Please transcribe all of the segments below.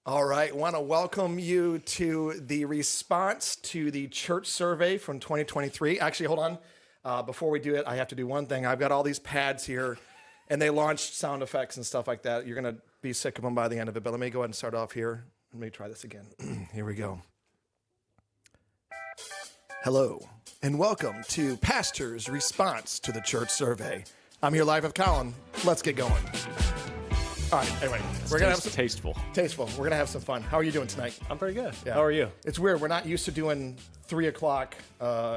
All right, want to welcome you to the response to the church survey from 2023. Actually, hold on. Before we do it, I have to do one thing. I've got all these pads here, and they launched sound effects and stuff like that. You're going to be sick of them by the end of it, but let me go ahead and start off here. Let me try this again. Here we go. Hello, and welcome to Pastor's Response to the Church Survey. I'm here live with Colin. Let's get going. All right, anyway, we're going to have some... Tasteful. We're going to have some fun. How are you doing tonight? I'm pretty good. Yeah. How are you? It's weird. We're not used to doing 3 o'clock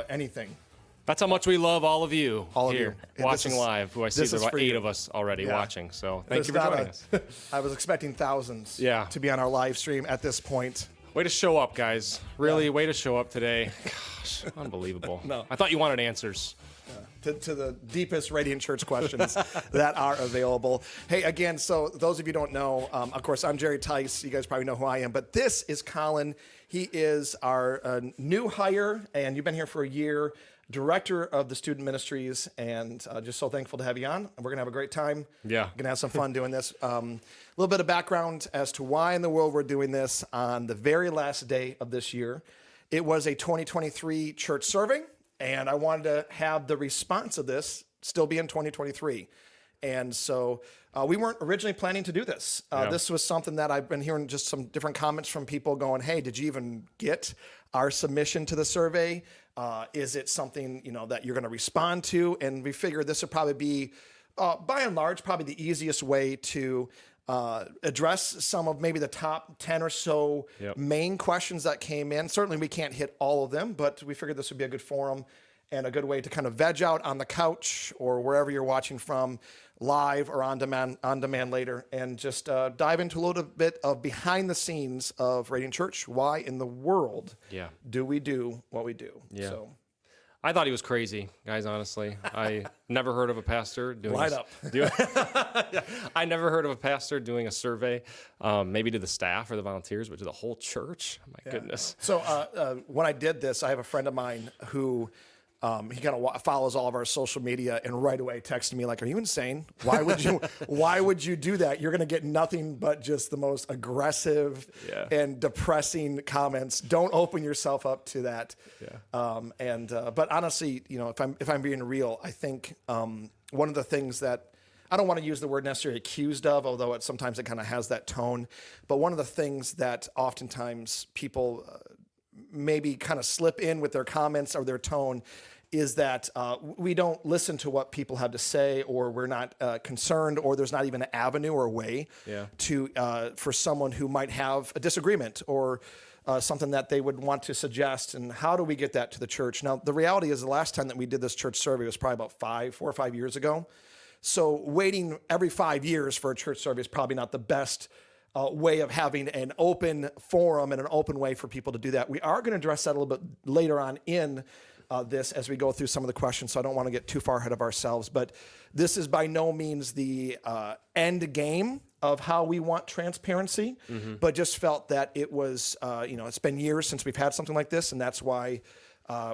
anything. That's how much we love all of you All of here you. watching live, who I see this there's is about for 8 you. of us already watching. So thank It's you for not joining us. I was expecting thousands to be on our live stream at this point. Way to show up, guys. Really, way to show up today. Gosh, unbelievable. No. I thought you wanted answers. To the deepest Radiant Church questions that are available. Hey, again, so those of you who don't know, of course, I'm Jerry Tice. You guys probably know who I am, but this is Colin. He is our new hire, and you've been here for a year, director of the student ministries, and just so thankful to have you on. We're going to have a great time. Yeah. Going to have some fun doing this. A little bit of background as to why in the world we're doing this on the very last day of this year. It was a 2023 church survey. And I wanted to have the response of this still be in 2023. And so we weren't originally planning to do this. This was something that I've been hearing just some different comments from people going, hey, did you even get our submission to the survey? Is it something that you're going to respond to? And we figured this would probably be, by and large, probably the easiest way to address some of maybe the top 10 or so main questions that came in. Certainly we can't hit all of them, but we figured this would be a good forum and a good way to kind of veg out on the couch or wherever you're watching from, live or on demand later, and just dive into a little bit of behind the scenes of Radiant Church. Why in the world do we do what we do? Yeah. So I thought he was crazy, guys, honestly. I never heard of a pastor doing I never heard of a pastor doing a survey, maybe to the staff or the volunteers, but to the whole church. My goodness. So when I did this, I have a friend of mine who he kind of follows all of our social media and right away texted me like, are you insane? Why would you do that? You're going to get nothing but just the most aggressive and depressing comments. Don't open yourself up to that. But honestly, if I'm being real, I think one of the things that I don't want to use the word necessarily accused of, although sometimes it kind of has that tone. But one of the things that oftentimes people maybe kind of slip in with their comments or their tone is that we don't listen to what people have to say, or we're not concerned, or there's not even an avenue or a way to for someone who might have a disagreement or something that they would want to suggest. And how do we get that to the church? Now, the reality is the last time that we did this church survey was probably about 4 or 5 years ago. So waiting every 5 years for a church survey is probably not the best way of having an open forum and an open way for people to do that. We are going to address that a little bit later on in this as we go through some of the questions, so I don't want to get too far ahead of ourselves. But this is by no means the end game of how we want transparency, but just felt that it was, it's been years since we've had something like this, and that's why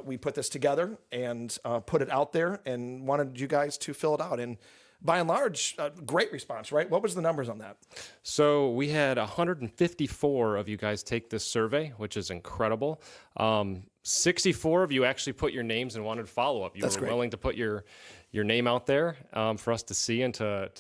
we put this together and put it out there and wanted you guys to fill it out. And by and large, great response, right? What was the numbers on that? So we had 154 of you guys take this survey, which is incredible. 64 of you actually put your names and wanted to follow up. You were willing to put your name out there for us to see and to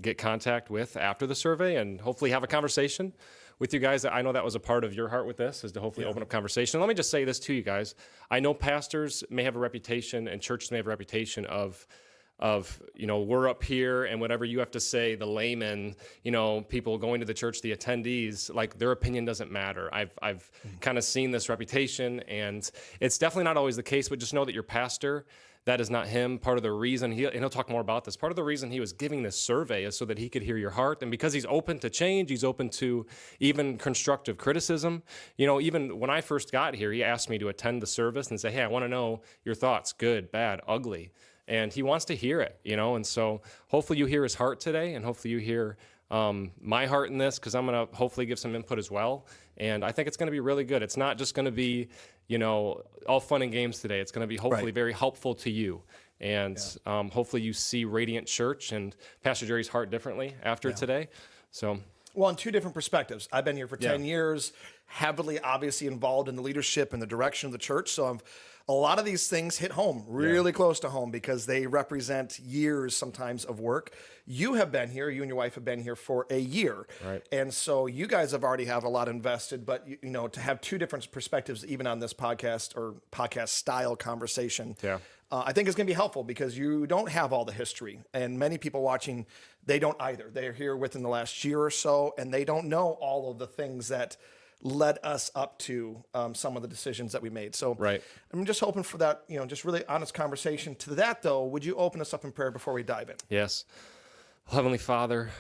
get contact with after the survey and hopefully have a conversation with you guys. I know that was a part of your heart with this, is to hopefully open up conversation. Let me just say this to you guys. I know pastors may have a reputation and churches may have a reputation of we're up here and whatever you have to say, the laymen, people going to the church, the attendees, like their opinion doesn't matter. I've kind of seen this reputation, and it's definitely not always the case, but just know that your pastor, that is not him. Part of the reason, and he'll talk more about this, part of the reason he was giving this survey is so that he could hear your heart. And because he's open to change, he's open to even constructive criticism. Even when I first got here, he asked me to attend the service and say, hey, I want to know your thoughts, good, bad, ugly. And he wants to hear it, and so hopefully you hear his heart today, and hopefully you hear my heart in this, because I'm going to hopefully give some input as well. And I think it's going to be really good. It's not just going to be, all fun and games today. It's going to be hopefully very helpful to you. And hopefully you see Radiant Church and Pastor Jerry's heart differently after today. So Well, on two different perspectives. I've been here for 10 years, heavily, obviously involved in the leadership and the direction of the church. So a lot of these things hit home, really close to home, because they represent years sometimes of work. You have been here, you and your wife have been here for a year. Right. And so you guys have already have a lot invested, but you know, to have two different perspectives, even on this podcast or podcast style conversation, I think it's going to be helpful, because you don't have all the history, and many people watching, they don't either. They're here within the last year or so, and they don't know all of the things that led us up to some of the decisions that we made. So I'm just hoping for that, you know, just really honest conversation. To that, though, would you open us up in prayer before we dive in? Yes. Heavenly Father,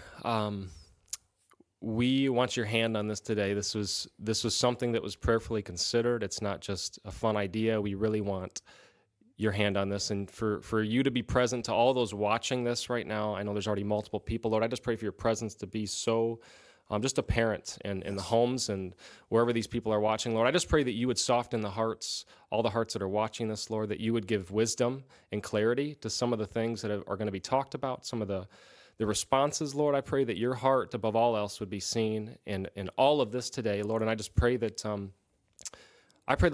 we want your hand on this today. This was something that was prayerfully considered. It's not just a fun idea. We really want your hand on this, and for you to be present to all those watching this right now. I know there's already multiple people, Lord. I just pray for your presence to be so just apparent in the homes and wherever these people are watching, Lord. I just pray that you would soften the hearts, all the hearts that are watching this, Lord, that you would give wisdom and clarity to some of the things that are going to be talked about, some of the responses, Lord. I pray that your heart above all else would be seen in all of this today, Lord. And I just pray that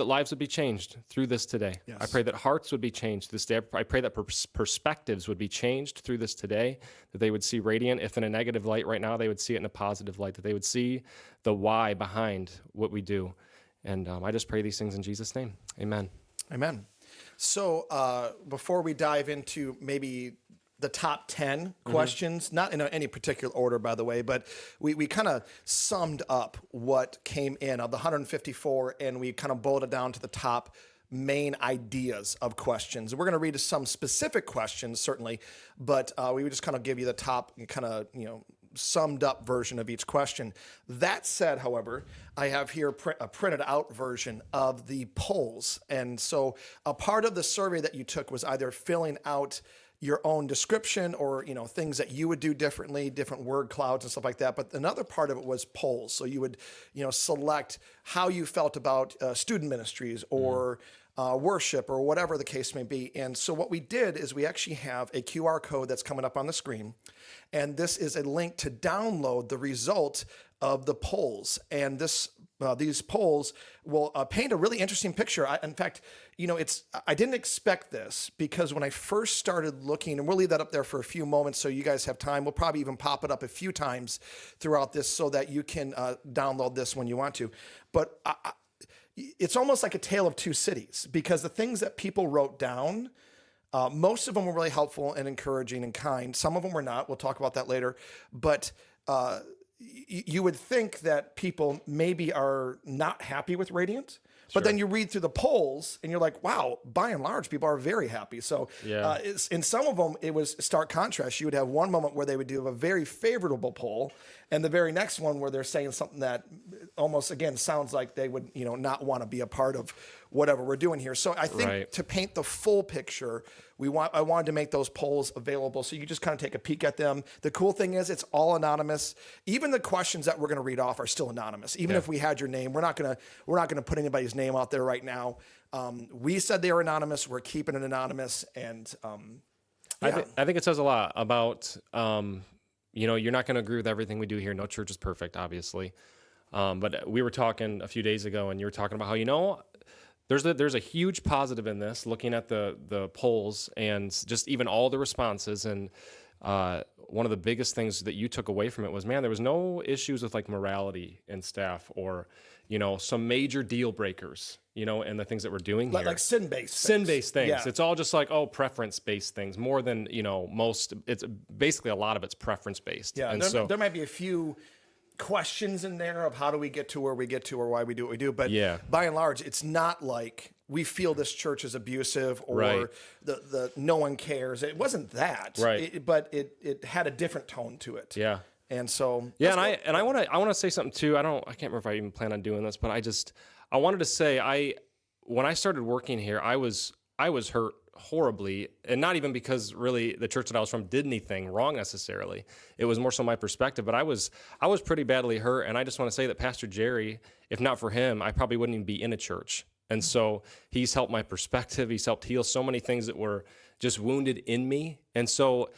lives would be changed through this today. Yes. I pray that hearts would be changed this day. I pray that perspectives would be changed through this today, that they would see Radiant, if in a negative light right now, they would see it in a positive light, that they would see the why behind what we do. And I just pray these things in Jesus' name. Amen. Amen. So before we dive into maybe the top 10 questions, not in any particular order, by the way, but we kind of summed up what came in of the 154, and we kind of boiled it down to the top main ideas of questions. We're going to read some specific questions, certainly, but we would just kind of give you the top kind of, you know, summed up version of each question. That said, however, I have here a printed out version of the polls. And so a part of the survey that you took was either filling out your own description or, you know, things that you would do differently, different word clouds and stuff like that. But another part of it was polls. So you would, you know, select how you felt about student ministries or worship or whatever the case may be. And so what we did is we actually have a QR code that's coming up on the screen. And this is a link to download the result of the polls. And these polls will paint a really interesting picture. In fact, you know, I didn't expect this, because when I first started looking, and we'll leave that up there for a few moments so you guys have time. We'll probably even pop it up a few times throughout this so that you can download this when you want to. But it's almost like a tale of two cities, because the things that people wrote down, most of them were really helpful and encouraging and kind. Some of them were not. We'll talk about that later. But you would think that people maybe are not happy with Radiant, but then you read through the polls and you're like, wow, by and large, people are very happy. So in some of them, it was stark contrast. You would have one moment where they would do a very favorable poll, and the very next one where they're saying something that almost, again, sounds like they would, you know, not want to be a part of whatever we're doing here. So I think to paint the full picture, I wanted to make those polls available so you just kind of take a peek at them. The cool thing is it's all anonymous. Even the questions that we're going to read off are still anonymous. Even if we had your name, we're not going to put anybody's name out there right now. We said they were anonymous. We're keeping it anonymous, and I think it says a lot about you know, you're not going to agree with everything we do here. No church is perfect, obviously. But we were talking a few days ago, and you were talking about how, you know, there's a huge positive in this, looking at the polls and just even all the responses. And one of the biggest things that you took away from it was, man, there was no issues with like morality in staff or, you know, some major deal breakers, you know, and the things that we're doing here. Like sin-based things. Yeah. It's all just like, preference-based things more than, you know, it's basically a lot of it's preference-based. Yeah, and there might be a few questions in there of how do we get to where we get to or why we do what we do. But by and large, it's not like we feel this church is abusive or the no one cares. It wasn't that. Right. But it had a different tone to it. Yeah. And so I want to say something too. I can't remember if I even plan on doing this, but I wanted to say when I started working here, I was hurt horribly, and not even because really the church that I was from did anything wrong necessarily. It was more so my perspective, but I was pretty badly hurt, and I just want to say that Pastor Jerry, if not for him, I probably wouldn't even be in a church. And so he's helped my perspective. He's helped heal so many things that were just wounded in me. And so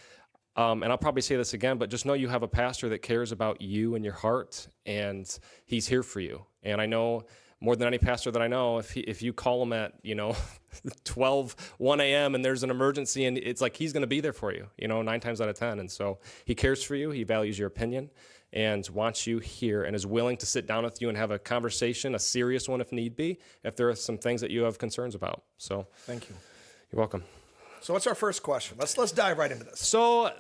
And I'll probably say this again, but just know you have a pastor that cares about you and your heart, and he's here for you. And I know more than any pastor that I know, if you call him at, 1 a.m. and there's an emergency, and it's like he's going to be there for you, 9 times out of 10. And so he cares for you. He values your opinion and wants you here and is willing to sit down with you and have a conversation, a serious one if need be, if there are some things that you have concerns about. So thank you. You're welcome. So what's our first question? Let's dive right into this. So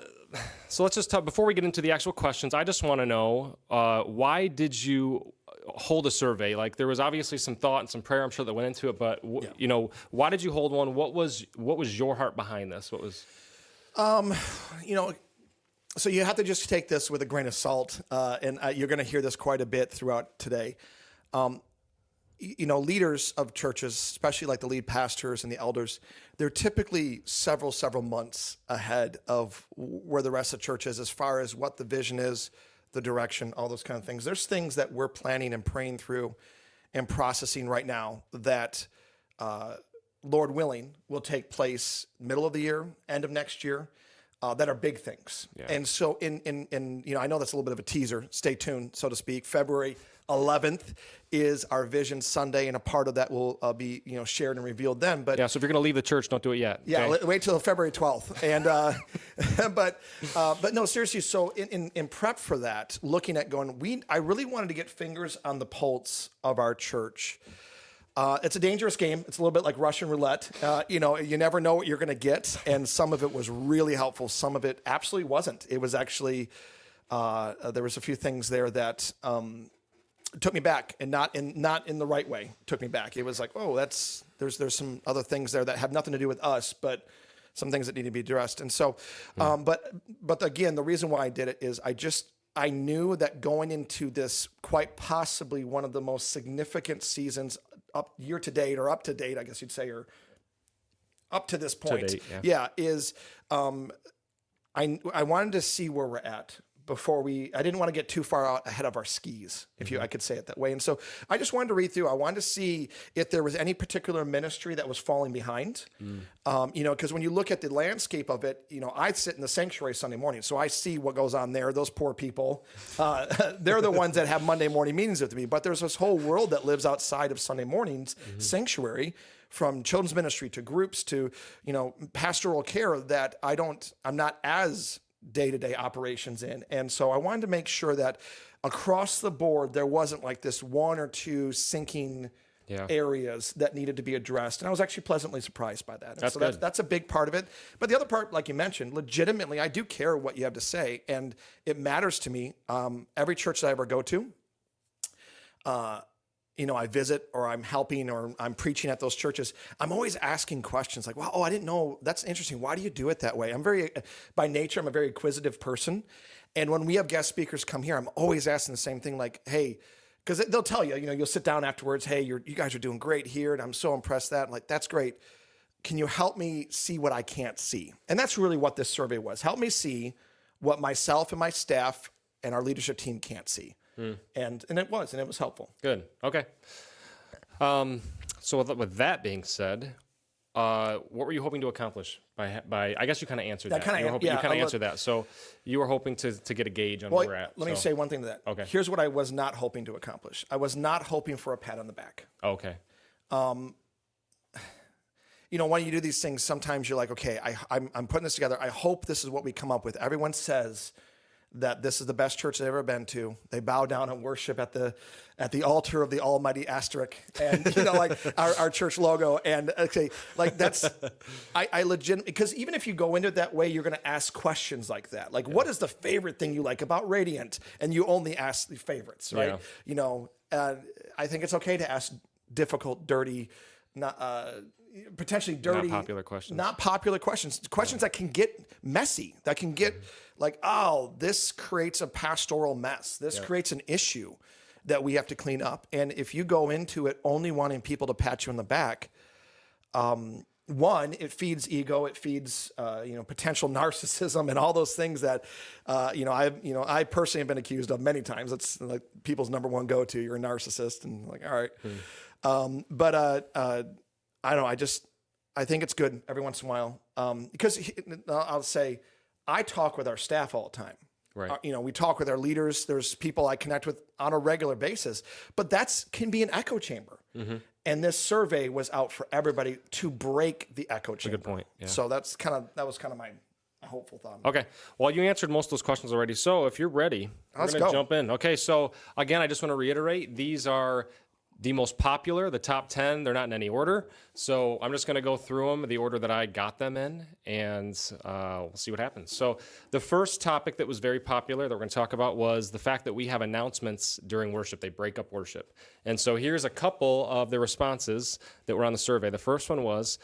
let's just talk, before we get into the actual questions, I just want to know, why did you hold a survey? Like, there was obviously some thought and some prayer, I'm sure, that went into it, but why did you hold one? What was your heart behind this? What was, so you have to just take this with a grain of salt, and you're going to hear this quite a bit throughout today. Leaders of churches, especially like the lead pastors and the elders, they're typically several months ahead of where the rest of the church is as far as what the vision is, the direction, all those kind of things. There's things that we're planning and praying through and processing right now that, Lord willing, will take place middle of the year, end of next year, that are big things. Yeah. And so I know that's a little bit of a teaser. Stay tuned, so to speak. February 11th is our Vision Sunday, and a part of that will be shared and revealed then. But so if you're going to leave the church, don't do it yet. Yeah, okay? Wait till February 12th. And but no, seriously. So in prep for that, looking at I really wanted to get fingers on the pulse of our church. It's a dangerous game. It's a little bit like Russian roulette. You never know what you're going to get, and some of it was really helpful. Some of it absolutely wasn't. It was actually there was a few things there that took me back, and not in the right way. Took me back. It was like, oh, there's some other things there that have nothing to do with us, but some things that need to be addressed. And so, but again, the reason why I did it is I knew that going into this quite possibly one of the most significant seasons up to date, I guess you'd say, or up to this point. To date, is I wanted to see where we're at before I didn't want to get too far out ahead of our skis, if I could say it that way. And so I just wanted to read through. I wanted to see if there was any particular ministry that was falling behind. Because when you look at the landscape of it, I sit in the sanctuary Sunday morning, so I see what goes on there. Those poor people, they're the ones that have Monday morning meetings with me. But there's this whole world that lives outside of Sunday mornings, sanctuary, from children's ministry to groups to, pastoral care that I'm not as day-to-day operations in. And so I wanted to make sure that across the board, there wasn't like this one or two sinking areas that needed to be addressed. And I was actually pleasantly surprised by that. That's so good. That's a big part of it. But the other part, like you mentioned, legitimately, I do care what you have to say. And it matters to me. Every church that I ever go to, I visit, or I'm helping, or I'm preaching at those churches, I'm always asking questions like, wow, I didn't know, that's interesting. Why do you do it that way? By nature, I'm a very inquisitive person. And when we have guest speakers come here, I'm always asking the same thing, like, hey, because they'll tell you, you'll sit down afterwards, hey, you guys are doing great here, and I'm so impressed that, like, that's great. Can you help me see what I can't see? And that's really what this survey was. Help me see what myself and my staff and our leadership team can't see. And it was helpful. Good. Okay. So with that being said, what were you hoping to accomplish by I guess you kind of answered that. You kind of answered that. So you were hoping to get a gauge on where we're at. Let me say one thing to that. Okay. Here's what I was not hoping to accomplish. I was not hoping for a pat on the back. Okay. When you do these things, sometimes you're like, okay, I'm putting this together. I hope this is what we come up with. Everyone says that this is the best church they've ever been to. They bow down and worship at the altar of the almighty asterisk, and like our church logo. And okay, like that's I legit, because even if you go into it that way, you're going to ask questions like that. Like, what is the favorite thing you like about Radiant? And you only ask the favorites, right? Yeah. I think it's okay to ask difficult, dirty, potentially dirty, not popular questions, questions that can get messy, that can get like, oh, this creates a pastoral mess. This creates an issue that we have to clean up. And if you go into it only wanting people to pat you on the back, one, it feeds ego, it feeds potential narcissism and all those things that I personally have been accused of many times. It's like people's number one go-to. You're a narcissist, and like, all right. But I don't know. I think it's good every once in a while, because I'll say I talk with our staff all the time. Right. We talk with our leaders. There's people I connect with on a regular basis, but can be an echo chamber. Mm-hmm. And this survey was out for everybody to break the echo chamber. Good point. Yeah. So that was kind of my hopeful thought. Okay. Well, you answered most of those questions already. So if you're ready, we're going to jump in. Okay. So again, I just want to reiterate, these are the most popular, the top 10. They're not in any order. So I'm just going to go through them, the order that I got them in, and we'll see what happens. So the first topic that was very popular that we're going to talk about was the fact that we have announcements during worship. They break up worship. And so here's a couple of the responses that were on the survey. The first one was,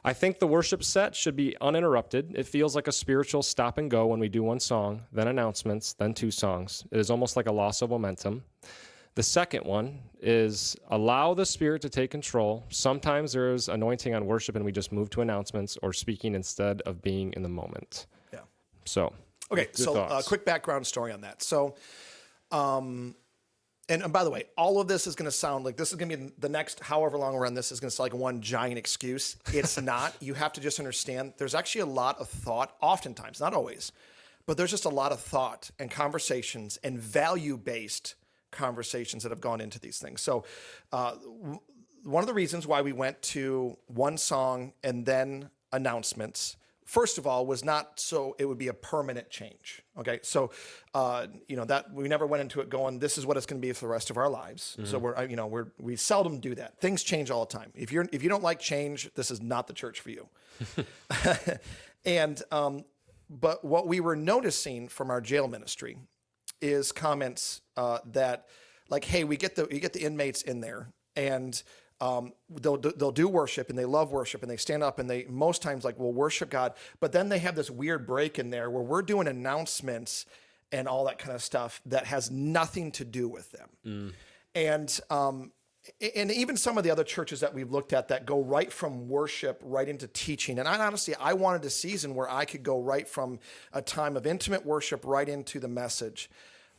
I think the worship set should be uninterrupted. It feels like a spiritual stop and go when we do one song, then announcements, then two songs. It is almost like a loss of momentum. The second one is allow the Spirit to take control. Sometimes there's anointing on worship and we just move to announcements or speaking instead of being in the moment. Yeah. So, okay. So a quick background story on that. So, and by the way, all of this is going to sound like this is going to be the next, however long we're on this is going to sound like one giant excuse. It's not. You have to just understand there's actually a lot of thought, oftentimes, not always, but there's just a lot of thought and conversations and value-based conversations that have gone into these things. So one of the reasons why we went to one song and then announcements, first of all, was not so it would be a permanent change. Okay. So, that we never went into it going, this is what it's going to be for the rest of our lives. Mm-hmm. So we seldom do that. Things change all the time. If you don't like change, this is not the church for you. And, but what we were noticing from our jail ministry is comments that like, hey, you get the inmates in there and they'll do worship and they love worship and they stand up and they most times like will worship God, but then they have this weird break in there where we're doing announcements and all that kind of stuff that has nothing to do with them. And even some of the other churches that we've looked at that go right from worship right into teaching. And I wanted a season where I could go right from a time of intimate worship right into the message.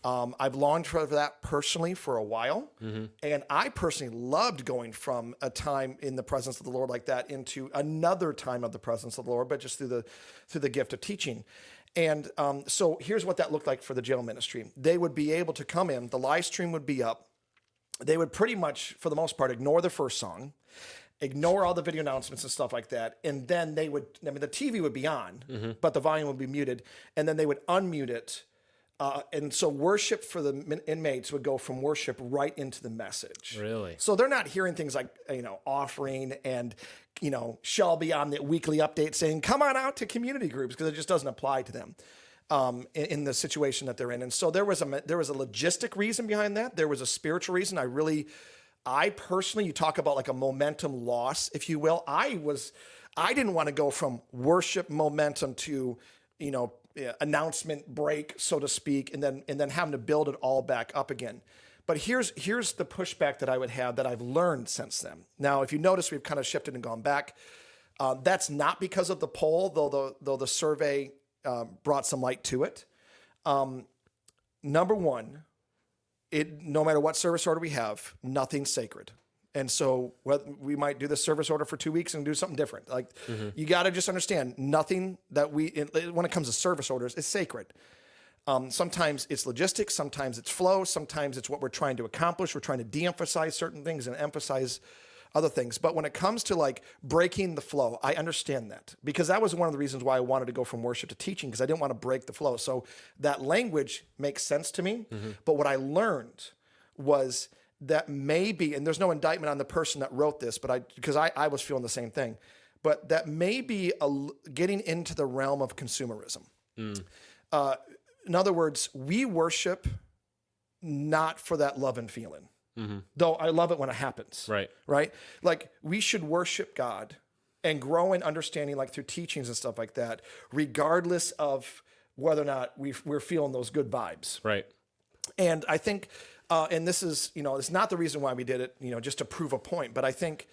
I've longed for that personally for a while. Mm-hmm. And I personally loved going from a time in the presence of the Lord like that into another time of the presence of the Lord, but just through the gift of teaching. And so here's what that looked like for the jail ministry. They would be able to come in, the live stream would be up. They would pretty much, for the most part, ignore the first song, ignore all the video announcements and stuff like that. And then the TV would be on, mm-hmm. but the volume would be muted. And then they would unmute it. And so worship for the inmates would go from worship right into the message. Really? So they're not hearing things like, offering and, shall be on the weekly update saying, come on out to community groups, because it just doesn't apply to them. In the situation that they're in. And so there was a logistic reason behind that. There was a spiritual reason. I personally, you talk about like a momentum loss, if you will. I didn't want to go from worship momentum to, announcement break, so to speak, and then having to build it all back up again. But here's the pushback that I would have that I've learned since then. Now, if you notice, we've kind of shifted and gone back. That's not because of the poll, though the survey brought some light to it. Number one, no matter what service order we have, nothing's sacred. And so we might do the service order for 2 weeks and do something different. Like mm-hmm. You got to just understand nothing that when it comes to service orders, is sacred. Sometimes it's logistics, sometimes it's flow, sometimes it's what we're trying to accomplish. We're trying to de-emphasize certain things and emphasize other things. But when it comes to like breaking the flow, I understand that, because that was one of the reasons why I wanted to go from worship to teaching, because I didn't want to break the flow. So that language makes sense to me. Mm-hmm. But what I learned was that maybe, and there's no indictment on the person that wrote this, but because I was feeling the same thing, but that may be getting into the realm of consumerism. Mm. In other words, we worship not for that love and feeling. Mm-hmm. Though I love it when it happens. Right. Like we should worship God and grow in understanding, like through teachings and stuff like that, regardless of whether or not we're feeling those good vibes. Right. And I think, and this is, it's not the reason why we did it, just to prove a point, but I think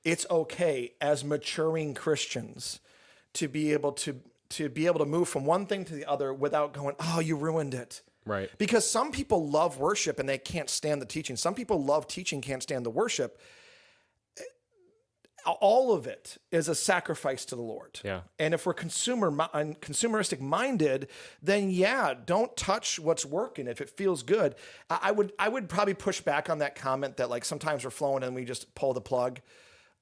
it's okay as maturing Christians to be able to move from one thing to the other without going, oh, you ruined it. Right. Because some people love worship and they can't stand the teaching. Some people love teaching, can't stand the worship. all of it is a sacrifice to the Lord. Yeah. And if we're consumeristic minded, then don't touch what's working if it feels good. I would probably push back on that comment that like sometimes we're flowing and we just pull the plug.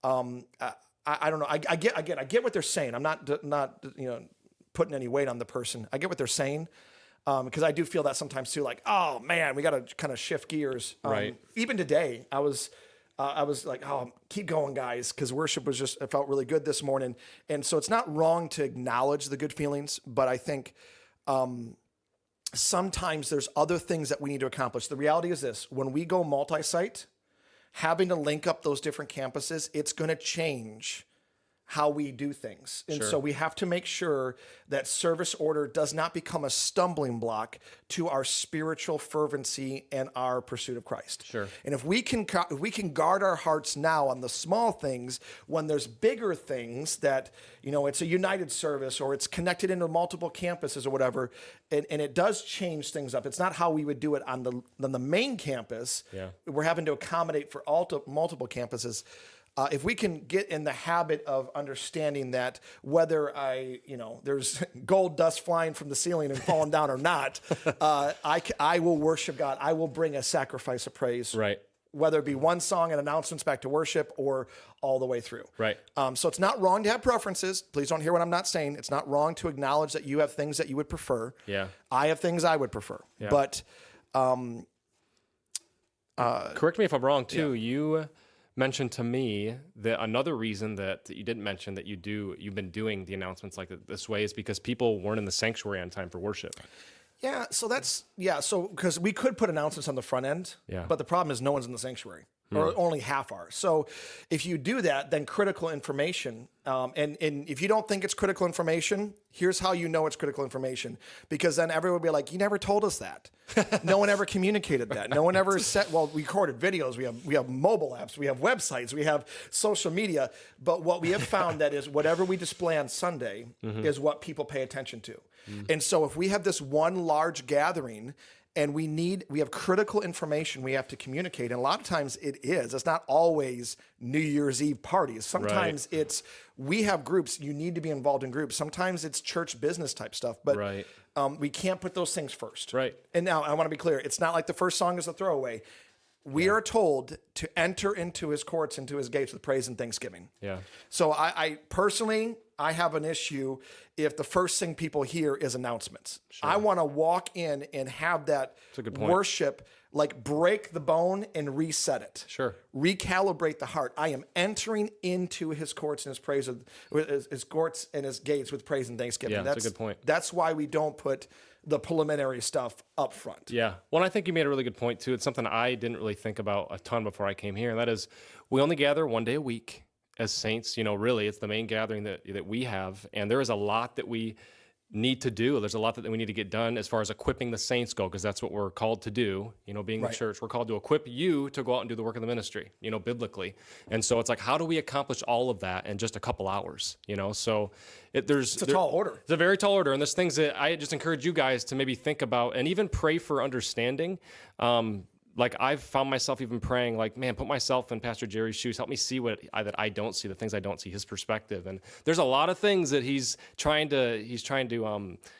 I don't know. I get what they're saying. I'm not putting any weight on the person. I get what they're saying. Because I do feel that sometimes too, like, oh man, we got to kind of shift gears. Right. Even today, I was like, oh, keep going, guys, because worship it felt really good this morning. And so it's not wrong to acknowledge the good feelings, but I think sometimes there's other things that we need to accomplish. The reality is this: when we go multi-site, having to link up those different campuses, it's going to change how we do things. And so we have to make sure that service order does not become a stumbling block to our spiritual fervency and our pursuit of Christ. Sure. And if we can guard our hearts now on the small things, when there's bigger things that, it's a united service or it's connected into multiple campuses or whatever, and it does change things up. It's not how we would do it on the main campus. Yeah. We're having to accommodate for multiple campuses. If we can get in the habit of understanding that whether there's gold dust flying from the ceiling and falling down or not, I will worship God. I will bring a sacrifice of praise. Right. Whether it be one song and announcements back to worship or all the way through. Right. So it's not wrong to have preferences. Please don't hear what I'm not saying. It's not wrong to acknowledge that you have things that you would prefer. Yeah. I have things I would prefer. Yeah. But correct me if I'm wrong too. Yeah. You mentioned to me that another reason that you didn't mention that you've been doing the announcements like this way is because people weren't in the sanctuary on time for worship. Yeah, so because we could put announcements on the front end, but the problem is no one's in the sanctuary, or only half are. So if you do that, then critical information, and if you don't think it's critical information, here's how you know it's critical information, because then everyone will be like, you never told us that. No one ever communicated that. No one ever said, well, we recorded videos, we have mobile apps, we have websites, we have social media, but what we have found that is whatever we display on Sunday is what people pay attention to. And so if we have this one large gathering and we have critical information we have to communicate, and a lot of times it's not always New Year's Eve parties. Sometimes we have groups, you need to be involved in groups. Sometimes it's church business type stuff, but we can't put those things first. Right. And now I want to be clear, it's not like the first song is a throwaway. We are told to enter into his courts, into his gates with praise and thanksgiving. Yeah. So I personally, I have an issue if the first thing people hear is announcements. Sure. I want to walk in and have that worship, like break the bone and reset it. Sure. Recalibrate the heart. I am entering into his courts and his praise, his courts and his gates with praise and thanksgiving. Yeah, that's a good point. That's why we don't put the preliminary stuff up front. Yeah. Well, I think you made a really good point too. It's something I didn't really think about a ton before I came here, and that is we only gather one day a week as saints. Really, it's the main gathering that we have, and there is a lot that we need to do. There's a lot that we need to get done as far as equipping the saints go, because that's what we're called to do. Being the church, we're called to equip you to go out and do the work of the ministry, biblically. And so it's like, how do we accomplish all of that in just a couple hours? So it's a tall order. It's a very tall order. And there's things that I just encourage you guys to maybe think about and even pray for understanding. Like I've found myself even praying, like, man, put myself in Pastor Jerry's shoes. Help me see that I don't see, the things I don't see, his perspective. And there's a lot of things that he's trying to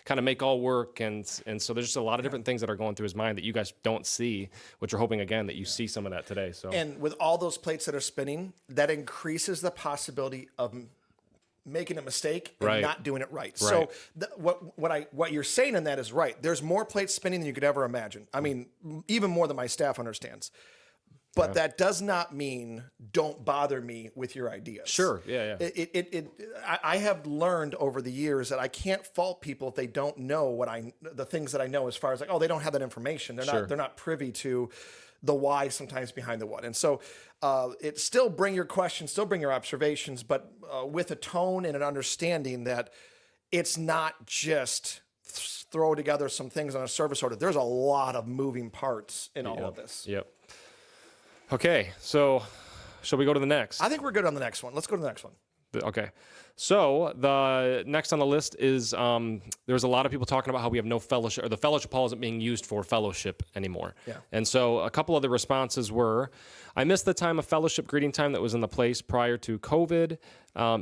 kind of make all work. And so there's just a lot of different things that are going through his mind that you guys don't see, which we're hoping again that you see some of that today. So, and with all those plates that are spinning, that increases the possibility of making a mistake and not doing it right. So what you're saying in that is right. There's more plates spinning than you could ever imagine. I mean, even more than my staff understands. But that does not mean don't bother me with your ideas. Sure. Yeah. I have learned over the years that I can't fault people if they don't know the things that I know, as far as like, oh, they don't have that information. They're not privy to the why sometimes behind the what. And so it still bring your questions, still bring your observations, but with a tone and an understanding that it's not just throw together some things on a service order. There's a lot of moving parts in all of this. Yep. Okay, so shall we go to the next? I think we're good on the next one. Let's go to the next one. Okay. So the next on the list is there's a lot of people talking about how we have no fellowship, or the fellowship hall isn't being used for fellowship anymore. Yeah. And so a couple of the responses were, I missed the time of fellowship greeting time that was in the place prior to COVID.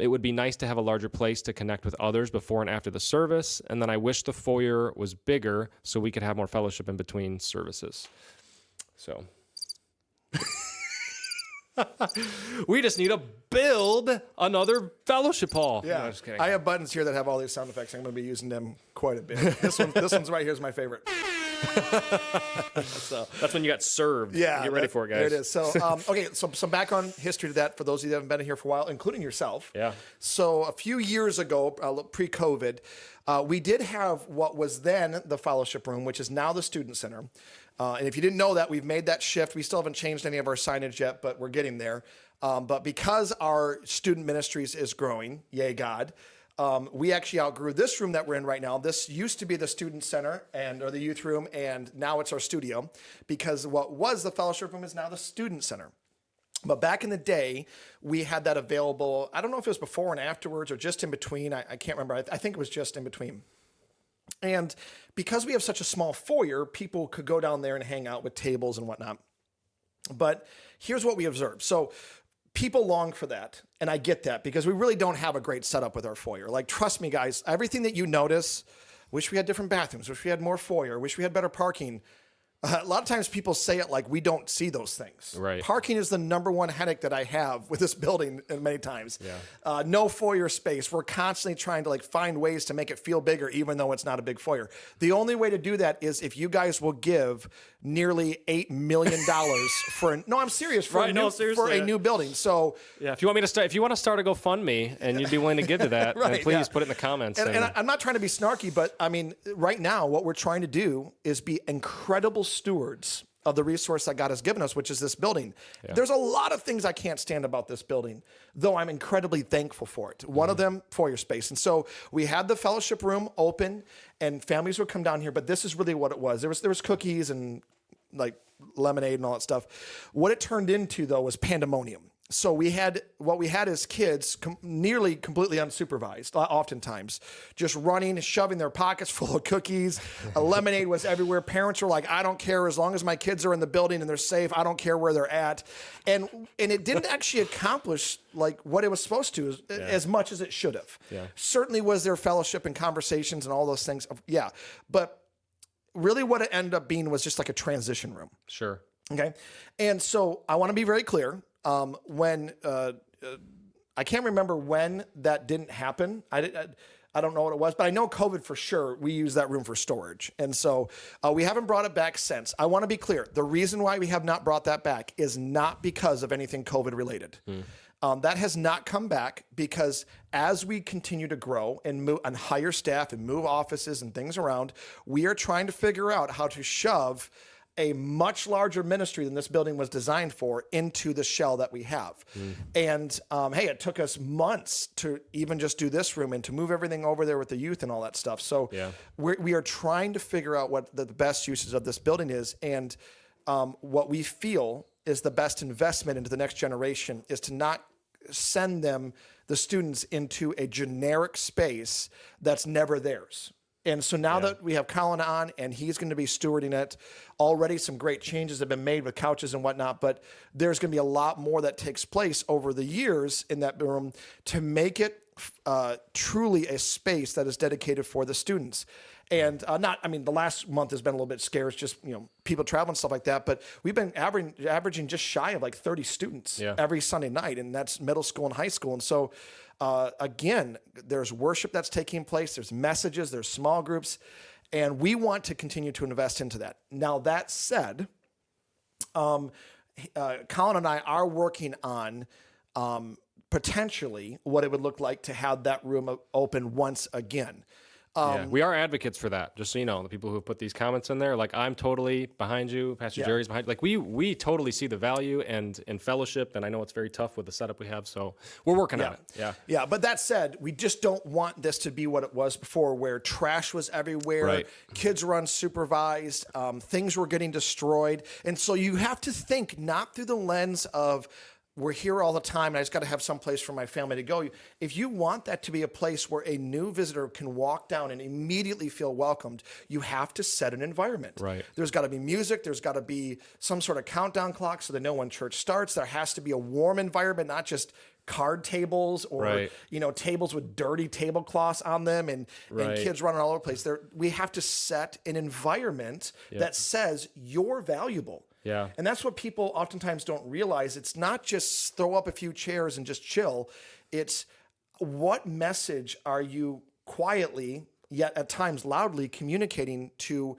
It would be nice to have a larger place to connect with others before and after the service. And then I wish the foyer was bigger so we could have more fellowship in between services. So... we just need to build another fellowship hall. Yeah, No, just kidding. I have buttons here that have all these sound effects. I'm going to be using them quite a bit. This one's right here is my favorite. So that's when you got served. Yeah, Get ready for it, guys. There it is. So, okay, so some background history to that for those of you that haven't been here for a while, including yourself. Yeah. So a few years ago, pre-COVID, we did have what was then the fellowship room, which is now the student center. And if you didn't know that, we've made that shift. We still haven't changed any of our signage yet, but we're getting there. But because our student ministries is growing, yay God, we actually outgrew this room that we're in right now. This used to be the student center or the youth room, and now it's our studio, because what was the fellowship room is now the student center. But back in the day, we had that available. I don't know if it was before and afterwards or just in between. I can't remember. I think it was just in between. And because we have such a small foyer, people could go down there and hang out with tables and whatnot. But here's what we observed. So people long for that, and I get that, because we really don't have a great setup with our foyer. Like, trust me, guys, everything that you notice, wish we had different bathrooms, wish we had more foyer, wish we had better parking. A lot of times people say it like we don't see those things. Right. Parking is the number one headache that I have with this building many times. Yeah. No foyer space. We're constantly trying to find ways to make it feel bigger, even though it's not a big foyer. The only way to do that is if you guys will give nearly $8 million for no, I'm serious, for a new building. So yeah, if you want to start a GoFundMe and you'd be willing to give to that, right, then please put it in the comments. And I'm not trying to be snarky, but I mean, right now, what we're trying to do is be incredible stewards of the resource that God has given us, which is this building. Yeah. There's a lot of things I can't stand about this building, though I'm incredibly thankful for it. One of them, foyer space. And so we had the fellowship room open, and families would come down here, but this is really what it was. There was cookies and lemonade and all that stuff. What it turned into, though, was pandemonium. So what we had as kids, nearly completely unsupervised, oftentimes, just running, shoving their pockets full of cookies. A lemonade was everywhere. Parents were like, I don't care, as long as my kids are in the building and they're safe, I don't care where they're at. And it didn't actually accomplish what it was supposed to, as much as it should have. Yeah. Certainly was there fellowship and conversations and all those things. Yeah. But really what it ended up being was just like a transition room. Sure. Okay. And so I want to be very clear. When I can't remember when that didn't happen. I don't know what it was, but I know COVID for sure. We use that room for storage. And so we haven't brought it back since. I want to be clear. The reason why we have not brought that back is not because of anything COVID related. That has not come back because as we continue to grow and move and hire staff and move offices and things around, we are trying to figure out how to shove a much larger ministry than this building was designed for into the shell that we have. And hey, it took us months to even just do this room and to move everything over there with the youth and all that stuff. So we are trying to figure out what the best uses of this building is. And what we feel is the best investment into the next generation is to not send the students into a generic space that's never theirs. And so now that we have Colin on and he's going to be stewarding it, already some great changes have been made with couches and whatnot, but there's going to be a lot more that takes place over the years in that room to make it truly a space that is dedicated for the students. And the last month has been a little bit scarce, just, people traveling, stuff like that. But we've been averaging just shy of 30 students every Sunday night. And that's middle school and high school. And so, again, there's worship that's taking place. There's messages, there's small groups. And we want to continue to invest into that. Now, that said, Colin and I are working on potentially what it would look like to have that room open once again. We are advocates for that, just so you know, the people who have put these comments in there, I'm totally behind you, Pastor Jerry's behind you. We totally see the value and in fellowship, and I know it's very tough with the setup we have, so we're working on it. Yeah, but that said, we just don't want this to be what it was before, where trash was everywhere, kids were unsupervised, things were getting destroyed, and so you have to think not through the lens of we're here all the time, and I just got to have some place for my family to go. If you want that to be a place where a new visitor can walk down and immediately feel welcomed, you have to set an environment. Right. There's got to be music. There's got to be some sort of countdown clock so they know when church starts. There has to be a warm environment, not just card tables or tables with dirty tablecloths on them and kids running all over the place. We have to set an environment that says you're valuable. Yeah. And that's what people oftentimes don't realize. It's not just throw up a few chairs and just chill. It's what message are you quietly, yet at times loudly, communicating to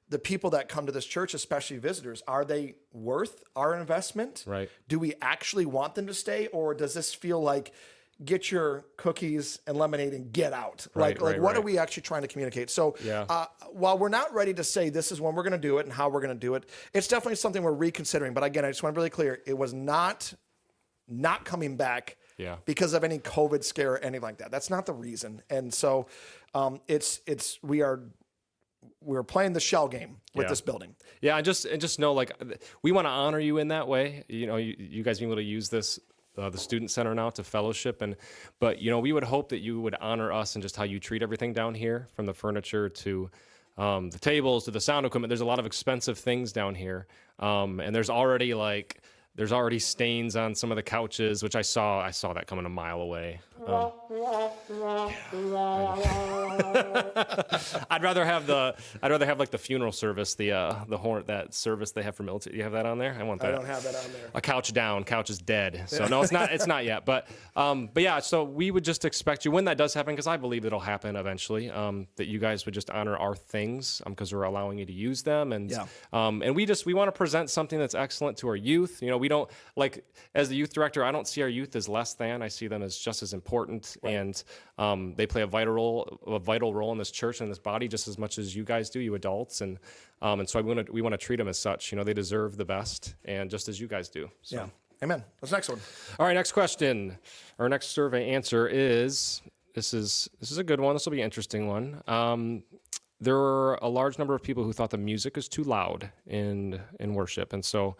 the people that come to this church, especially visitors? Are they worth our investment? Right. Do we actually want them to stay? Or does this feel like get your cookies and lemonade and get out? What are we actually trying to communicate? So while we're not ready to say this is when we're going to do it and how we're going to do it, it's definitely something we're reconsidering. But again, I just want to be really clear. It was not coming back because of any COVID scare or anything like that. That's not the reason. And so we're playing the shell game with this building. Yeah, and just know, like, we want to honor you in that way. You guys being able to use this, the student center now to fellowship, but we would hope that you would honor us and just how you treat everything down here, from the furniture to the tables to the sound equipment. There's a lot of expensive things down here, and there's already stains on some of the couches, which I saw that coming a mile away. I'd rather have like the funeral service, the horn, that service they have for military. You have that on there? I want that. I don't have that on there. A couch down, couch is dead. So no, it's not yet. But yeah, so we would just expect you, when that does happen, because I believe it'll happen eventually, that you guys would just honor our things, because we're allowing you to use them, and we want to present something that's excellent to our youth. We don't, like, as the youth director, I don't see our youth as less than. I see them as just as important, and they play a vital role in this church and this body just as much as you guys do, you adults, and so we want to treat them as such. They deserve the best, and just as you guys do. So. Yeah. Amen. What's the next one? All right, next question. Our next survey answer is this is a good one. This will be an interesting one. There were a large number of people who thought the music is too loud in worship, and so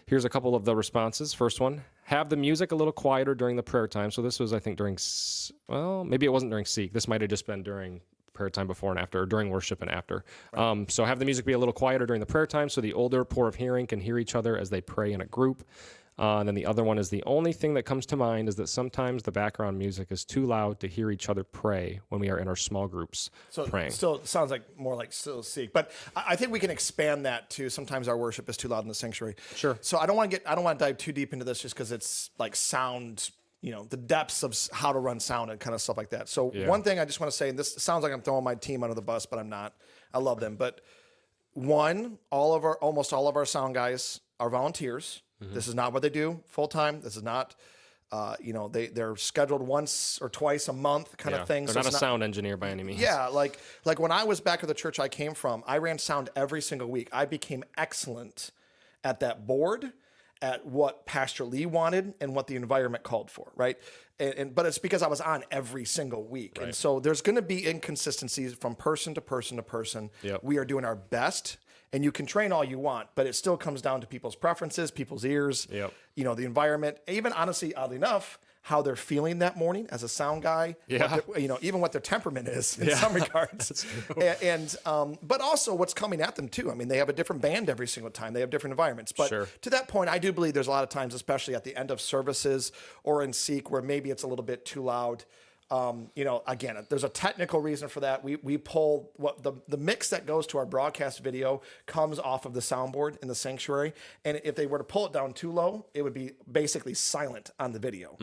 here's a couple of the responses. First one: have the music a little quieter during the prayer time. So this was, I think, maybe it wasn't during Seek. This might have just been during prayer time before and after, or during worship and after. Right. So have the music be a little quieter during the prayer time so the older, poor of hearing can hear each other as they pray in a group. And then the other one is: the only thing that comes to mind is that sometimes the background music is too loud to hear each other pray when we are in our small groups praying. Still sounds like more like still Seek, but I think we can expand that to sometimes our worship is too loud in the sanctuary. Sure. So I don't want to dive too deep into this just because it's like sound, the depths of how to run sound and kind of stuff like that. So one thing I just want to say, and this sounds like I'm throwing my team under the bus, but I'm not. I love them, but almost all of our sound guys are volunteers. Mm-hmm. This is not what they do full time. This is not, they're scheduled once or twice a month kind of thing. They're not a sound engineer by any means. Yeah, like when I was back at the church I came from, I ran sound every single week. I became excellent at that board, at what Pastor Lee wanted and what the environment called for, right? But it's because I was on every single week. Right. And so there's going to be inconsistencies from person to person to person. Yep. We are doing our best. And you can train all you want, but it still comes down to people's preferences, people's ears, the environment, even honestly, oddly enough, how they're feeling that morning as a sound guy, even what their temperament is in some regards. But also what's coming at them too. I mean, they have a different band every single time. They have different environments. But to that point, I do believe there's a lot of times, especially at the end of services or in Seek, where maybe it's a little bit too loud. Again, there's a technical reason for that. We pull what the mix that goes to our broadcast video comes off of the soundboard in the sanctuary. And if they were to pull it down too low, it would be basically silent on the video.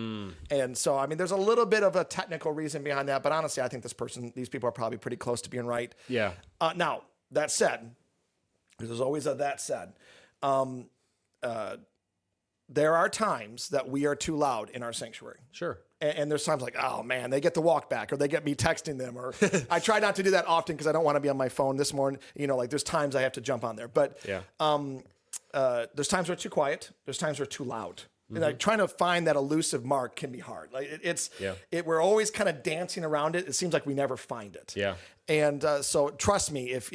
And so, I mean, there's a little bit of a technical reason behind that, but honestly, I think these people are probably pretty close to being right. Yeah. Now that said, there's always a that said, there are times that we are too loud in our sanctuary. Sure. And there's times like, oh man, they get the walk back, or they get me texting them, or I try not to do that often because I don't want to be on my phone this morning. There's times I have to jump on there, but there's times where it's too quiet. There's times where it's too loud. Mm-hmm. And trying to find that elusive mark can be hard. Like we're always kind of dancing around it. It seems like we never find it. Yeah. And so trust me, if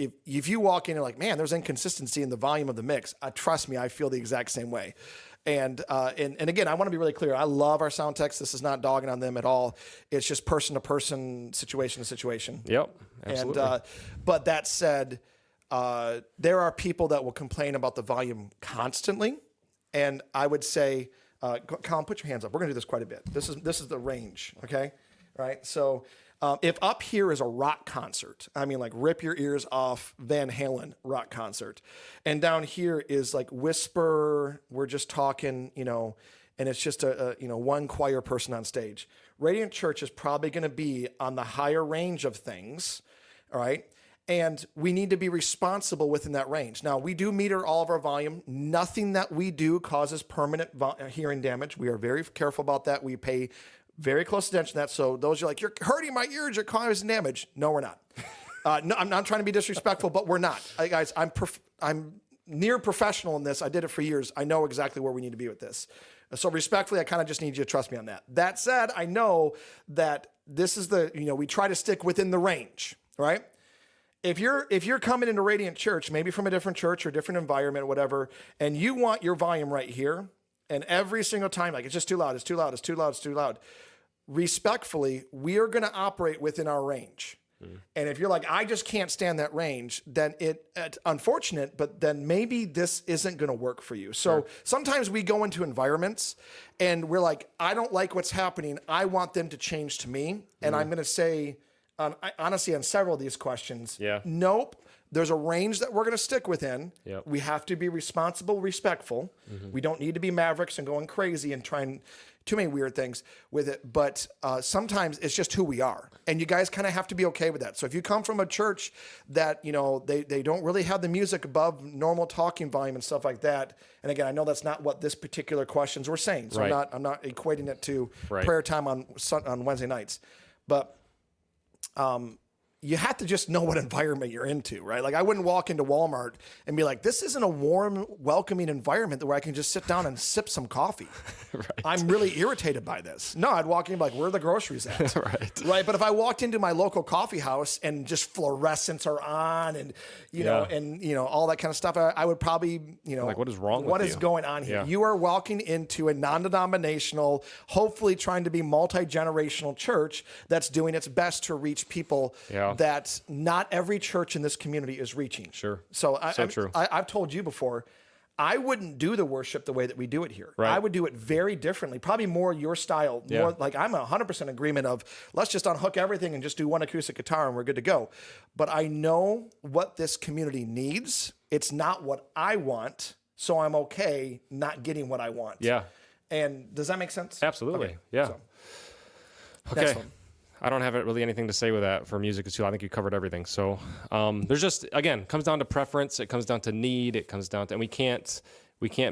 you walk in and like, man, there's inconsistency in the volume of the mix, trust me, I feel the exact same way. And again, I want to be really clear. I love our sound techs. This is not dogging on them at all. It's just person to person, situation to situation. Yep, absolutely. And but that said, there are people that will complain about the volume constantly, and I would say, Colin, put your hands up. We're going to do this quite a bit. This is the range, okay? Right. So if up here is a rock concert, I mean, like rip your ears off Van Halen rock concert, and down here is like whisper. We're just talking, and it's just a one choir person on stage. Radiant Church is probably going to be on the higher range of things, all right? And we need to be responsible within that range. Now, we do meter all of our volume. Nothing that we do causes permanent hearing damage. We are very careful about that. We pay very close attention to that. So those are like, you're hurting my ears, you're causing damage. No, we're not. No, I'm not trying to be disrespectful, but we're not. Guys, I'm near professional in this. I did it for years. I know exactly where we need to be with this. So respectfully, I kind of just need you to trust me on that. That said, I know that this is we try to stick within the range, right? If you're coming into Radiant Church, maybe from a different church or different environment, whatever, and you want your volume right here, and every single time, like it's just too loud, it's too loud, it's too loud, it's too loud. Respectfully, we are going to operate within our range. And if you're like, I just can't stand that range, then it's unfortunate, but then maybe this isn't going to work for you. So sometimes we go into environments and we're like, I don't like what's happening. I want them to change to me. And I'm going to say, honestly, on several of these questions, nope. There's a range that we're going to stick within. Yep. We have to be responsible, respectful. We don't need to be mavericks and going crazy and trying too many weird things with it. But sometimes it's just who we are. And you guys kind of have to be okay with that. So if you come from a church that, they don't really have the music above normal talking volume and stuff like that. And again, I know that's not what this particular questions were saying. So I'm not equating it to prayer time on Wednesday nights. But you have to just know what environment you're into, right? Like I wouldn't walk into Walmart and be like, this isn't a warm, welcoming environment where I can just sit down and sip some coffee. I'm really irritated by this. No, I'd walk in like, where are the groceries at? Right. But if I walked into my local coffee house and just fluorescents are on and, all that kind of stuff, I would probably, like what is wrong with you? What is going on here? Yeah. You are walking into a non-denominational, hopefully trying to be multi-generational church that's doing its best to reach people that not every church in this community is reaching. Sure. So true. I've told you before, I wouldn't do the worship the way that we do it here. I would do it very differently, probably more your style. More like I'm 100% agreement of let's just unhook everything and just do one acoustic guitar and we're good to go. But I know what this community needs. It's not what I want, so I'm okay not getting what I want. Yeah. And does that make sense? Absolutely. Okay. Yeah. Okay. I don't have really anything to say with that for music too. I think you covered everything. So there's just, again, comes down to preference. It comes down to need. It comes down to, and we can't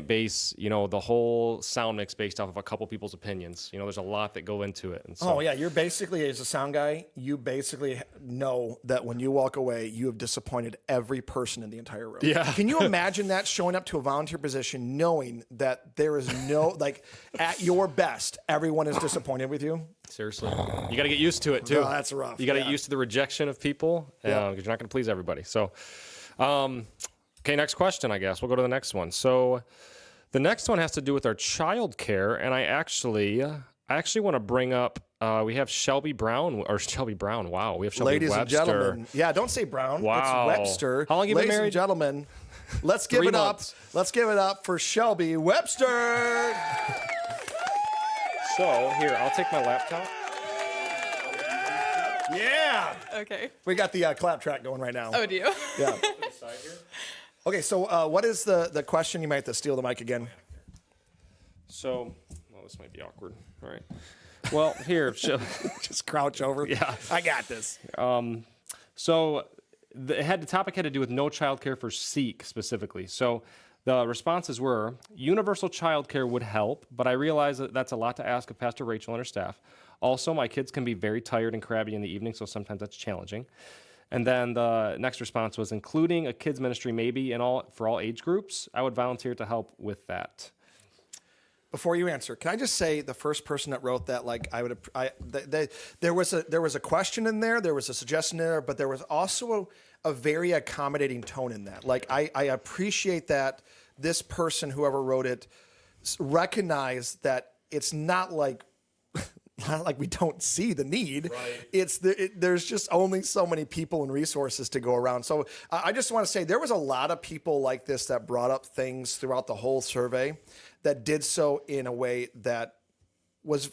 base, the whole sound mix based off of a couple people's opinions. There's a lot that go into it. And so, you're basically, as a sound guy, you basically know that when you walk away, you have disappointed every person in the entire room. Yeah. Can you imagine that showing up to a volunteer position, knowing that there is no, at your best, everyone is disappointed with you? Seriously. You got to get used to it too. Oh, that's rough. You got to get used to the rejection of people because you're not going to please everybody. So, okay, next question, I guess. We'll go to the next one. So the next one has to do with our child care. And I actually want to bring up, we have Shelby Brown. Wow. We have Shelby Ladies Webster. and gentlemen. Yeah, don't say Brown. Wow. It's Webster. How long have you been married? Ladies and gentlemen, let's give it up. Let's give it up for Shelby Webster. So here, I'll take my laptop. Yeah. Okay. We got the clap track going right now. Oh, do you? Yeah. Okay, so what is the question? You might have to steal the mic again. So, this might be awkward. All right. Well, here. Just crouch over. Yeah. I got this. So the topic had to do with no child care for Sikh specifically. So the responses were, universal child care would help, but I realize that that's a lot to ask of Pastor Rachel and her staff. Also, my kids can be very tired and crabby in the evening, so sometimes that's challenging. And then the next response was, including a kids ministry maybe for all age groups. I would volunteer to help with that. Before you answer, can I just say the first person that wrote that, there was a question in there, there was a suggestion in there, but there was also a very accommodating tone in that. I appreciate that this person, whoever wrote it, recognize that it's not like we don't see the need. Right. There's just only so many people and resources to go around. So I just want to say there was a lot of people like this that brought up things throughout the whole survey that did so in a way that was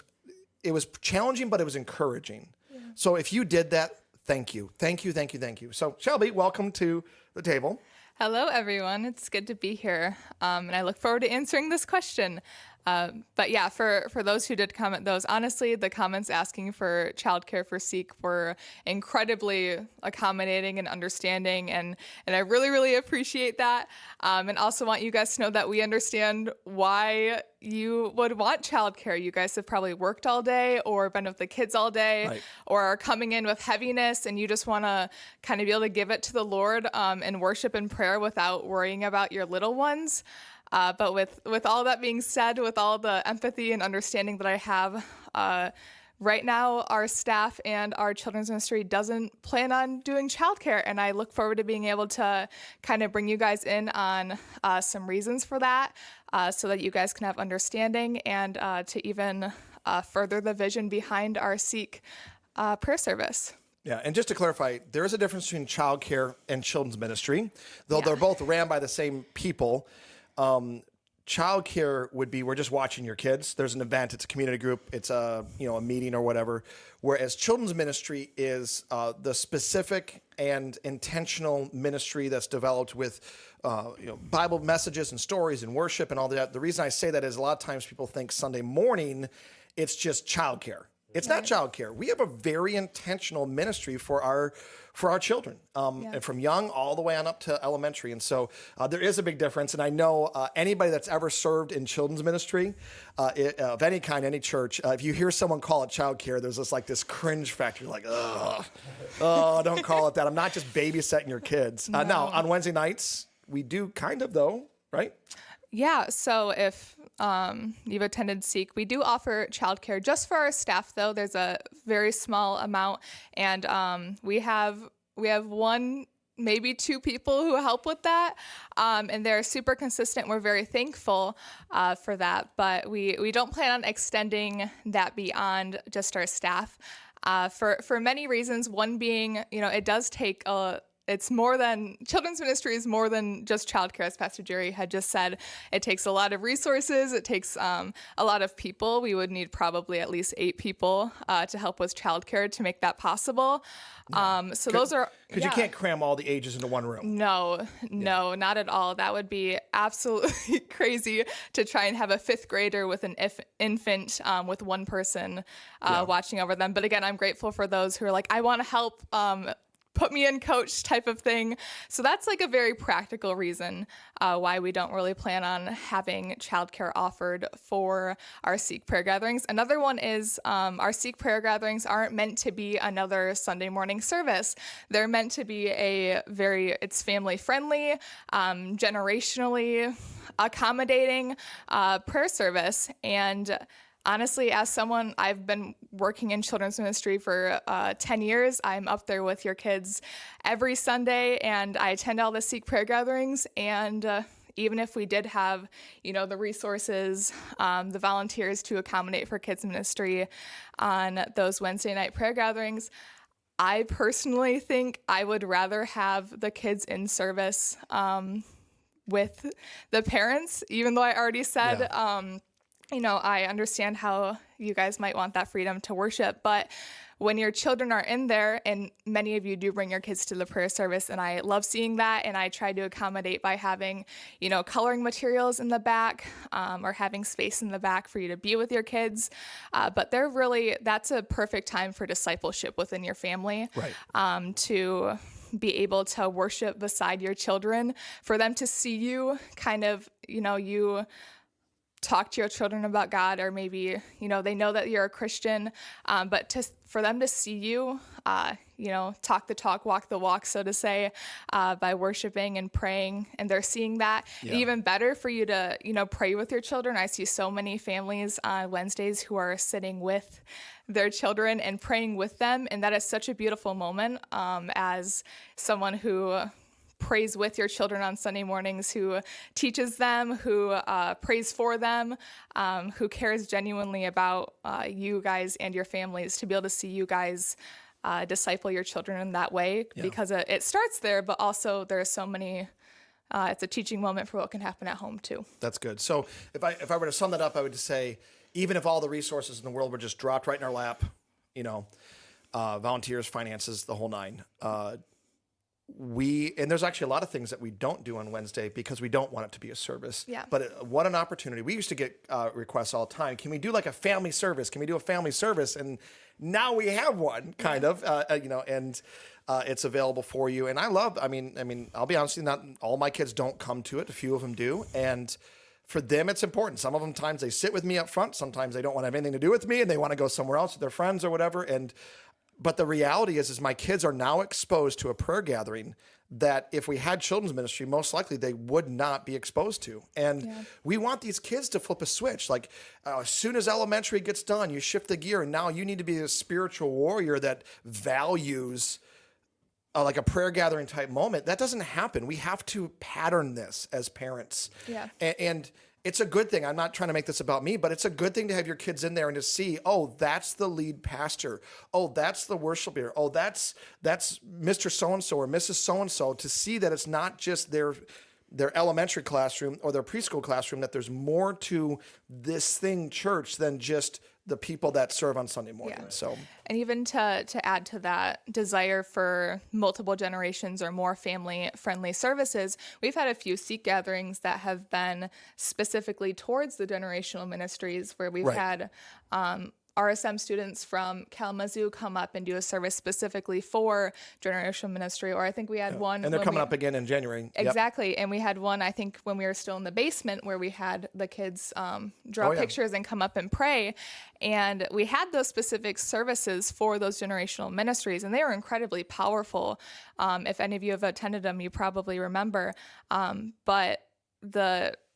challenging, but it was encouraging. Yeah. So if you did that, thank you. Thank you, thank you, thank you. So Shelby, welcome to the table. Hello, everyone. It's good to be here. And I look forward to answering this question. But yeah, for those who did comment those, honestly, the comments asking for childcare for Seek were incredibly accommodating and understanding, and I really, really appreciate that. And also want you guys to know that we understand why you would want childcare. You guys have probably worked all day or been with the kids all day, right, or are coming in with heaviness, and you just want to kind of be able to give it to the Lord and worship and prayer without worrying about your little ones. But with all that being said, with all the empathy and understanding that I have, right now our staff and our children's ministry doesn't plan on doing childcare, and I look forward to being able to kind of bring you guys in on some reasons for that, so that you guys can have understanding and to even further the vision behind our Seek prayer service. Yeah, and just to clarify, there is a difference between childcare and children's ministry, though they're both ran by the same people. Childcare would be, we're just watching your kids. There's an event, it's a community group, it's a meeting or whatever. Whereas children's ministry is the specific and intentional ministry that's developed with Bible messages and stories and worship and all that. The reason I say that is a lot of times people think Sunday morning it's just childcare. It's not childcare. We have a very intentional ministry for our children, and from young all the way on up to elementary. And so there is a big difference. And I know anybody that's ever served in children's ministry of any kind, any church, if you hear someone call it childcare, there's this cringe factor. You're like, oh, don't call it that. I'm not just babysitting your kids. No. Now, on Wednesday nights, we do kind of though, right? Yeah, so if you've attended Seek, we do offer childcare just for our staff, though. There's a very small amount, and we have one, maybe two people who help with that, and they're super consistent. We're very thankful for that, but we don't plan on extending that beyond just our staff for many reasons. One being, it does take children's ministry is more than just childcare, as Pastor Jerry had just said. It takes a lot of resources. It takes a lot of people. We would need probably at least 8 people to help with childcare to make that possible. Those are... Because you can't cram all the ages into one room. No, not at all. That would be absolutely crazy to try and have a 5th grader with an infant with one person watching over them. But again, I'm grateful for those who are like, I want to help put me in, coach type of thing. So that's a very practical reason why we don't really plan on having childcare offered for our Seek prayer gatherings. Another one is our Seek prayer gatherings aren't meant to be another Sunday morning service. They're meant to be it's family friendly, generationally accommodating prayer service. And honestly, as someone, I've been working in children's ministry for 10 years. I'm up there with your kids every Sunday, and I attend all the Seek prayer gatherings. And even if we did have, the resources, the volunteers to accommodate for kids ministry on those Wednesday night prayer gatherings, I personally think I would rather have the kids in service with the parents, even though I already said, I understand how you guys might want that freedom to worship, but when your children are in there, and many of you do bring your kids to the prayer service, and I love seeing that, and I try to accommodate by having, coloring materials in the back, or having space in the back for you to be with your kids, but that's a perfect time for discipleship within your family, right? To be able to worship beside your children, for them to see you kind of, you talk to your children about God, or maybe, they know that you're a Christian, but for them to see you, talk the talk, walk the walk, so to say, by worshiping and praying, and they're seeing that. Yeah. Even better for you to, pray with your children. I see so many families on Wednesdays who are sitting with their children and praying with them, and that is such a beautiful moment as someone who prays with your children on Sunday mornings, who teaches them, who prays for them, who cares genuinely about you guys and your families, to be able to see you guys disciple your children in that way, because it starts there, but also there are so many, it's a teaching moment for what can happen at home too. That's good. So if I were to sum that up, I would just say, even if all the resources in the world were just dropped right in our lap, volunteers, finances, the whole nine, and there's actually a lot of things that we don't do on Wednesday because we don't want it to be a service. Yeah. But what an opportunity. We used to get requests all the time. Can we do like a family service? Can we do a family service? And now we have one, kind of, and it's available for you. And I mean, I'll be honest with you, not all my kids don't come to it. A few of them do. And for them, it's important. Some of them times they sit with me up front. Sometimes they don't want to have anything to do with me and they want to go somewhere else with their friends or whatever. But the reality is my kids are now exposed to a prayer gathering that if we had children's ministry, most likely they would not be exposed to. And we want these kids to flip a switch. Like as soon as elementary gets done, you shift the gear and now you need to be a spiritual warrior that values like a prayer gathering type moment. That doesn't happen. We have to pattern this as parents. Yeah. And it's a good thing. I'm not trying to make this about me, but it's a good thing to have your kids in there and to see, oh, that's the lead pastor. Oh, that's the worship leader. Oh, that's Mr. So-and-so or Mrs. So-and-so, to see that it's not just their elementary classroom or their preschool classroom, that there's more to this thing, church, than just the people that serve on Sunday morning. Yeah. So, and even to add to that desire for multiple generations or more family-friendly services, we've had a few seek gatherings that have been specifically towards the generational ministries, where we've had RSM students from Kalamazoo come up and do a service specifically for generational ministry. Or I think we had one. And they're coming up again in January. Exactly. Yep. And we had one, I think, when we were still in the basement, where we had the kids draw pictures and come up and pray. And we had those specific services for those generational ministries, and they were incredibly powerful. If any of you have attended them, you probably remember. But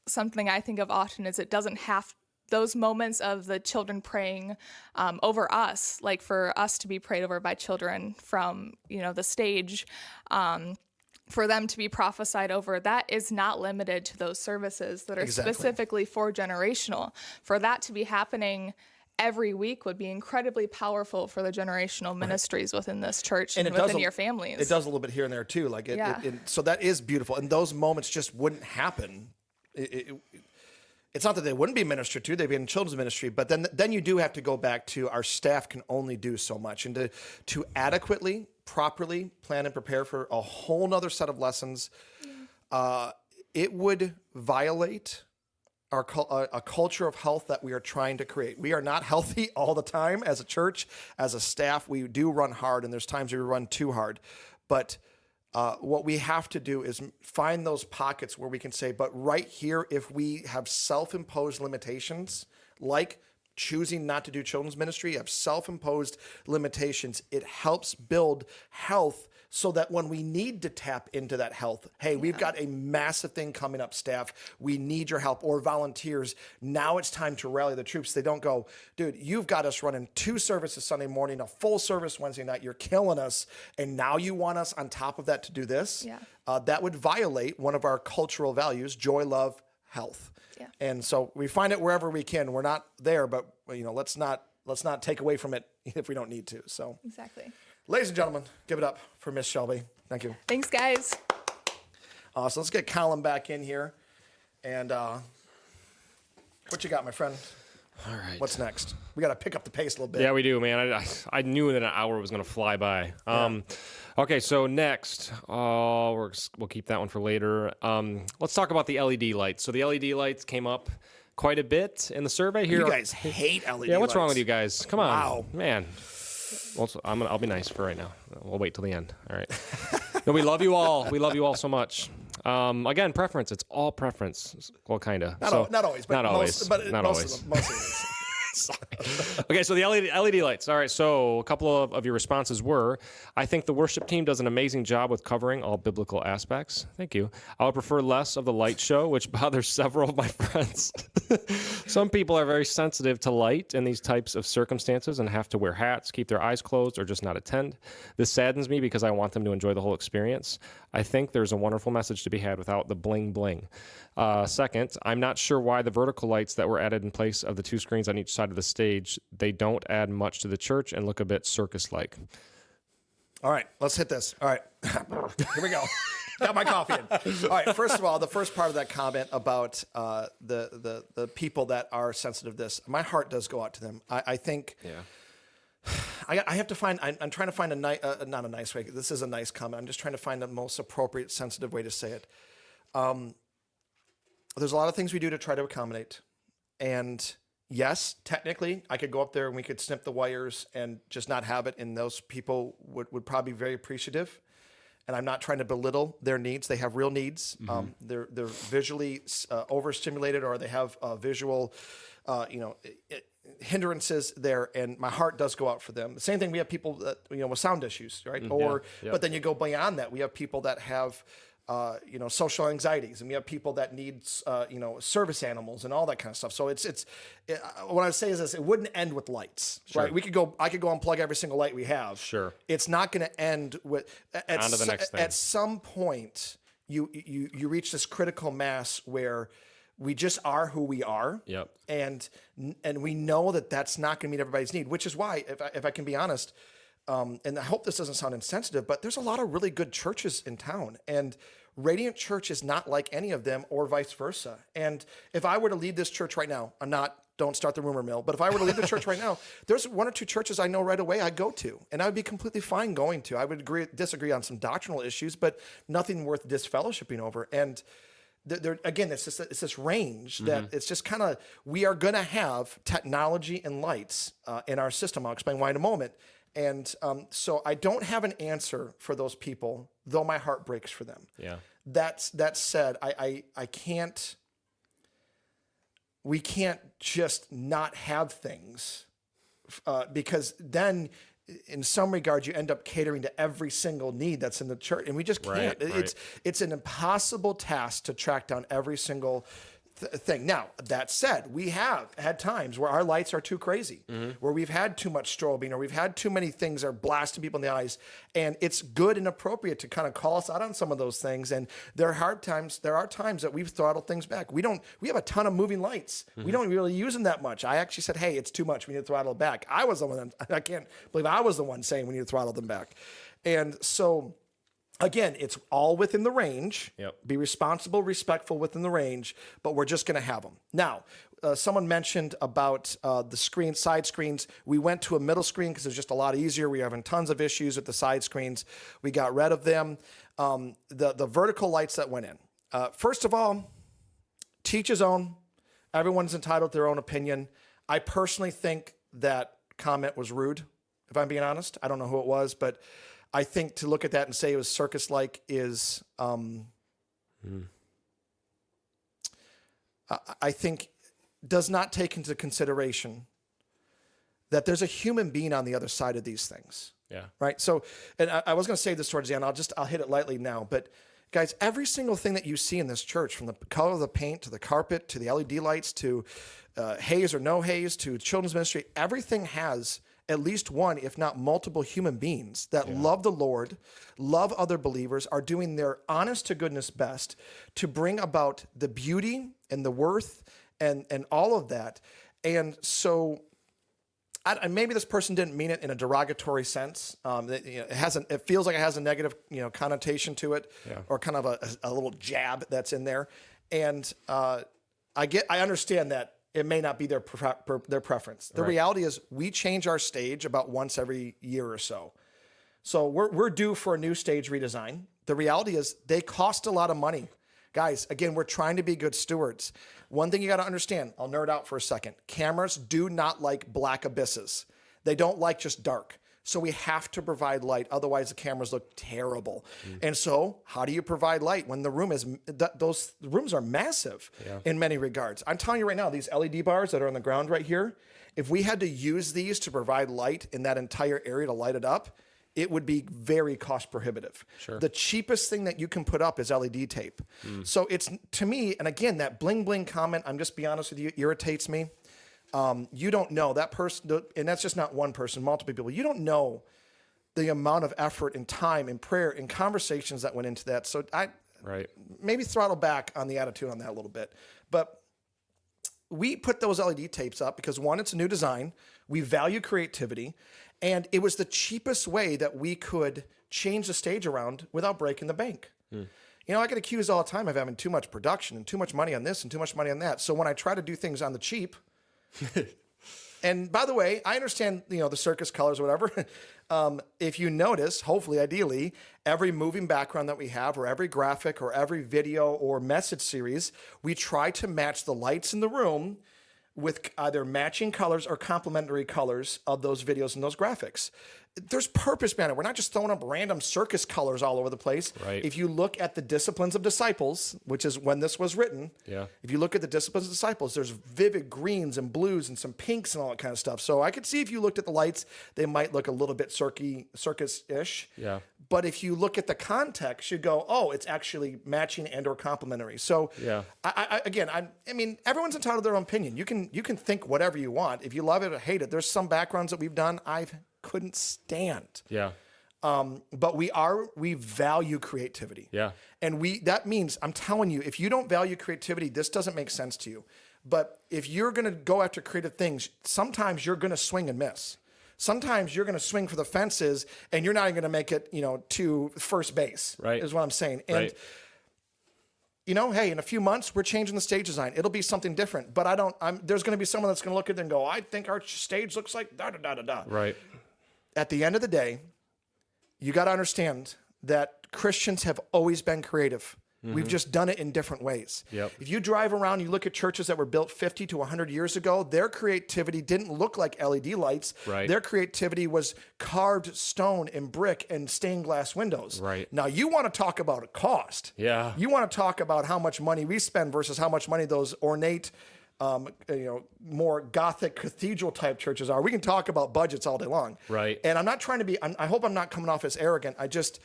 something I think of often is it doesn't have those moments of the children praying over us, like for us to be prayed over by children from, the stage, for them to be prophesied over, that is not limited to those services that are specifically for generational. For that to be happening every week would be incredibly powerful for the generational ministries within this church and within your families. It does a little bit here and there too. So that is beautiful. And those moments just wouldn't happen. It's not that they wouldn't be ministered to, they'd be in children's ministry, but then you do have to go back to our staff can only do so much. And to adequately, properly plan and prepare for a whole nother set of lessons, it would violate a culture of health that we are trying to create. We are not healthy all the time as a church, as a staff. We do run hard, and there's times we run too hard. But what we have to do is find those pockets where we can say, but right here, if we have self-imposed limitations, like choosing not to do children's ministry, have self-imposed limitations, it helps build health so that when we need to tap into that health, hey, we've got a massive thing coming up, staff, we need your help, or volunteers, now it's time to rally the troops. They don't go, dude, you've got us running 2 services Sunday morning, a full service Wednesday night, you're killing us, and now you want us on top of that to do this? That would violate one of our cultural values, joy, love, health. And so we find it wherever we can. We're not there, but let's not take away from it if we don't need to. So exactly. Ladies and gentlemen, give it up for Miss Shelby. Thank you. Thanks, guys. So let's get Colin back in here. And what you got, my friend? All right. What's next? We got to pick up the pace a little bit. Yeah, we do, man. I knew that an hour was going to fly by. Okay, so next, we'll keep that one for later. Let's talk about the LED lights. So the LED lights came up quite a bit in the survey here. You guys hate LED lights. Yeah, what's wrong with you guys? Come on. Wow. Man. Well, I'll be nice for right now. We'll wait till the end. All right. No, we love you all. We love you all so much. Again, preference. It's all preference. Well, kind of. Not always. But not always. Not always. Most of it. Okay, so the LED lights. All right, so a couple of your responses were, I think the worship team does an amazing job with covering all biblical aspects. Thank you. I would prefer less of the light show, which bothers several of my friends. Some people are very sensitive to light in these types of circumstances and have to wear hats, keep their eyes closed, or just not attend. This saddens me because I want them to enjoy the whole experience. I think there's a wonderful message to be had without the bling bling. Second, I'm not sure why the vertical lights that were added in place of the 2 screens on each side of the stage, they don't add much to the church and look a bit circus-like. All right, let's hit this. All right, here we go. Got my coffee in. All right, first of all, the first part of that comment about the people that are sensitive to this, my heart does go out to them. I think I have to find, I'm trying to find not a nice way. This is a nice comment. I'm just trying to find the most appropriate, sensitive way to say it. There's a lot of things we do to try to accommodate. And yes, technically, I could go up there and we could snip the wires and just not have it, and those people would probably be very appreciative. And I'm not trying to belittle their needs. They have real needs. They're visually overstimulated, or they have visual, hindrances there. And my heart does go out for them. The same thing. We have people that with sound issues, right? But then you go beyond that. We have people that have social anxieties, and we have people that need service animals and all that kind of stuff. So what I say is this: it wouldn't end with lights, right? I could go unplug every single light we have. Sure. It's not going to end with on to the next thing. At some point, you reach this critical mass where we just are who we are. Yep. And we know that that's not going to meet everybody's need, which is why, if I can be honest, and I hope this doesn't sound insensitive, but there's a lot of really good churches in town, and Radiant Church is not like any of them, or vice versa. And if I were to leave this church right now, don't start the rumor mill, but if I were to leave the church right now, there's 1 or 2 churches I know right away I'd go to, and I would be completely fine going to. I would disagree on some doctrinal issues, but nothing worth disfellowshipping over. And again, it's this range that it's just kind of, we are going to have technology and lights in our system. I'll explain why in a moment. And so I don't have an answer for those people, though my heart breaks for them. Yeah. That said, I can't. We can't just not have things because then, in some regards, you end up catering to every single need that's in the church, and we just can't. Right. It's an impossible task to track down every single thing. Now, that said, we have had times where our lights are too crazy, where we've had too much strobing, or we've had too many things that are blasting people in the eyes, and it's good and appropriate to kind of call us out on some of those things. And there are times that we've throttled things back. We have a ton of moving lights. We don't really use them that much. I actually said, hey, it's too much. We need to throttle it back. I can't believe I was the one saying we need to throttle them back. And so, again, it's all within the range. Yep. Be responsible, respectful within the range, but we're just going to have them. Now, someone mentioned about the side screens. We went to a middle screen because it's just a lot easier. We were having tons of issues with the side screens. We got rid of them. The vertical lights that went in. First of all, teach his own. Everyone's entitled to their own opinion. I personally think that comment was rude, if I'm being honest. I don't know who it was, but I think to look at that and say it was circus-like is, I think, does not take into consideration that there's a human being on the other side of these things. Yeah. Right. So, and I was going to say this towards the end. I'll hit it lightly now. But guys, every single thing that you see in this church, from the color of the paint to the carpet to the LED lights to haze or no haze to children's ministry, everything has at least one, if not multiple, human beings that love the Lord, love other believers, are doing their honest to goodness best to bring about the beauty and the worth and all of that. And so, maybe this person didn't mean it in a derogatory sense. It feels like it has a negative, connotation to it, or kind of a little jab that's in there. And I understand that it may not be their preference. The reality is, we change our stage about once every year or so. So we're due for a new stage redesign. The reality is, they cost a lot of money. Guys, again, we're trying to be good stewards. One thing you got to understand, I'll nerd out for a second. Cameras do not like black abysses. They don't like just dark. So we have to provide light. Otherwise, the cameras look terrible. And so how do you provide light when the room those rooms are massive in many regards? I'm telling you right now, these LED bars that are on the ground right here, if we had to use these to provide light in that entire area to light it up, it would be very cost prohibitive. Sure. The cheapest thing that you can put up is LED tape. So it's, to me, and again, that bling bling comment, I'm just be honest with you, irritates me. You don't know that person, and that's just not one person, multiple people. You don't know the amount of effort and time and prayer and conversations that went into that. So I maybe throttle back on the attitude on that a little bit. But we put those LED tapes up because, one, it's a new design. We value creativity. And it was the cheapest way that we could change the stage around without breaking the bank. You know, I get accused all the time of having too much production and too much money on this and too much money on that. So when I try to do things on the cheap, and by the way, I understand, you know, the circus colors or whatever. If you notice, hopefully, ideally, every moving background that we have, or every graphic, or every video or message series, we try to match the lights in the room with either matching colors or complementary colors of those videos and those graphics. There's purpose behind it. We're not just throwing up random circus colors all over the place. Right. If you look at the Disciplines of Disciples, which is when this was written, if you look at the Disciplines of Disciples, there's vivid greens and blues and some pinks and all that kind of stuff. So I could see if you looked at the lights, they might look a little bit circus-ish. Yeah. But if you look at the context, you go, oh, it's actually matching and or complementary. So I mean, everyone's entitled to their own opinion. You can think whatever you want. If you love it or hate it, there's some backgrounds that we've done I couldn't stand. Yeah. But we value creativity. Yeah. And that means, I'm telling you, if you don't value creativity, this doesn't make sense to you. But if you're going to go after creative things, sometimes you're going to swing and miss. Sometimes you're going to swing for the fences and you're not even going to make it, you know, to first base. Right. Is what I'm saying. And you know, hey, in a few months, we're changing the stage design. It'll be something different. But there's going to be someone that's going to look at it and go, I think our stage looks like da-da-da-da-da. Right. At the end of the day, you got to understand that Christians have always been creative. We've just done it in different ways. Yep. If you drive around, you look at churches that were built 50 to 100 years ago, their creativity didn't look like LED lights. Right. Their creativity was carved stone and brick and stained glass windows. Right. Now, you want to talk about a cost. Yeah. You want to talk about how much money we spend versus how much money those ornate, more Gothic cathedral type churches are. We can talk about budgets all day long. Right. And I'm not trying to be, I hope I'm not coming off as arrogant. I just,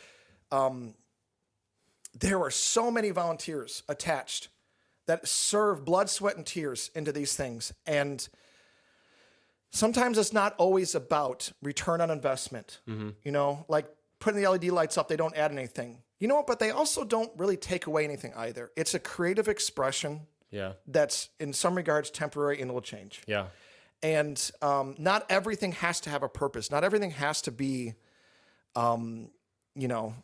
there are so many volunteers attached that serve blood, sweat, and tears into these things. And sometimes it's not always about return on investment. You know, like putting the LED lights up, they don't add anything. You know what? But they also don't really take away anything either. It's a creative expression that's in some regards temporary and will change. Yeah. And not everything has to have a purpose. Not everything has to be, you know,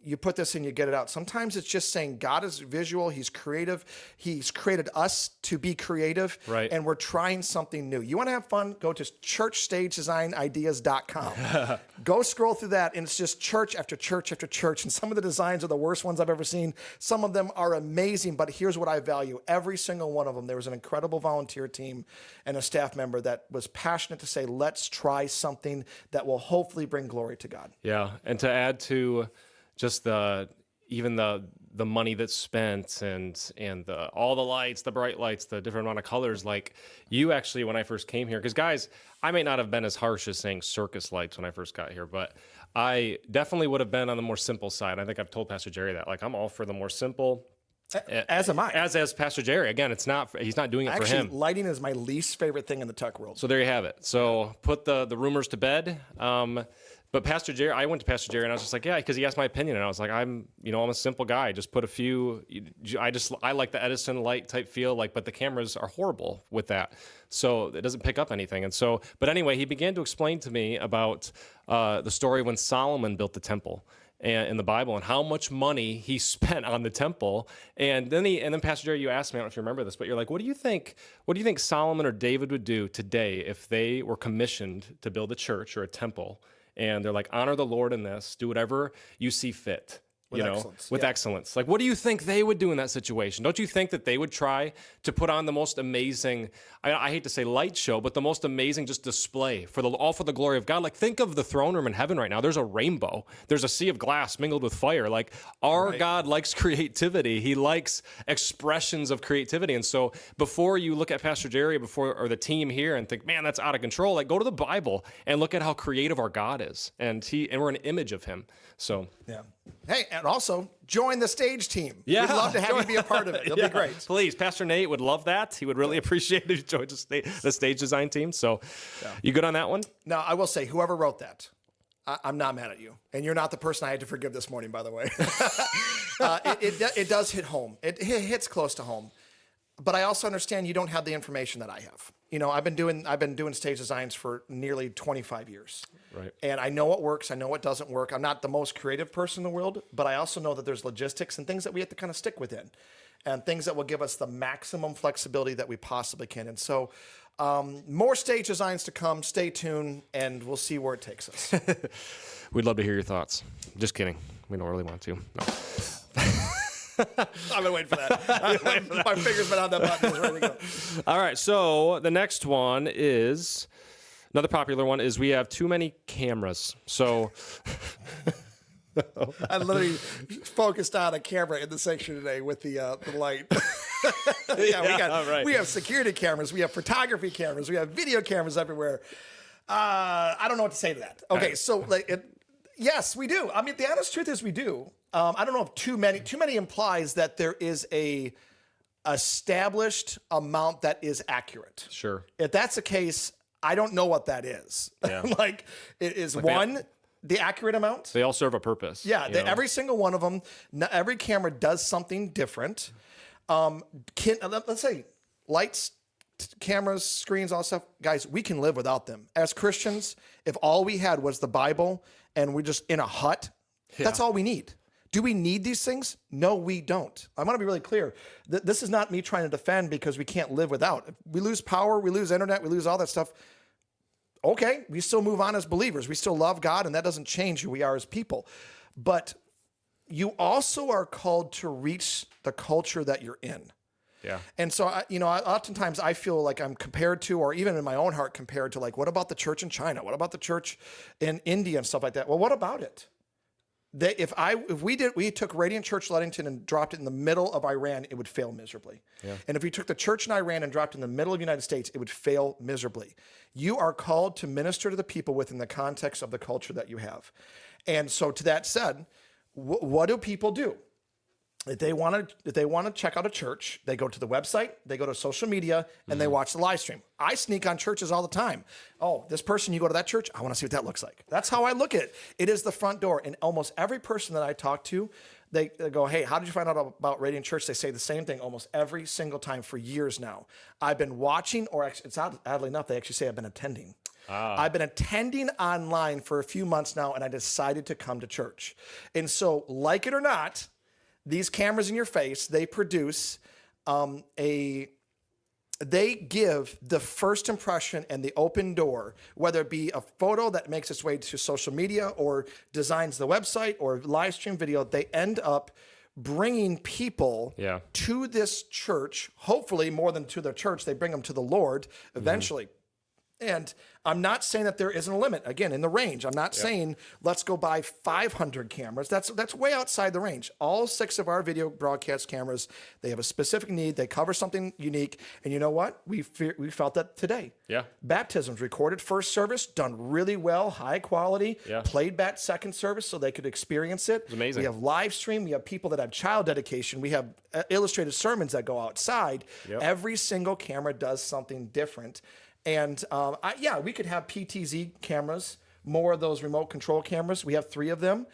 you put this in, you get it out. Sometimes it's just saying God is visual. He's creative. He's created us to be creative. Right. And we're trying something new. You want to have fun? Go to churchstagedesignIdeas.com. Go scroll through that, and it's just church after church after church. And some of the designs are the worst ones I've ever seen. Some of them are amazing, but here's what I value. Every single one of them, there was an incredible volunteer team and a staff member that was passionate to say, let's try something that will hopefully bring glory to God. Yeah. And to add to just even the money that's spent and all the lights, the bright lights, the different amount of colors. Like you actually, when I first came here, because guys, I may not have been as harsh as saying circus lights when I first got here, but I definitely would have been on the more simple side. I think I've told Pastor Jerry that. Like I'm all for the more simple. As am I. As Pastor Jerry. Again, he's not doing it for him. Lighting is my least favorite thing in the tech world. So there you have it. So put the rumors to bed. But Pastor Jerry, I went to Pastor Jerry and I was just like, yeah, because he asked my opinion. And I was like, I'm a simple guy. Just put a few, I like the Edison light type feel, but the cameras are horrible with that. So it doesn't pick up anything. And so, but anyway, he began to explain to me about the story when Solomon built the temple in the Bible and how much money he spent on the temple. And then Pastor Jerry, you asked me, I don't know if you remember this, but you're like, what do you think Solomon or David would do today if they were commissioned to build a church or a temple? And they're like, honor the Lord in this, do whatever you see fit. With excellence. Like, what do you think they would do in that situation? Don't you think that they would try to put on the most amazing, I hate to say light show, but the most amazing just display all for the glory of God? Like, think of the throne room in heaven right now. There's a rainbow. There's a sea of glass mingled with fire. Like, our God likes creativity. He likes expressions of creativity. And so before you look at Pastor Jerry or the team here and think, man, that's out of control, like, go to the Bible and look at how creative our God is. And we're an image of him. So, yeah. Hey, and also join the stage team. Yeah. We'd love to have you be a part of it. It'll be great. Please, Pastor Nate would love that. He would really appreciate it if you joined the stage design team. So, you good on that one? Now, I will say, whoever wrote that, I'm not mad at you. And you're not the person I had to forgive this morning, by the way. It does hit home. It hits close to home. But I also understand you don't have the information that I have. You know, I've been doing stage designs for nearly 25 years. Right. And I know what works. I know what doesn't work. I'm not the most creative person in the world, but I also know that there's logistics and things that we have to kind of stick within, and things that will give us the maximum flexibility that we possibly can. And so more stage designs to come. Stay tuned, and we'll see where it takes us. We'd love to hear your thoughts. Just kidding. We don't really want to. No. I've been waiting for that. My finger's been on that button. It's ready to go. All right. So the next one is another popular one is we have too many cameras. So I literally focused on a camera in the section today with the light. We have security cameras. We have photography cameras. We have video cameras everywhere. I don't know what to say to that. Okay. Right. So yes, we do. I mean, the honest truth is we do. I don't know if too many implies that there is a established amount that is accurate. Sure. If that's the case, I don't know what that is. Yeah. It is the accurate amount. They all serve a purpose. Yeah. Every single one of them, every camera does something different. Let's say lights, cameras, screens, all that stuff. Guys, we can live without them. As Christians, if all we had was the Bible and we're just in a hut, that's all we need. Do we need these things? No, we don't. I want to be really clear. This is not me trying to defend because we can't live without. If we lose power, we lose internet, we lose all that stuff. Okay, we still move on as believers. We still love God, and that doesn't change who we are as people. But you also are called to reach the culture that you're in. Yeah. And so, oftentimes I feel like I'm compared to, or even in my own heart compared to, like, what about the church in China? What about the church in India and stuff like that? Well, what about it? If we took Radiant Church Ludington and dropped it in the middle of Iran, it would fail miserably. Yeah. And if we took the church in Iran and dropped it in the middle of the United States, it would fail miserably. You are called to minister to the people within the context of the culture that you have. And so to that said, what do people do? If they want to check out a church, they go to the website, they go to social media, and they watch the live stream. I sneak on churches all the time. Oh, this person, you go to that church? I want to see what that looks like. That's how I look at it. It is the front door. And almost every person that I talk to, they go, hey, how did you find out about Radiant Church? They say the same thing almost every single time for years now. I've been watching, or actually, it's oddly enough, they actually say I've been attending. I've been attending online for a few months now, and I decided to come to church. And so, like it or not, these cameras in your face, they produce they give the first impression and the open door, whether it be a photo that makes its way to social media or designs the website or live stream video. They end up bringing people to this church, hopefully more than to their church. They bring them to the Lord eventually. And I'm not saying that there isn't a limit. Again, in the range. I'm not saying let's go buy 500 cameras. That's way outside the range. All 6 of our video broadcast cameras, they have a specific need. They cover something unique. And you know what? We felt that today. Yeah. Baptisms, recorded first service, done really well, high quality. Yeah. Played back second service so they could experience it. It's amazing. We have live stream. We have people that have child dedication. We have illustrated sermons that go outside. Yep. Every single camera does something different. And we could have PTZ cameras, more of those remote control cameras. We have 3 of them.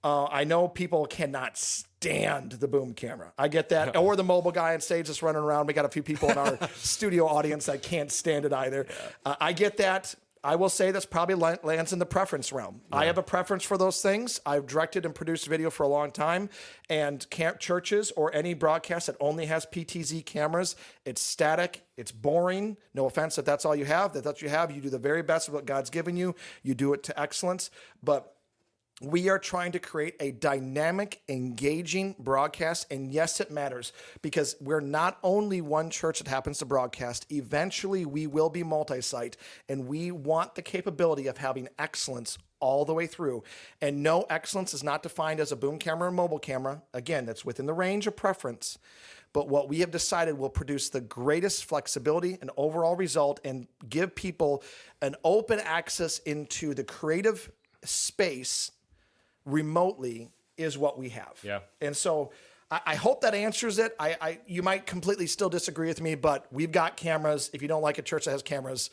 I know people cannot stand the boom camera. I get that. Or the mobile guy on stage that's running around. We got a few people in our studio audience that can't stand it either. Yeah. I get that. I will say that's probably lands in the preference realm. Yeah. I have a preference for those things. I've directed and produced video for a long time, and churches or any broadcast that only has PTZ cameras, it's static, it's boring. No offense if that's all you have. That's what you have. You do the very best of what God's given you. You do it to excellence. But we are trying to create a dynamic, engaging broadcast. And yes, it matters because we're not only one church that happens to broadcast. Eventually, we will be multi-site, and we want the capability of having excellence all the way through. And no, excellence is not defined as a boom camera or mobile camera. Again, that's within the range of preference. But what we have decided will produce the greatest flexibility and overall result and give people an open access into the creative space remotely is what we have. Yeah. And so I hope that answers it. You might completely still disagree with me, but we've got cameras. If you don't like a church that has cameras,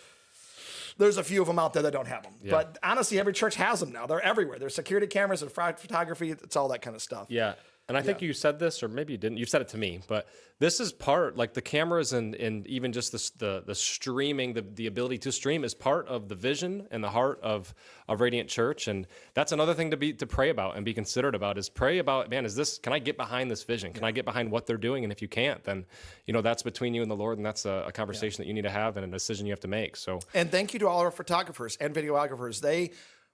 there's a few of them out there that don't have them. Yeah. But honestly, every church has them now. They're everywhere. There's security cameras and photography. It's all that kind of stuff. Yeah. And I think you said this, or maybe you didn't. You said it to me, but this is part, like the cameras and even just the streaming, the ability to stream is part of the vision and the heart of Radiant Church. And that's another thing to pray about and be considerate about, is pray about, man, can I get behind this vision? Can I get behind what they're doing? And if you can't, then, that's between you and the Lord. And that's a conversation that you need to have and a decision you have to make. So, and thank you to all our photographers and videographers. They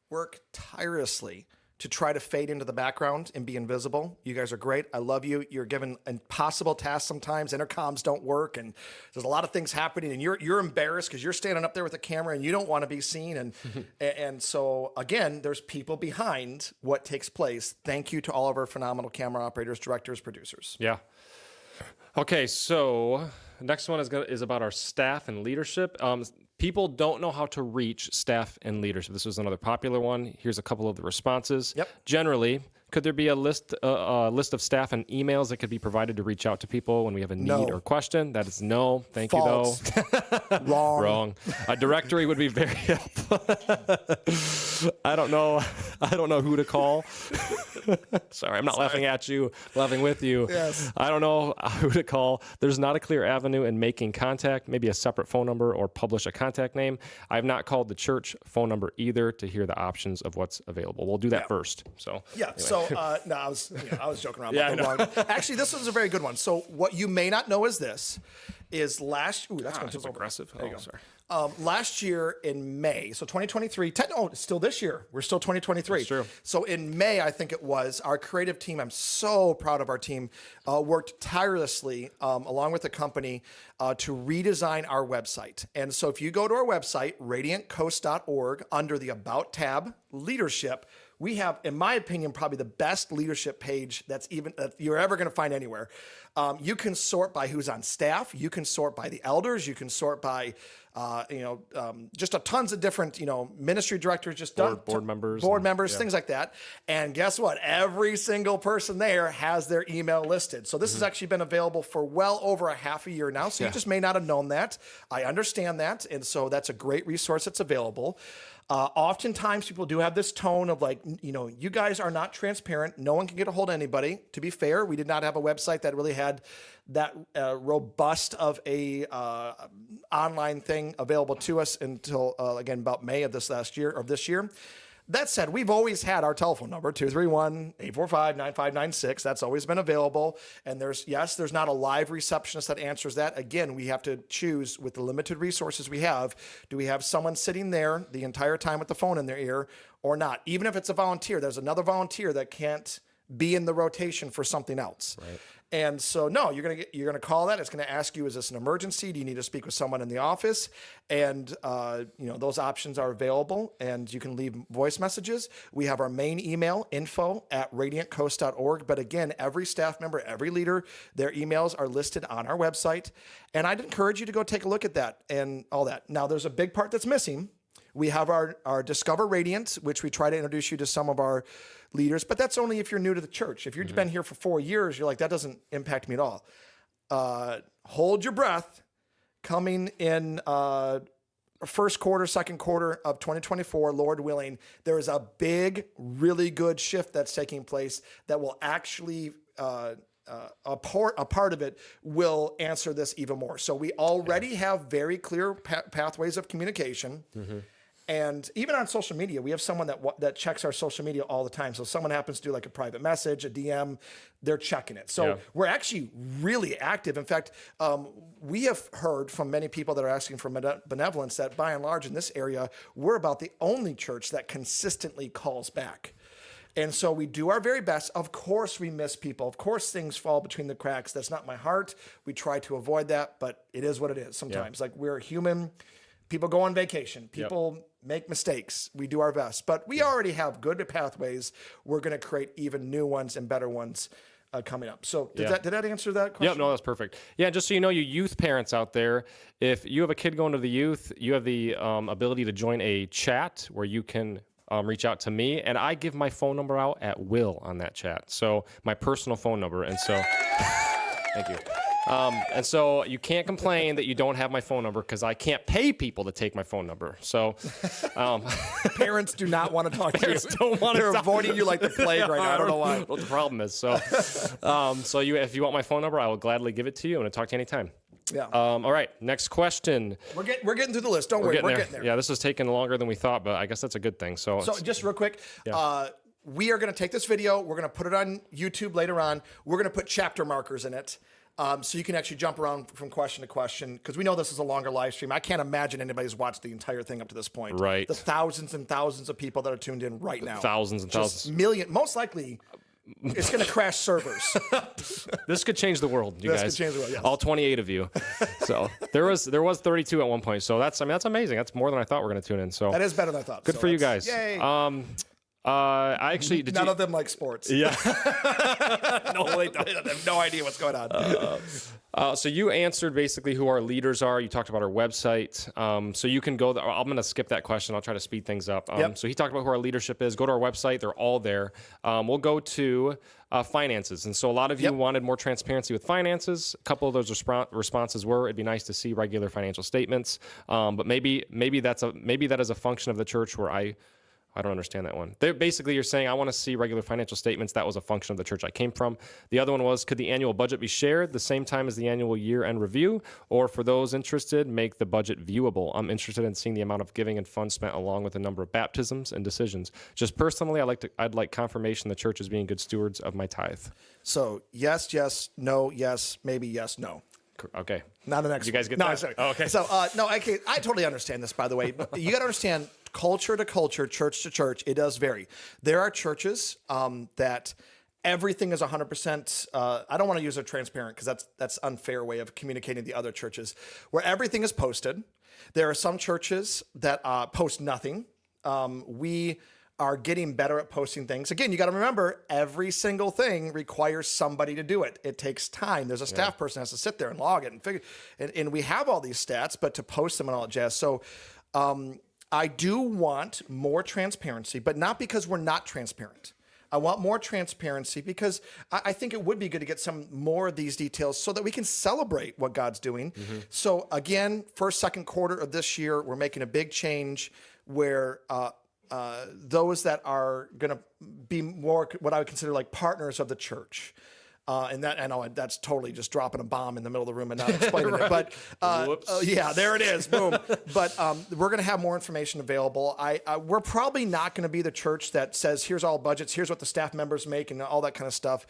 work tirelessly to try to fade into the background and be invisible. You guys are great. I love you. You're given impossible tasks sometimes. Intercoms don't work, and there's a lot of things happening, and you're embarrassed because you're standing up there with a camera and you don't want to be seen. And and so again, there's people behind what takes place. Thank you to all of our phenomenal camera operators, directors, producers. yeah. Okay, so next one is about our staff and leadership. People don't know how to reach staff and leadership. This was another popular one. Here's a couple of the responses. Yep. Generally, could there be a list of staff and emails that could be provided to reach out to people when we have a need No. or question? That is no. Thank False. you, though. Wrong. A directory would be very helpful. I don't know who to call. Sorry, I'm not laughing at you, laughing with you. Yes. I don't know who to call. There's not a clear avenue in making contact, maybe a separate phone number or publish a contact name. I have not called the church phone number either to hear the options of what's available. We'll do that first. So Yeah. anyway. So no, I was joking around. Yeah, about the wrong. Actually, this was a very good one. So what you may not know is this: is last. Ooh, that's going to That's aggressive. There you Oh, go. sorry. Last year in May, so 2023. It's still this year. We're still 2023. That's true. So in May, I think it was, our creative team, I'm so proud of our team, worked tirelessly along with the company to redesign our website. And so if you go to our website, radiantcoast.org, under the About tab, Leadership, we have, in my opinion, probably the best leadership page that you're ever going to find anywhere. You can sort by who's on staff. You can sort by the elders. You can sort by, just a tons of different, ministry directors, Board members. Things like that. And guess what? Every single person there has their email listed. So this has actually been available for well over a half a year now. So you just may not have known that. I understand that. And so that's a great resource that's available. Oftentimes people do have this tone of like, you guys are not transparent. No one can get a hold of anybody. To be fair, we did not have a website that really had that robust of a online thing available to us until, again, about May of this year. That said, we've always had our telephone number, 231-845-9596. That's always been available. And there's not a live receptionist that answers that. Again, we have to choose with the limited resources we have. Do we have someone sitting there the entire time with the phone in their ear or not? Even if it's a volunteer, there's another volunteer that can't be in the rotation for something else. Right. And so, no, you're gonna call that. It's gonna ask you, is this an emergency? Do you need to speak with someone in the office? And those options are available, and you can leave voice messages. We have our main email, info@radiantcoast.org. But again, every staff member, every leader, their emails are listed on our website. And I'd encourage you to go take a look at that and all that. Now, there's a big part that's missing. We have our Discover Radiant, which we try to introduce you to some of our leaders, but that's only if you're new to the church. If you've been here for 4 years, you're like, that doesn't impact me at all. Hold your breath. Coming in first quarter, second quarter of 2024, Lord willing, there is a big, really good shift that's taking place that will actually a part of it will answer this even more. So we already have very clear pathways of communication. Mm-hmm. And even on social media, we have someone that checks our social media all the time. So if someone happens to do like a private message, a DM, they're checking it. So we're actually really active. In fact, we have heard from many people that are asking for benevolence that by and large in this area, we're about the only church that consistently calls back. And so we do our very best. Of course, we miss people. Of course, things fall between the cracks. That's not my heart. We try to avoid that, but it is what it is sometimes. Like, we're human. People go on vacation. People make mistakes. We do our best. But we already have good pathways. We're going to create even new ones and better ones coming up. So did that answer that question? Yep, no, that's perfect. Yeah, just so you know, you youth parents out there, if you have a kid going to the youth, you have the ability to join a chat where you can reach out to me, and I give my phone number out at will on that chat. So my personal phone number. And so, thank you. And so you can't complain that you don't have my phone number because I can't pay people to take my phone number. So Parents do not want to talk to you. Parents don't want to They're talk. avoiding you like the plague right now. I don't know why. What the problem is. So, if you want my phone number, I will gladly give it to you. I'm going to talk to you anytime. Yeah. All right. Next question. We're getting through the list. Don't worry. We're getting there. Yeah, this is taking longer than we thought, but I guess that's a good thing. So just real quick, we are going to take this video. We're going to put it on YouTube later on. We're going to put chapter markers in it. So you can actually jump around from question to question because we know this is a longer live stream. I can't imagine anybody's watched the entire thing up to this point. Right. The thousands and thousands of people that are tuned in right now. Thousands and thousands. Most likely, it's going to crash servers. This could change the world, you guys. This could change the world, yes. All 28 of you. So there was 32 at one point. So that's amazing. That's more than I thought we're going to tune in. So That is better than I thought. good for you guys. Yay. I actually None of them like sports. Yeah. No, they don't. They have no idea what's going on. So you answered basically who our leaders are. You talked about our website. So you can go there. I'm going to skip that question. I'll try to speed things up. Yep. So he talked about who our leadership is. Go to our website. They're all there. We'll go to finances. And so a lot of you wanted more transparency with finances. A couple of those responses were, it'd be nice to see regular financial statements. But maybe that is a function of the church where I don't understand that one. Basically, you're saying, I want to see regular financial statements. That was a function of the church I came from. The other one was, could the annual budget be shared the same time as the annual year-end review? Or for those interested, make the budget viewable. I'm interested in seeing the amount of giving and funds spent along with the number of baptisms and decisions. Just personally, I'd like confirmation the church is being good stewards of my tithe. So yes, no, yes, maybe yes, no. Okay. Not the next. You guys get no, that? Sorry. Oh, okay. So I totally understand this. By the way, you got to understand culture to culture, church to church. It does vary. There are churches that everything is 100%. I don't want to use a transparent because that's unfair way of communicating the other churches where everything is posted. There are some churches that post nothing. We are getting better at posting things. Again, you got to remember every single thing requires somebody to do it. It takes time. There's a staff person that has to sit there and log it and figure. And we have all these stats, but to post them and all that jazz. So I do want more transparency, but not because we're not transparent. I want more transparency because I think it would be good to get some more of these details so that we can celebrate what God's doing. Mm-hmm. So again, first, second quarter of this year, we're making a big change where those that are going to be more what I would consider like partners of the church. And that, I know that's totally just dropping a bomb in the middle of the room and not explaining right. it. But yeah, there it is. Boom. But we're going to have more information available. We're probably not going to be the church that says, here's all budgets, here's what the staff members make and all that kind of stuff.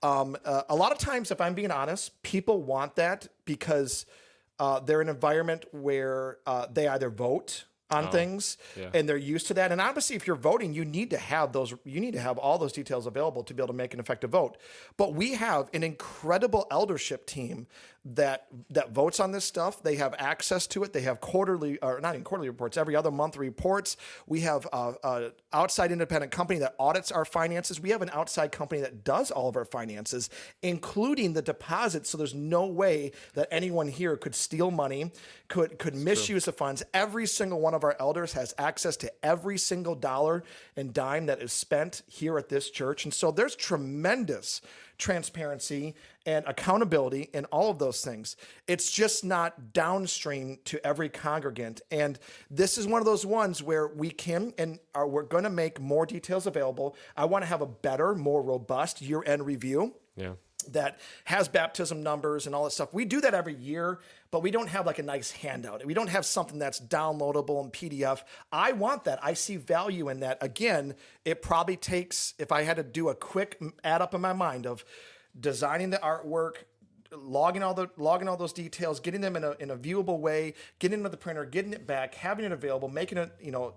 A lot of times, if I'm being honest, people want that because they're in an environment where they either vote on things and they're used to that. And obviously if you're voting, you need to have all those details available to be able to make an effective vote. But we have an incredible eldership team that votes on this stuff. They have access to it. They have quarterly, or not even quarterly reports, every other month reports. We have an outside independent company that audits our finances. We have an outside company that does all of our finances, including the deposits. So there's no way that anyone here could steal money, could misuse the funds. Every single one of our elders has access to every single dollar and dime that is spent here at this church. And so there's tremendous transparency and accountability in all of those things. It's just not downstream to every congregant. And this is one of those ones where we can and we're going to make more details available. I want to have a better, more robust year-end review. Yeah. That has baptism numbers and all that stuff. We do that every year, but we don't have like a nice handout. We don't have something that's downloadable in PDF. I want that. I see value in that. Again, it probably takes, if I had to do a quick add up in my mind of designing the artwork, logging all those details, getting them in a viewable way, getting them to the printer, getting it back, having it available, making it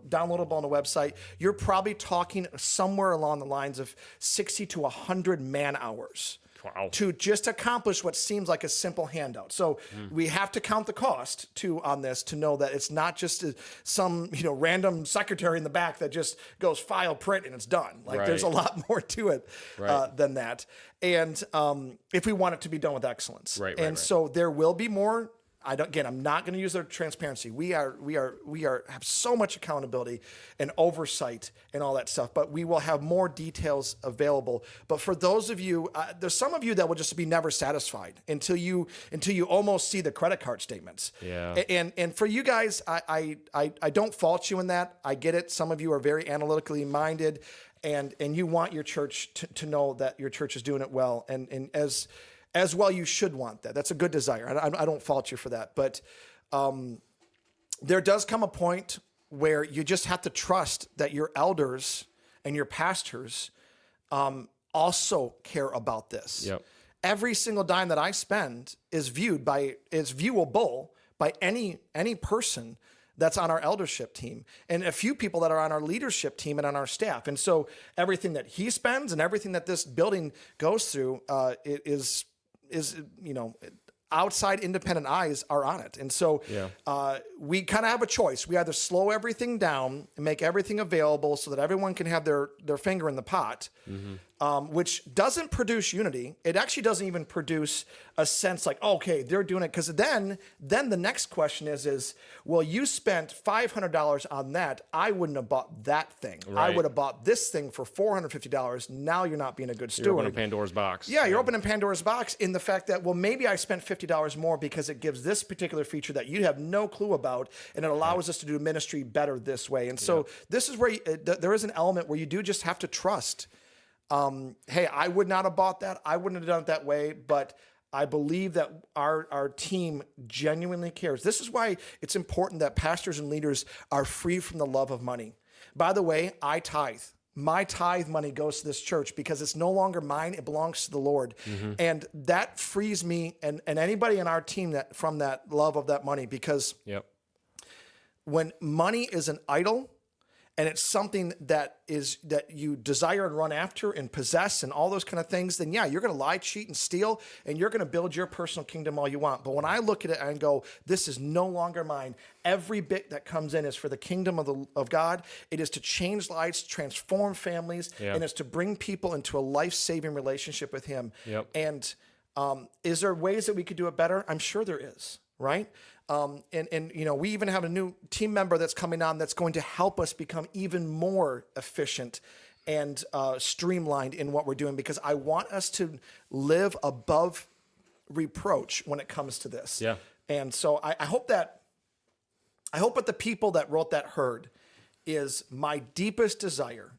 downloadable on the website, you're probably talking somewhere along the lines of 60 to 100 man hours. Wow. To just accomplish what seems like a simple handout. So we have to count the cost on this to know that it's not just some random secretary in the back that just goes file, print, and it's done. Like there's a lot more to it than that. And if we want it to be done with excellence. Right. So there will be more I'm not going to use their transparency. We have so much accountability and oversight and all that stuff, but we will have more details available. But for those of you, there's some of you that will just be never satisfied until you almost see the credit card statements. Yeah. And for you guys, I don't fault you in that. I get it. Some of you are very analytically minded, and you want your church to know that your church is doing it well, and as well, you should want that. That's a good desire. I don't fault you for that. But there does come a point where you just have to trust that your elders and your pastors also care about this. Yep. Every single dime that I spend is viewable by any person that's on our eldership team, and a few people that are on our leadership team and on our staff. And so everything that he spends and everything that this building goes through is outside independent eyes are on it. And so we kind of have a choice. We either slow everything down and make everything available so that everyone can have their finger in the pot, which doesn't produce unity. It actually doesn't even produce a sense like, okay, they're doing it. Because then the next question is, well, you spent $500 on that. I wouldn't have bought that thing. Right. I would have bought this thing for $450. Now you're not being a good steward. You're opening Pandora's box. Yeah, you're opening Pandora's box in the fact that, well, maybe I spent $50 more because it gives this particular feature that you have no clue about, and it allows us to do ministry better this way. And so this is where there is an element where you do just have to trust. Hey, I would not have bought that. I wouldn't have done it that way, but I believe that our team genuinely cares. This is why it's important that pastors and leaders are free from the love of money. By the way, I tithe. My tithe money goes to this church because it's no longer mine. It belongs to the Lord. And that frees me and anybody in our team from that love of that money, because when money is an idol, and it's something that you desire and run after and possess and all those kind of things, then yeah, you're going to lie, cheat, and steal, and you're going to build your personal kingdom all you want. But when I look at it and go, this is no longer mine, every bit that comes in is for the kingdom of God. It is to change lives, transform families, and it's to bring people into a life-saving relationship with Him. And is there ways that we could do it better? I'm sure there is, right? And we even have a new team member that's coming on that's going to help us become even more efficient and streamlined in what we're doing, because I want us to live above reproach when it comes to this. Yeah. And so I hope what the people that wrote that heard is my deepest desire,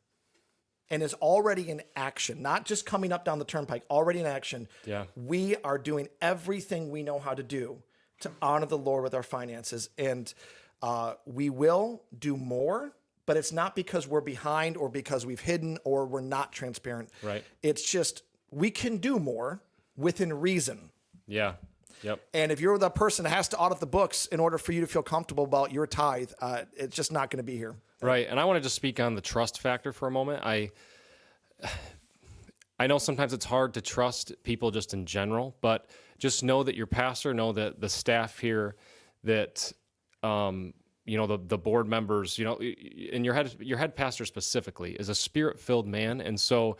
and is already in action, not just coming up down the turnpike, already in action. Yeah. We are doing everything we know how to do to honor the Lord with our finances. And we will do more, but it's not because we're behind or because we've hidden or we're not transparent. Right. It's just, we can do more within reason. Yeah. Yep. And if you're the person that has to audit the books in order for you to feel comfortable about your tithe, it's just not going to be here. Right. And I want to just speak on the trust factor for a moment. I know sometimes it's hard to trust people just in general, but just know that your pastor, know that the staff here, that the board members, and your head pastor specifically is a spirit-filled man. And so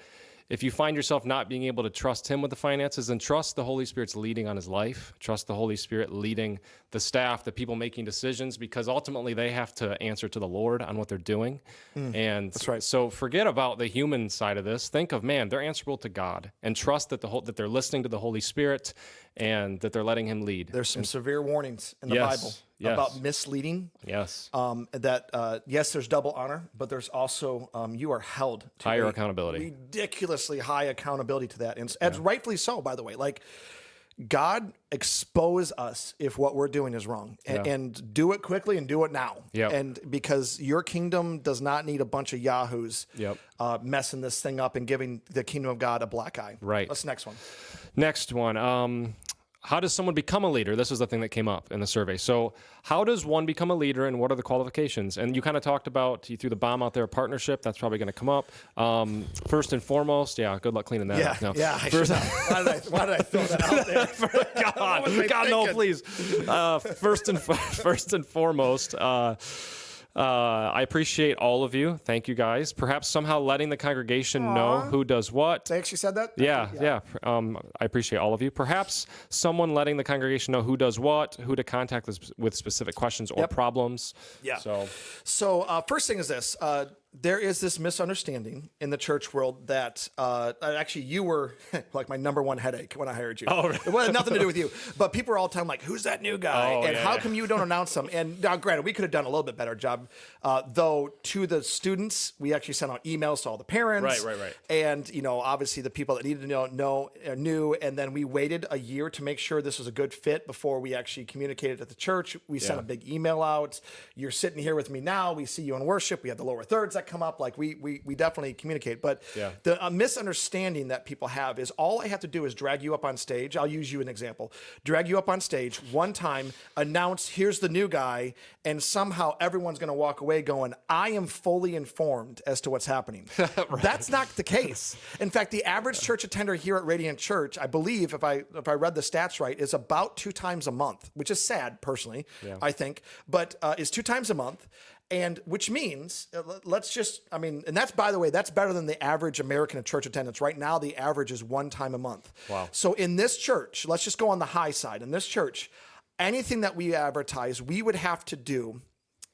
if you find yourself not being able to trust him with the finances, then trust the Holy Spirit's leading on his life. Trust the Holy Spirit leading the staff, the people making decisions, because ultimately they have to answer to the Lord on what they're doing. And that's right. So forget about the human side of this. Think of, man, they're answerable to God, and trust that that they're listening to the Holy Spirit and that they're letting him lead. There's some severe warnings in the Bible about misleading. Yes. Yes, there's double honor, but there's also you are held to higher accountability. Ridiculously high accountability to that. And rightfully so, by the way. Like, God expose us if what we're doing is wrong, and do it quickly and do it now. Yep. And because your kingdom does not need a bunch of yahoos messing this thing up and giving the kingdom of God a black eye. Right. What's the next one? Next one. How does someone become a leader? This is the thing that came up in the survey. So how does one become a leader, and what are the qualifications? And you kind of talked about, you threw the bomb out there, partnership. That's probably going to come up. First and foremost, good luck cleaning that up. No. Yeah, why did I throw that out there? God, no, please. First and foremost, I appreciate all of you. Thank you, guys. Perhaps somehow letting the congregation know who does what. They actually said that? Yeah. I appreciate all of you. Perhaps someone letting the congregation know who does what, who to contact with specific questions or problems. Yeah. So first thing is this. There is this misunderstanding in the church world that actually you were like my number one headache when I hired you. Oh, really? It had nothing to do with you. But people are all the time like, who's that new guy? And how come you don't announce them? And now, granted, we could have done a little bit better job. Though to the students, we actually sent out emails to all the parents. Right. And, obviously the people that needed to knew. And then we waited a year to make sure this was a good fit before we actually communicated at the church. We sent a big email out. You're sitting here with me now. We see you in worship. We have the lower thirds that come up. Like we definitely communicate. But the misunderstanding that people have is all I have to do is drag you up on stage. I'll use you an example. Drag you up on stage one time, announce, here's the new guy, and somehow everyone's going to walk away going, I am fully informed as to what's happening. Right. That's not the case. In fact, the average church attender here at Radiant Church, I believe, if I read the stats right, is about 2 times a month, which is sad personally, I think, but is 2 times a month. And which means, and that's, by the way, that's better than the average American church attendance. Right now, the average is 1 time a month. Wow. So in this church, let's just go on the high side. In this church, anything that we advertise, we would have to do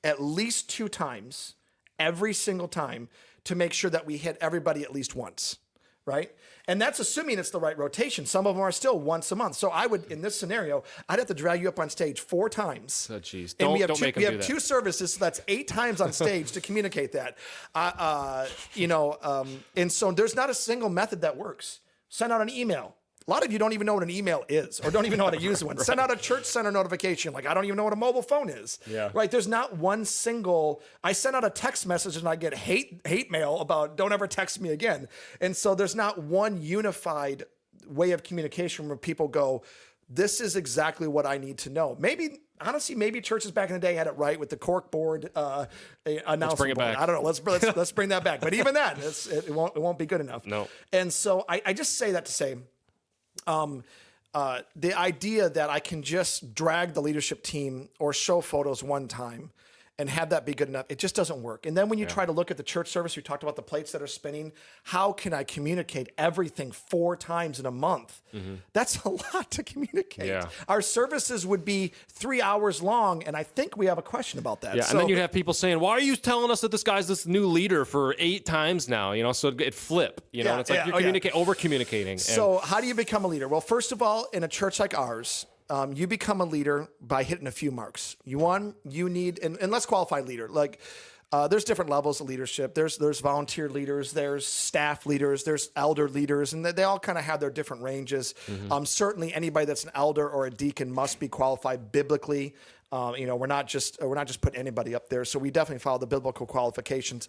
at least 2 times every single time to make sure that we hit everybody at least once. Right? And that's assuming it's the right rotation. Some of them are still once a month. So I would, in this scenario, I'd have to drag you up on stage 4 times. Oh, geez. And we have make them do that. 2 services, so that's 8 times on stage to communicate that. And so there's not a single method that works. Send out an email. A lot of you don't even know what an email is or don't even know how to use one. Right. Send out a church center notification. Like, I don't even know what a mobile phone is. Yeah. Right? There's not one single, I send out a text message and I get hate mail about don't ever text me again. And so there's not one unified way of communication where people go, this is exactly what I need to know. Honestly, maybe churches back in the day had it right with the cork board announcement. Let's bring it board. back. I don't know. Let's bring that back. But even then, it won't be good enough. No. And so I just say that to say, the idea that I can just drag the leadership team or show photos one time and have that be good enough, it just doesn't work. And then when you try to look at the church service, we talked about the plates that are spinning. How can I communicate everything 4 times in a month? Mm-hmm. That's a lot to communicate. Yeah. Our services would be 3 hours long, and I think we have a question about that. Yeah, and then you'd have people saying, why are you telling us that this guy's this new leader for 8 times now? So it flip, and it's like you're over-communicating. So how do you become a leader? Well, first of all, in a church like ours, you become a leader by hitting a few marks. You need, and let's qualify leader. Like, there's different levels of leadership. There's volunteer leaders, there's staff leaders, there's elder leaders, and they all kind of have their different ranges. Mm-hmm. Certainly anybody that's an elder or a deacon must be qualified biblically. We're not just putting anybody up there. So we definitely follow the biblical qualifications.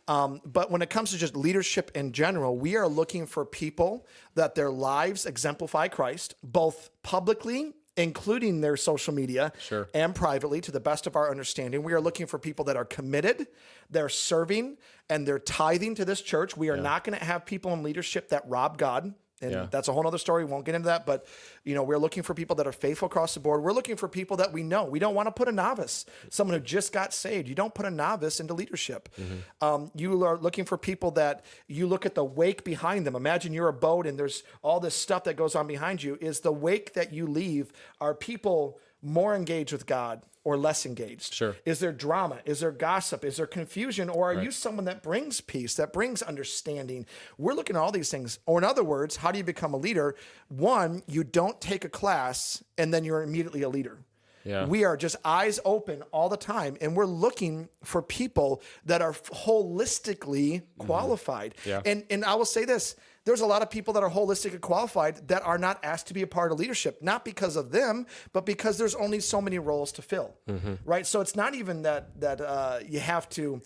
But when it comes to just leadership in general, we are looking for people that their lives exemplify Christ, both publicly, including their social media, and privately, to the best of our understanding. We are looking for people that are committed, they're serving, and they're tithing to this church. We are not going to have people in leadership that rob God. And that's a whole other story. We won't get into that. But, we're looking for people that are faithful across the board. We're looking for people that we know. We don't want to put a novice, someone who just got saved. You don't put a novice into leadership. Mm-hmm. You are looking for people that you look at the wake behind them. Imagine you're a boat and there's all this stuff that goes on behind you. Is the wake that you leave, are people more engaged with God or less engaged? Sure. Is there drama? Is there gossip? Is there confusion? Or are you someone that brings peace, that brings understanding? We're looking at all these things. Or in other words, how do you become a leader? 1, you don't take a class and then you're immediately a leader. Yeah. We are just eyes open all the time, and we're looking for people that are holistically qualified. Yeah. And I will say this, there's a lot of people that are holistically qualified that are not asked to be a part of leadership, not because of them, but because there's only so many roles to fill, right? So it's not even that you have to,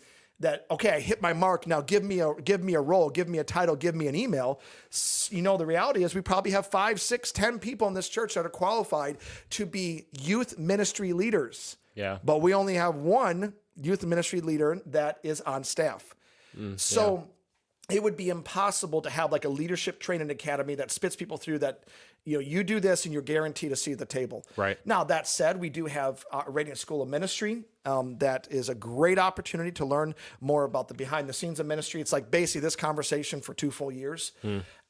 okay, I hit my mark, now give me a role, give me a title, give me an email. The reality is we probably have 5, 6, 10 people in this church that are qualified to be youth ministry leaders. Yeah. But we only have 1 youth ministry leader that is on staff. It would be impossible to have like a leadership training academy that spits people through that, you do this and you're guaranteed a seat at the table. Right. Now, that said, we do have a Radiant School of Ministry. that is a great opportunity to learn more about the behind the scenes of ministry. It's like basically this conversation for 2 full years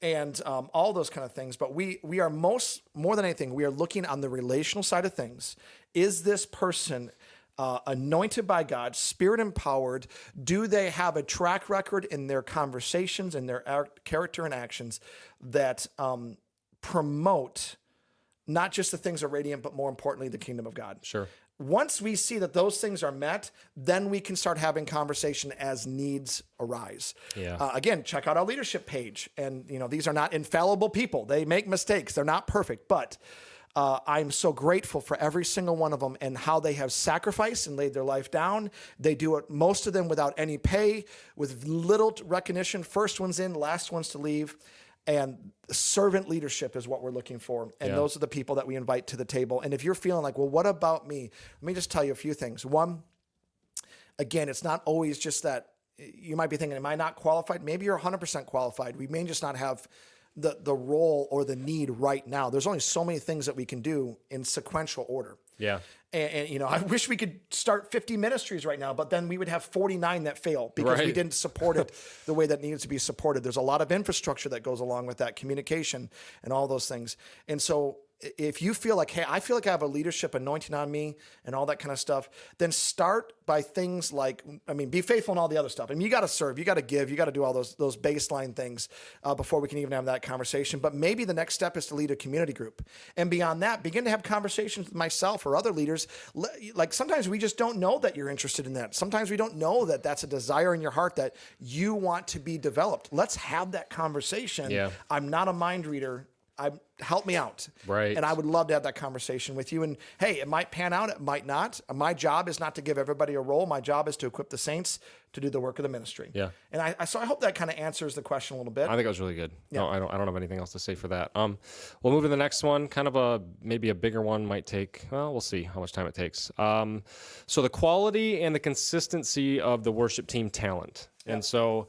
and all those kind of things. But we are more than anything, we are looking on the relational side of things. Is this person anointed by God, spirit empowered? Do they have a track record in their conversations and their character and actions that promote not just the things of Radiant, but more importantly, the kingdom of God? Sure. Once we see that those things are met, then we can start having conversation as needs arise. Yeah. Again, check out our leadership page. And, these are not infallible people. They make mistakes. They're not perfect, but I'm so grateful for every single one of them and how they have sacrificed and laid their life down. They do it, most of them without any pay, with little recognition. First one's in, last one's to leave. And servant leadership is what we're looking for. And those are the people that we invite to the table. And if you're feeling like, well, what about me? Let me just tell you a few things. One, again, it's not always just that you might be thinking, am I not qualified? Maybe you're 100% qualified. We may just not have the role or the need right now. There's only so many things that we can do in sequential order. Yeah. And I wish we could start 50 ministries right now, but then we would have 49 that fail because we didn't support it the way that needs to be supported. There's a lot of infrastructure that goes along with that, communication and all those things. And so if you feel like, hey, I feel like I have a leadership anointing on me and all that kind of stuff, then start by things like, be faithful in all the other stuff. You got to serve, you got to give, you got to do all those baseline things before we can even have that conversation. But maybe the next step is to lead a community group. And beyond that, begin to have conversations with myself or other leaders. Like sometimes we just don't know that you're interested in that. Sometimes we don't know that that's a desire in your heart that you want to be developed. Let's have that conversation. Yeah. I'm not a mind reader. Help me out. Right. And I would love to have that conversation with you. And hey, it might pan out. It might not. My job is not to give everybody a role. My job is to equip the saints to do the work of the ministry. Yeah. And so I hope that kind of answers the question a little bit. I think that was really good. Yeah. No, I don't have anything else to say for that. We'll move to the next one. Kind of maybe a bigger one might take, well, we'll see how much time it takes. So the quality and the consistency of the worship team talent. Yeah. And so,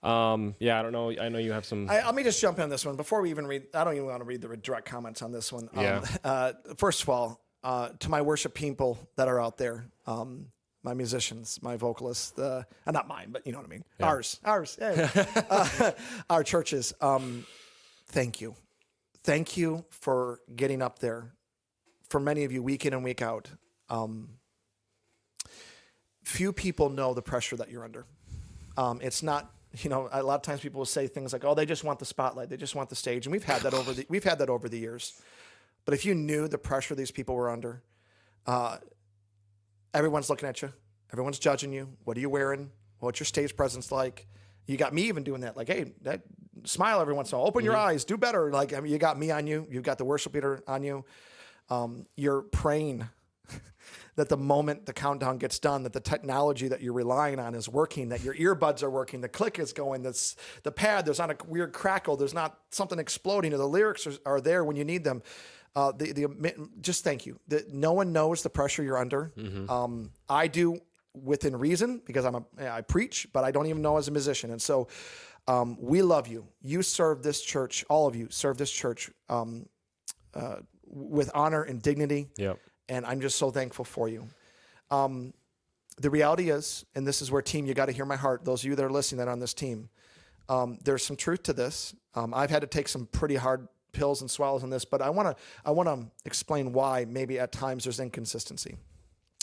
I don't know. I know you have some. Let me just jump in on this one before we even read. I don't even want to read the direct comments on this one. First of all, to my worship people that are out there, my musicians, my vocalists, not mine, but you know what I mean. Yeah. Ours. Yeah. Our churches. Thank you. Thank you for getting up there. For many of you, week in and week out. Few people know the pressure that you're under. It's not. A lot of times people will say things like, "Oh, they just want the spotlight, they just want the stage," and we've had that over the years. But if you knew the pressure these people were under, everyone's looking at you, everyone's judging you. What are you wearing? What's your stage presence like? You got me even doing that. Like, hey, smile every once in a while. Open your eyes. Do better. Like, you got me on you. You've got the worship leader on you. You're praying that the moment the countdown gets done, that the technology that you're relying on is working, that your earbuds are working, the click is going, the pad, there's not a weird crackle, there's not something exploding, or the lyrics are there when you need them. Just thank you. No one knows the pressure you're under. Mm-hmm. I do within reason because I preach, but I don't even know as a musician. And so we love you. You serve this church, all of you serve this church with honor and dignity. Yep. And I'm just so thankful for you. The reality is, and this is where team, you got to hear my heart. Those of you that are listening that are on this team, there's some truth to this. I've had to take some pretty hard pills and swallows on this, but I want to explain why maybe at times there's inconsistency.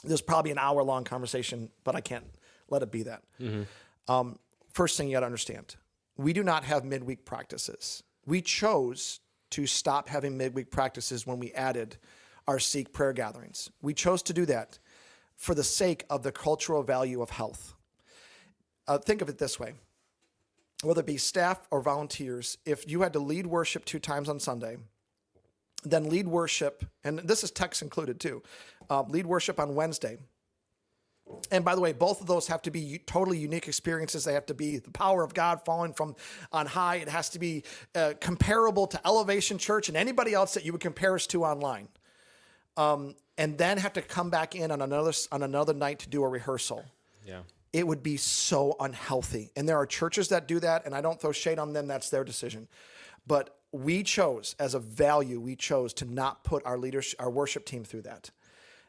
There's probably an hour-long conversation, but I can't let it be that. Mm-hmm. First thing you got to understand, we do not have midweek practices. We chose to stop having midweek practices when we added our Seek prayer gatherings. We chose to do that for the sake of the cultural value of health. Think of it this way. Whether it be staff or volunteers, if you had to lead worship 2 times on Sunday, then lead worship, and this is text included too, lead worship on Wednesday. And by the way, both of those have to be totally unique experiences. They have to be the power of God falling from on high. It has to be comparable to Elevation Church and anybody else that you would compare us to online. And then have to come back in on another night to do a rehearsal. Yeah. It would be so unhealthy. And there are churches that do that, and I don't throw shade on them. That's their decision. But we chose, as a value, to not put our worship team through that.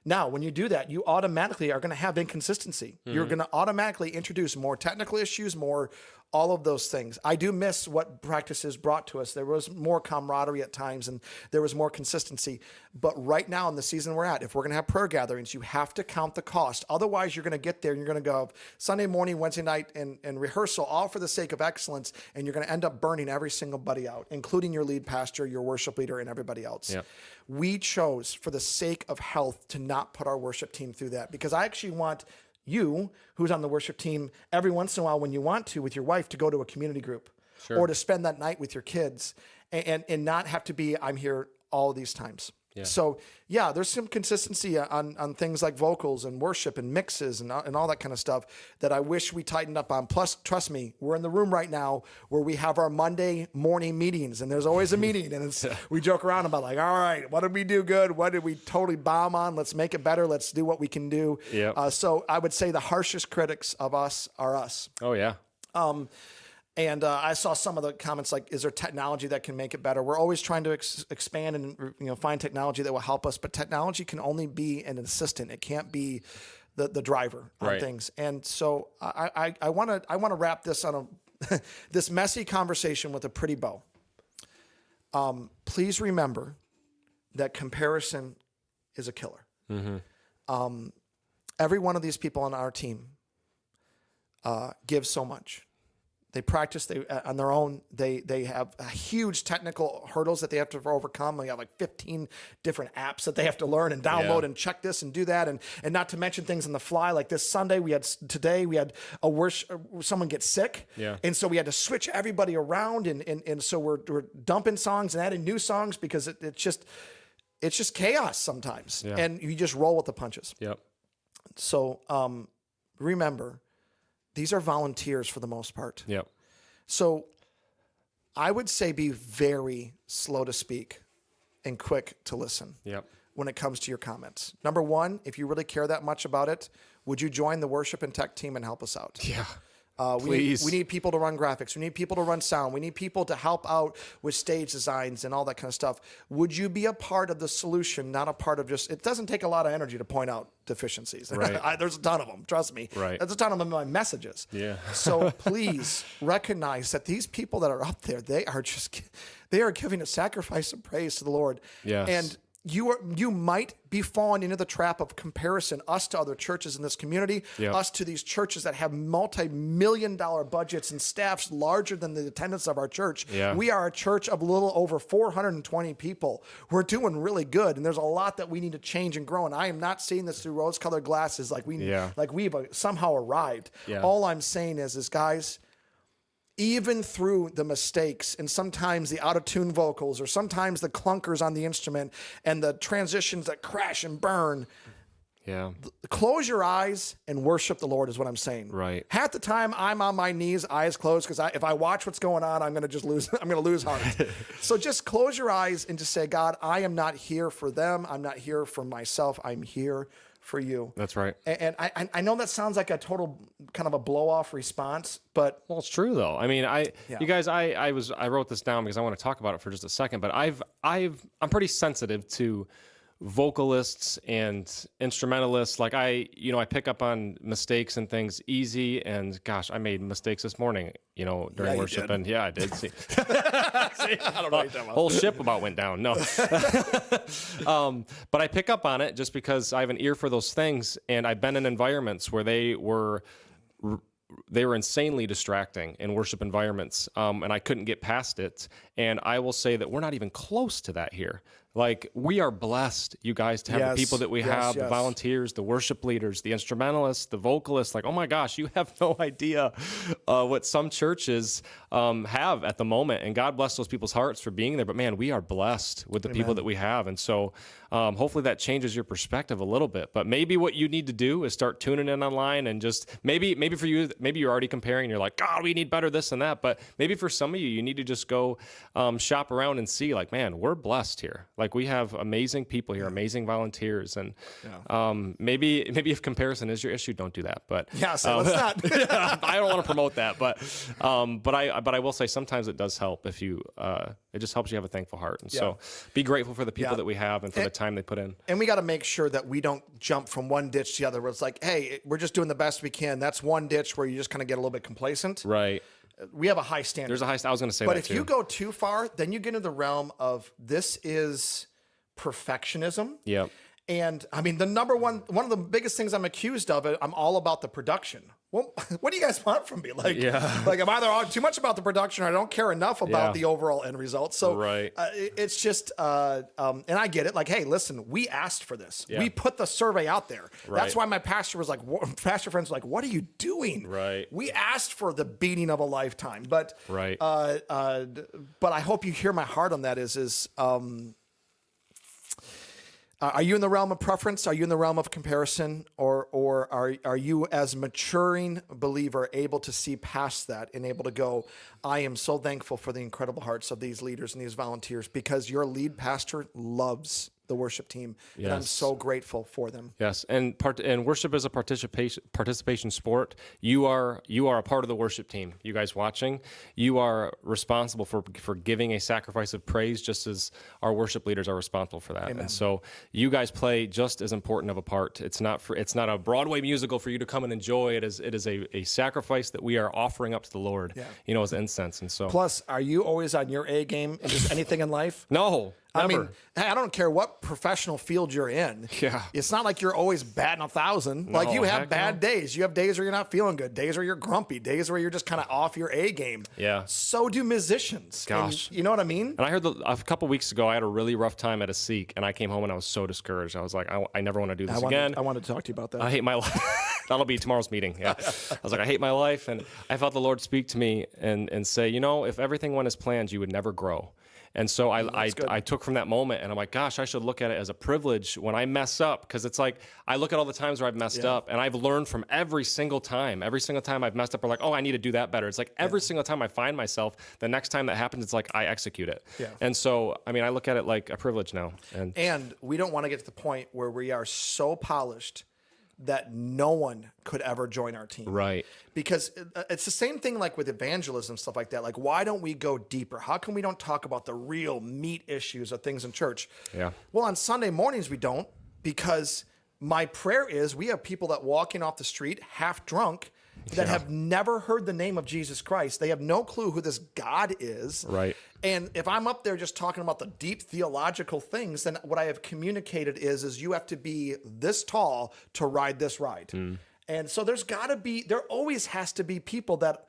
Now, when you do that, you automatically are going to have inconsistency. You're going to automatically introduce more technical issues, more all of those things. I do miss what practices brought to us. There was more camaraderie at times, and there was more consistency. But right now in the season we're at, if we're going to have prayer gatherings, you have to count the cost. Otherwise, you're going to get there and you're going to go Sunday morning, Wednesday night, and rehearsal, all for the sake of excellence, and you're going to end up burning every single buddy out, including your lead pastor, your worship leader, and everybody else. Yep. We chose, for the sake of health, to not put our worship team through that, because I actually want you, who's on the worship team, every once in a while when you want to with your wife, to go to a community group or to spend that night with your kids and not have to be, I'm here all these times. Yeah. So yeah, there's some consistency on things like vocals and worship and mixes and all that kind of stuff that I wish we tightened up on. Plus, trust me, we're in the room right now where we have our Monday morning meetings, and there's always a meeting, and we joke around about like, all right, what did we do good? What did we totally bomb on? Let's make it better. Let's do what we can do. Yep. So I would say the harshest critics of us are us. Oh yeah. And I saw some of the comments like, is there technology that can make it better? We're always trying to expand and find technology that will help us, but technology can only be an assistant. It can't be the driver on things. And so I want to wrap this on this messy conversation with a pretty bow. Please remember that comparison is a killer. Mm-hmm. Every one of these people on our team gives so much. They practice on their own. They have huge technical hurdles that they have to overcome. They have like 15 different apps that they have to learn and download and check this and do that. And not to mention things on the fly. Like this Sunday, we had someone get sick. Yeah. And so we had to switch everybody around. And so we're dumping songs and adding new songs because it's just chaos sometimes. Yeah. And you just roll with the punches. Yep. So remember, these are volunteers for the most part. Yep. So I would say be very slow to speak and quick to listen. Yep. When it comes to your comments. Number one, if you really care that much about it, would you join the worship and tech team and help us out? Yeah. We need people to run graphics. We need people to run sound. We need people to help out with stage designs and all that kind of stuff. Would you be a part of the solution, not a part of just, it doesn't take a lot of energy to point out deficiencies. Right. There's a ton of them, trust me. Right. There's a ton of them in my messages. Yeah. So please recognize that these people that are up there, they are giving a sacrifice of praise to the Lord. Yes. And you might be falling into the trap of comparison, us to other churches in this community, us to these churches that have multi-million-dollar budgets and staffs larger than the attendance of our church. Yeah. We are a church of a little over 420 people. We're doing really good, and there's a lot that we need to change and grow. And I am not seeing this through rose-colored glasses like we've somehow arrived. Yeah. All I'm saying is guys, even through the mistakes and sometimes the out-of-tune vocals or sometimes the clunkers on the instrument and the transitions that crash and burn, close your eyes and worship the Lord is what I'm saying. Right. Half the time I'm on my knees, eyes closed, because if I watch what's going on, I'm going to just lose. I'm going to lose heart. So just close your eyes and just say, God, I am not here for them. I'm not here for myself. I'm here for you. That's right. And I know that sounds like a total kind of a blow-off response, but well, it's true though. I mean, you guys, I wrote this down because I want to talk about it for just a second, but I'm pretty sensitive to vocalists and instrumentalists. Like I pick up on mistakes and things easy, and gosh, I made mistakes this morning, during worship. And I did. See, I don't know. Whole ship about went down. No. But I pick up on it just because I have an ear for those things, and I've been in environments where they were insanely distracting in worship environments, and I couldn't get past it. And I will say that we're not even close to that here. Like, we are blessed, you guys, to have the people that we have, the volunteers, the worship leaders, the instrumentalists, the vocalists. Like, oh my gosh, you have no idea what some churches have at the moment. And God bless those people's hearts for being there. But man, we are blessed with the people that we have. And so hopefully that changes your perspective a little bit. But maybe what you need to do is start tuning in online and just maybe for you, maybe you're already comparing and you're like, God, we need better this and that. But maybe for some of you, you need to just go shop around and see, like, man, we're blessed here. Like we have amazing people here, amazing volunteers, and maybe if comparison is your issue, don't do that. But let's not. I don't want to promote that, but I will say sometimes it does help if you it just helps you have a thankful heart, and so be grateful for the people that we have and for the time they put in. And we got to make sure that we don't jump from one ditch to the other. Where it's like, hey, we're just doing the best we can. That's one ditch where you just kind of get a little bit complacent. Right. We have a high standard. There's a high. I was going to say but that if too. you go too far, then you get into the realm of this is perfectionism. Yep. And I mean, one of the biggest things I'm accused of, I'm all about the production. Well, what do you guys want from me? Like I'm either too much about the production or I don't care enough about the overall end result. So it's just, and I get it. Like, hey, listen, we asked for this. Yeah. We put the survey out there. Right. That's why my pastor was like, pastor friends were like, what are you doing? Right. We asked for the beating of a lifetime. But, but I hope you hear my heart on that are you in the realm of preference? Are you in the realm of comparison? Or are you, as a maturing believer, able to see past that and able to go, I am so thankful for the incredible hearts of these leaders and these volunteers because your lead pastor loves the worship team. Yes. And I'm so grateful for them. Yes. And worship is a participation sport. You are a part of the worship team. You guys watching, you are responsible for giving a sacrifice of praise, just as our worship leaders are responsible for that. Amen. And so you guys play just as important of a part. It's not a Broadway musical for you to come and enjoy. It is a sacrifice that we are offering up to the Lord, as incense. And so plus, are you always on your A game in just anything in life? No. Never. I mean, I don't care what professional field you're in. Yeah. It's not like you're always batting 1,000. No, like you have bad days. You have days where you're not feeling good, days where you're grumpy, days where you're just kind of off your A game. Yeah. So do musicians. Gosh. And you know what I mean? And I heard a couple weeks ago, I had a really rough time at a Seek, and I came home and I was so discouraged. I was like, I never want to do this again. I wanted to talk to you about that. I hate my life. That'll be tomorrow's meeting. Yeah. I was like, I hate my life. And I felt the Lord speak to me and say, if everything went as planned, you would never grow. And so I took from that moment and I'm like, gosh, I should look at it as a privilege when I mess up. Because it's like, I look at all the times where I've messed up and I've learned from every single time I've messed up, or like, oh, I need to do that better. It's like every single time I find myself, the next time that happens, it's like I execute it. Yeah. And so, I mean, I look at it like a privilege now. And we don't want to get to the point where we are so polished that no one could ever join our team. Right. Because it's the same thing like with evangelism, stuff like that. Like, why don't we go deeper? How come we don't talk about the real meat issues of things in church? Yeah. Well, on Sunday mornings, we don't, because my prayer is we have people that walk in off the street half drunk that have never heard the name of Jesus Christ. They have no clue who this God is. Right. And if I'm up there just talking about the deep theological things, then what I have communicated is you have to be this tall to ride this ride. Mm. And so there always has to be people that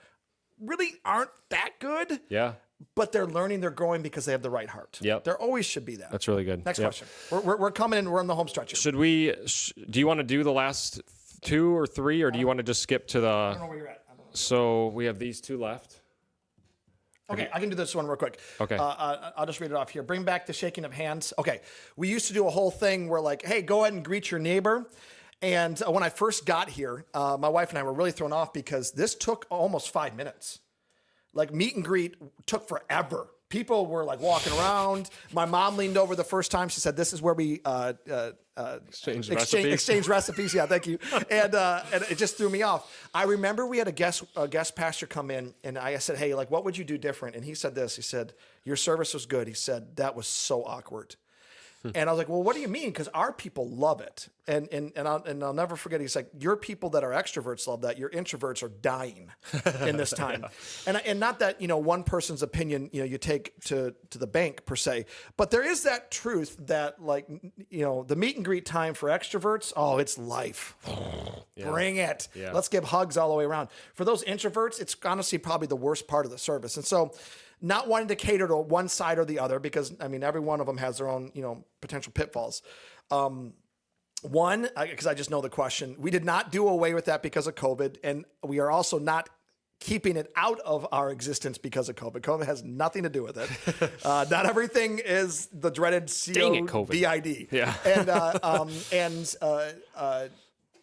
really aren't that good. Yeah. But they're learning, they're growing because they have the right heart. Yep. There always should be that. That's really good. Next question. We're coming in, we're on the home stretch here. Do you want to do the last 2 or 3, or do you want to just skip to the... I don't know where you're at. So we have these 2 left. Okay, I can do this one real quick. Okay. I'll just read it off here. Bring back the shaking of hands. Okay, we used to do a whole thing where like, hey, go ahead and greet your neighbor. And when I first got here, my wife and I were really thrown off because this took almost 5 minutes. Like meet and greet took forever. People were like walking around. My mom leaned over the first time. She said, this is where we exchange recipes. Yeah, thank you. And it just threw me off. I remember we had a guest pastor come in, and I said, hey, like, what would you do different? And he said this. He said, your service was good. He said, that was so awkward. And I was like, well, what do you mean? Because our people love it. And I'll never forget. He's like, your people that are extroverts love that. Your introverts are dying in this time. and not that, one person's opinion, you take to the bank per se, but there is that truth that like, the meet and greet time for extroverts. Oh, it's life. Yeah. Bring it. Yeah. Let's give hugs all the way around. For those introverts, it's honestly probably the worst part of the service. And so, not wanting to cater to one side or the other, because I mean, every one of them has their own, potential pitfalls. One, because I just know the question, we did not do away with that because of COVID. And we are also not keeping it out of our existence because of COVID. COVID has nothing to do with it. Not everything is the dreaded COVID. Yeah. And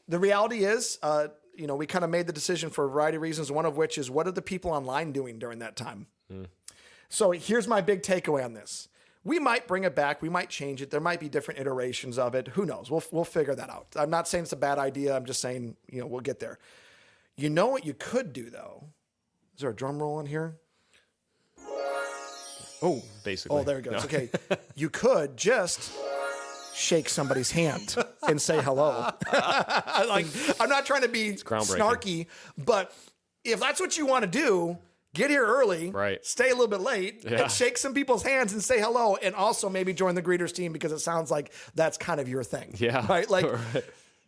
the reality is, we kind of made the decision for a variety of reasons, one of which is what are the people online doing during that time? Mm. So here's my big takeaway on this. We might bring it back. We might change it. There might be different iterations of it. Who knows? We'll figure that out. I'm not saying it's a bad idea. I'm just saying, we'll get there. You know what you could do, though? Is there a drum roll in here? Oh, basically. Oh, there it goes. No. Okay. You could just shake somebody's hand and say hello. I'm not trying to be snarky, but if that's what you want to do, get here early, stay a little bit late, and shake some people's hands and say hello, and also maybe join the greeters team because it sounds like that's kind of your thing. Yeah. Right?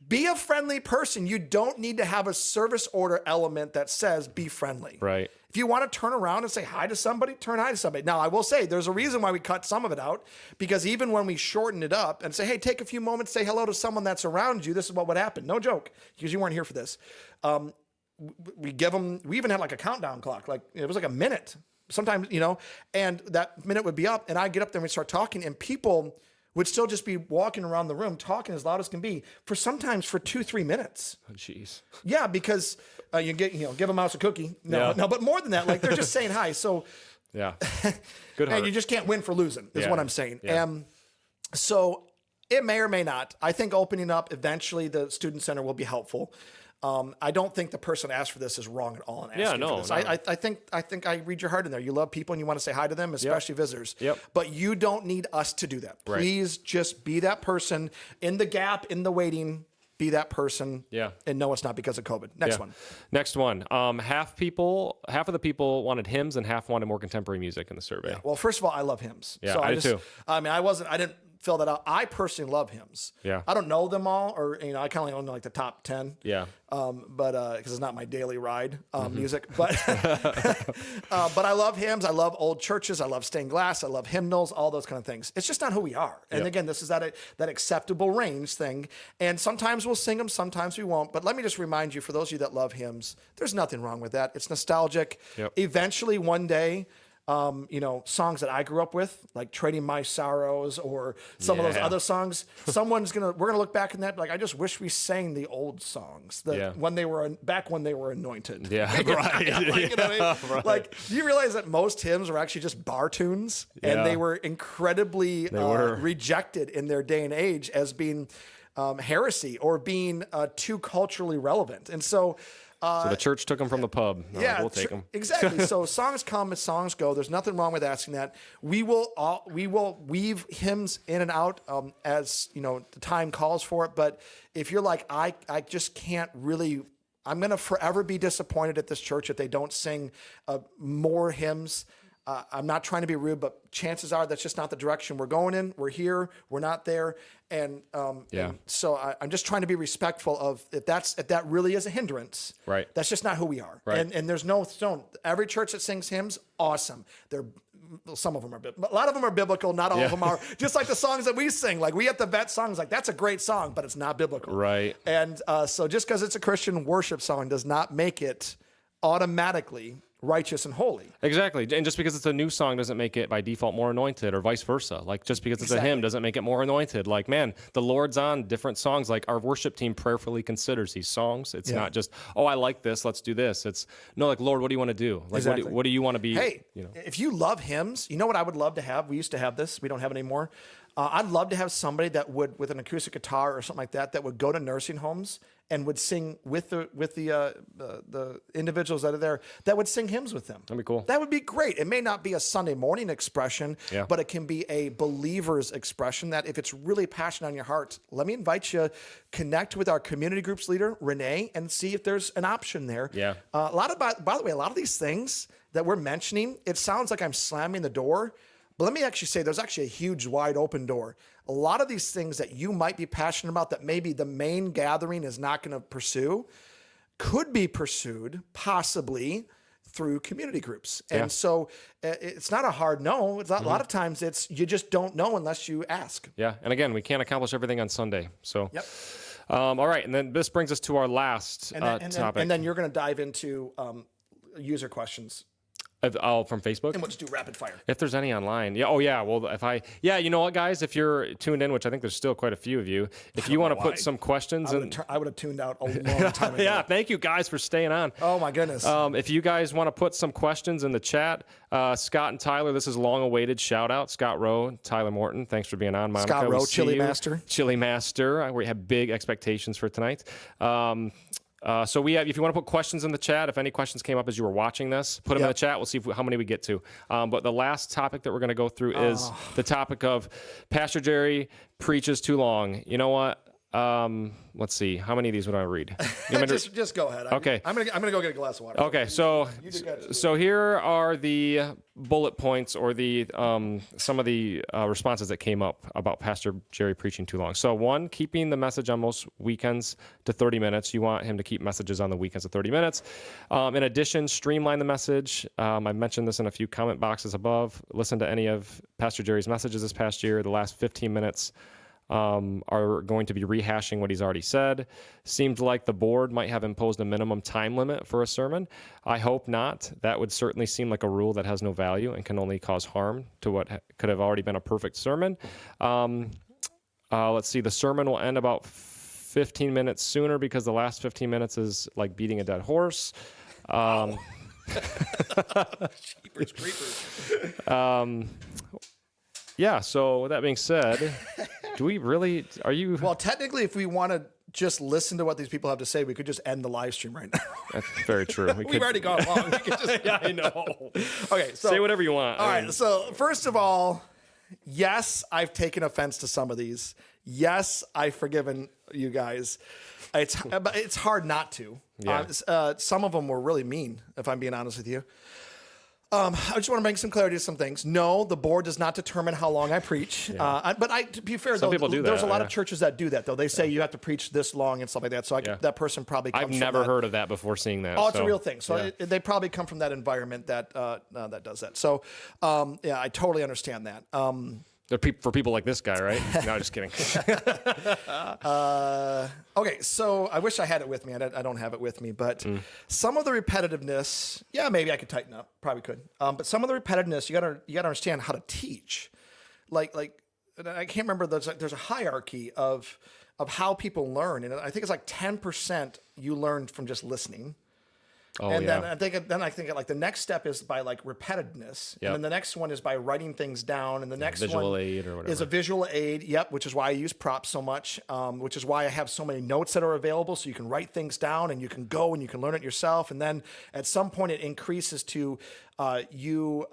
Be a friendly person. You don't need to have a service order element that says be friendly. Right. If you want to turn around and say hi to somebody, turn hi to somebody. Now, I will say there's a reason why we cut some of it out, because even when we shorten it up and say, hey, take a few moments, say hello to someone that's around you, this is what would happen. No joke, because you weren't here for this. We even had like a countdown clock. Like it was like a minute sometimes, and that minute would be up and I'd get up there and we'd start talking and people would still just be walking around the room talking as loud as can be sometimes for 2-3 minutes. Oh, jeez. Yeah, because you give a mouse a cookie. No, but more than that, like they're just saying hi. So yeah, good. And you just can't win for losing is what I'm saying. Yeah. So it may or may not. I think opening up eventually the student center will be helpful. I don't think the person asked for this is wrong at all in asking for this. No. I think I read your heart in there. You love people and you want to say hi to them, especially visitors. Yep. But you don't need us to do that. Right. Please just be that person in the gap, in the waiting. Be that person. Yeah. And no, it's not because of COVID. Next one. Next one. Half of the people wanted hymns and half wanted more contemporary music in the survey. Yeah. Well, first of all, I love hymns. Yeah, so I do too. I mean, I didn't fill that out. I personally love hymns. Yeah. I don't know them all, or I kind of only know like the top 10. Yeah. But because it's not my daily ride music, but but I love hymns. I love old churches. I love stained glass. I love hymnals. All those kind of things. It's just not who we are. And again, this is that acceptable range thing. And sometimes we'll sing them, sometimes we won't. But let me just remind you, for those of you that love hymns, there's nothing wrong with that. It's nostalgic. Yep. Eventually, one day. Songs that I grew up with, like Trading My Sorrows or some of those other songs, we're gonna look back in that like, I just wish we sang the old songs when they were anointed. Yeah, right. Right. Like, do you realize that most hymns were actually just bar tunes and they were incredibly rejected in their day and age as being heresy or being too culturally relevant, and so the church took them from the pub. We'll take them. Exactly. So songs come as songs go. There's nothing wrong with asking that. We will weave hymns in and out as the time calls for it. But if you're like, I just can't really, I'm going to forever be disappointed at this church if they don't sing more hymns. I'm not trying to be rude, but chances are that's just not the direction we're going in. We're here, we're not there, and so I'm just trying to be respectful of if that really is a hindrance. Right. That's just not who we are. Right. And there's no stone. Every church that sings hymns, awesome. Some of them are, a lot of them are biblical. Not all of them are. Just like the songs that we sing, like we at the vet songs, like that's a great song, but it's not biblical. Right. And so just because it's a Christian worship song does not make it automatically righteous and holy. Exactly. And just because it's a new song doesn't make it by default more anointed, or vice versa. Like just because it's a hymn doesn't make it more anointed. Like, man, the Lord's on different songs. Like our worship team prayerfully considers these songs. It's not just, oh, I like this, let's do this. It's no, like, Lord, what do you want to do? Like, what do you want to be? Hey, if you love hymns, you know what I would love to have? We used to have this. We don't have it anymore. I'd love to have somebody that would, with an acoustic guitar or something like that, that would go to nursing homes and would sing with the individuals that are there, that would sing hymns with them. That'd be cool. That would be great. It may not be a Sunday morning expression, but it can be a believer's expression that if it's really passionate on your heart, let me invite you, connect with our community groups leader, Renee, and see if there's an option there. Yeah. By the way, a lot of these things that we're mentioning, it sounds like I'm slamming the door, but let me actually say there's actually a huge wide open door. A lot of these things that you might be passionate about that maybe the main gathering is not going to pursue could be pursued possibly through community groups. And so it's not a hard no. It's not, a lot of times you just don't know unless you ask. Yeah. And again, we can't accomplish everything on Sunday. So, all right. And then this brings us to our last topic. And then you're going to dive into user questions. From Facebook? And we'll just do rapid fire. If there's any online. Yeah. Oh, yeah. Well, you know what, guys? If you're tuned in, which I think there's still quite a few of you, if you want to put some questions in. I would have tuned out a long time ago. Yeah. Thank you guys for staying on. Oh, my goodness. If you guys want to put some questions in the chat, Scott and Tyler, this is long awaited shout out. Scott Rowe, Tyler Morton, thanks for being on. Monica, Scott Rowe, Chili Master. Chili Master. We have big expectations for tonight. So if you want to put questions in the chat, if any questions came up as you were watching this, put them in the chat. We'll see how many we get to. But the last topic that we're going to go through is the topic of Pastor Jerry preaches too long. You know what? Let's see. How many of these would I read? Just go ahead. Okay. I'm gonna go get a glass of water. Okay. So here are the bullet points or the some of the responses that came up about Pastor Jerry preaching too long. So 1, keeping the message on most weekends to 30 minutes. You want him to keep messages on the weekends to 30 minutes. In addition, streamline the message. I mentioned this in a few comment boxes above. Listen to any of Pastor Jerry's messages this past year. The last 15 minutes are going to be rehashing what he's already said. Seems like the board might have imposed a minimum time limit for a sermon. I hope not. That would certainly seem like a rule that has no value and can only cause harm to what could have already been a perfect sermon. Let's see. The sermon will end about 15 minutes sooner because the last 15 minutes is like beating a dead horse. Jeepers creepers. Yeah, so with that being said, Well, technically, if we want to just listen to what these people have to say, we could just end the live stream right now. That's very true. We've already gone long. We could just... Yeah, I know. Okay, so... Say whatever you want. All right, so first of all, yes, I've taken offense to some of these. Yes, I've forgiven you guys. It's hard not to. Yeah. Some of them were really mean, if I'm being honest with you. I just want to bring some clarity to some things. No, the board does not determine how long I preach. Yeah. But to be fair, Some people do there's that, a lot of churches that do that, though. They say you have to preach this long and stuff like that. So that person probably comes I've from never that. heard of that before seeing that. Oh, it's a real thing. So they probably come from that environment that does that. So, I totally understand that. They're for people like this guy, right? No, just kidding. Okay, so I wish I had it with me. I don't have it with me, but some of the repetitiveness, maybe I could tighten up. Probably could. But some of the repetitiveness, you gotta understand how to teach. Like I can't remember. There's a hierarchy of how people learn, and I think it's like 10% you learn from just listening. Oh, and yeah. then I think like the next step is by like repetitiveness. Yep. And then the next one is by writing things down. And the next visual one aid or whatever. is a visual aid. Yep. Which is why I use props so much. Which is why I have so many notes that are available. So you can write things down and you can go and you can learn it yourself. And then at some point it increases to you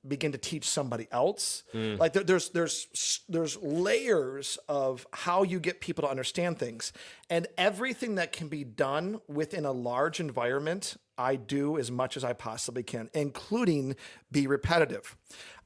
begin to teach somebody else. Like there's layers of how you get people to understand things, and everything that can be done within a large environment, I do as much as I possibly can, including be repetitive.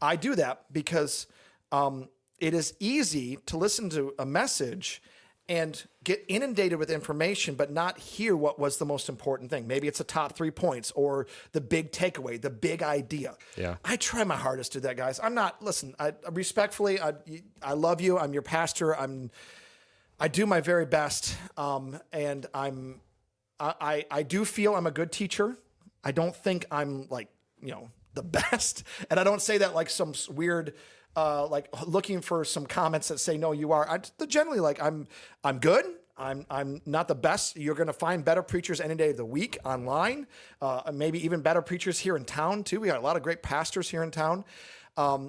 I do that because it is easy to listen to a message and get inundated with information, but not hear what was the most important thing. Maybe it's the top 3 points or the big takeaway, the big idea. Yeah. I try my hardest to do that, guys. I respectfully, I love you. I'm your pastor. I do my very best. And I do feel I'm a good teacher. I don't think I'm like, the best. And I don't say that like some weird, like looking for some comments that say, no, you are. Generally, like I'm good. I'm not the best. You're going to find better preachers any day of the week online. Maybe even better preachers here in town too. We got a lot of great pastors here in town.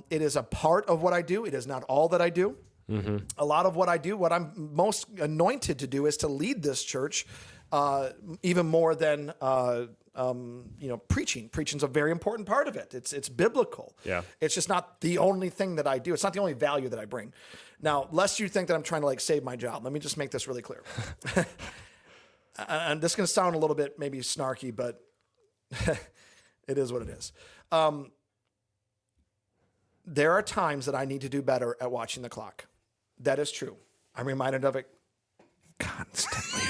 It is a part of what I do. It is not all that I do. Mm-hmm. A lot of what I do, what I'm most anointed to do, is to lead this church, even more than preaching. Preaching's a very important part of it. It's biblical. Yeah. It's just not the only thing that I do. It's not the only value that I bring. Now, lest you think that I'm trying to like save my job, let me just make this really clear. And this is going to sound a little bit maybe snarky, but it is what it is. There are times that I need to do better at watching the clock. That is true. I'm reminded of it constantly.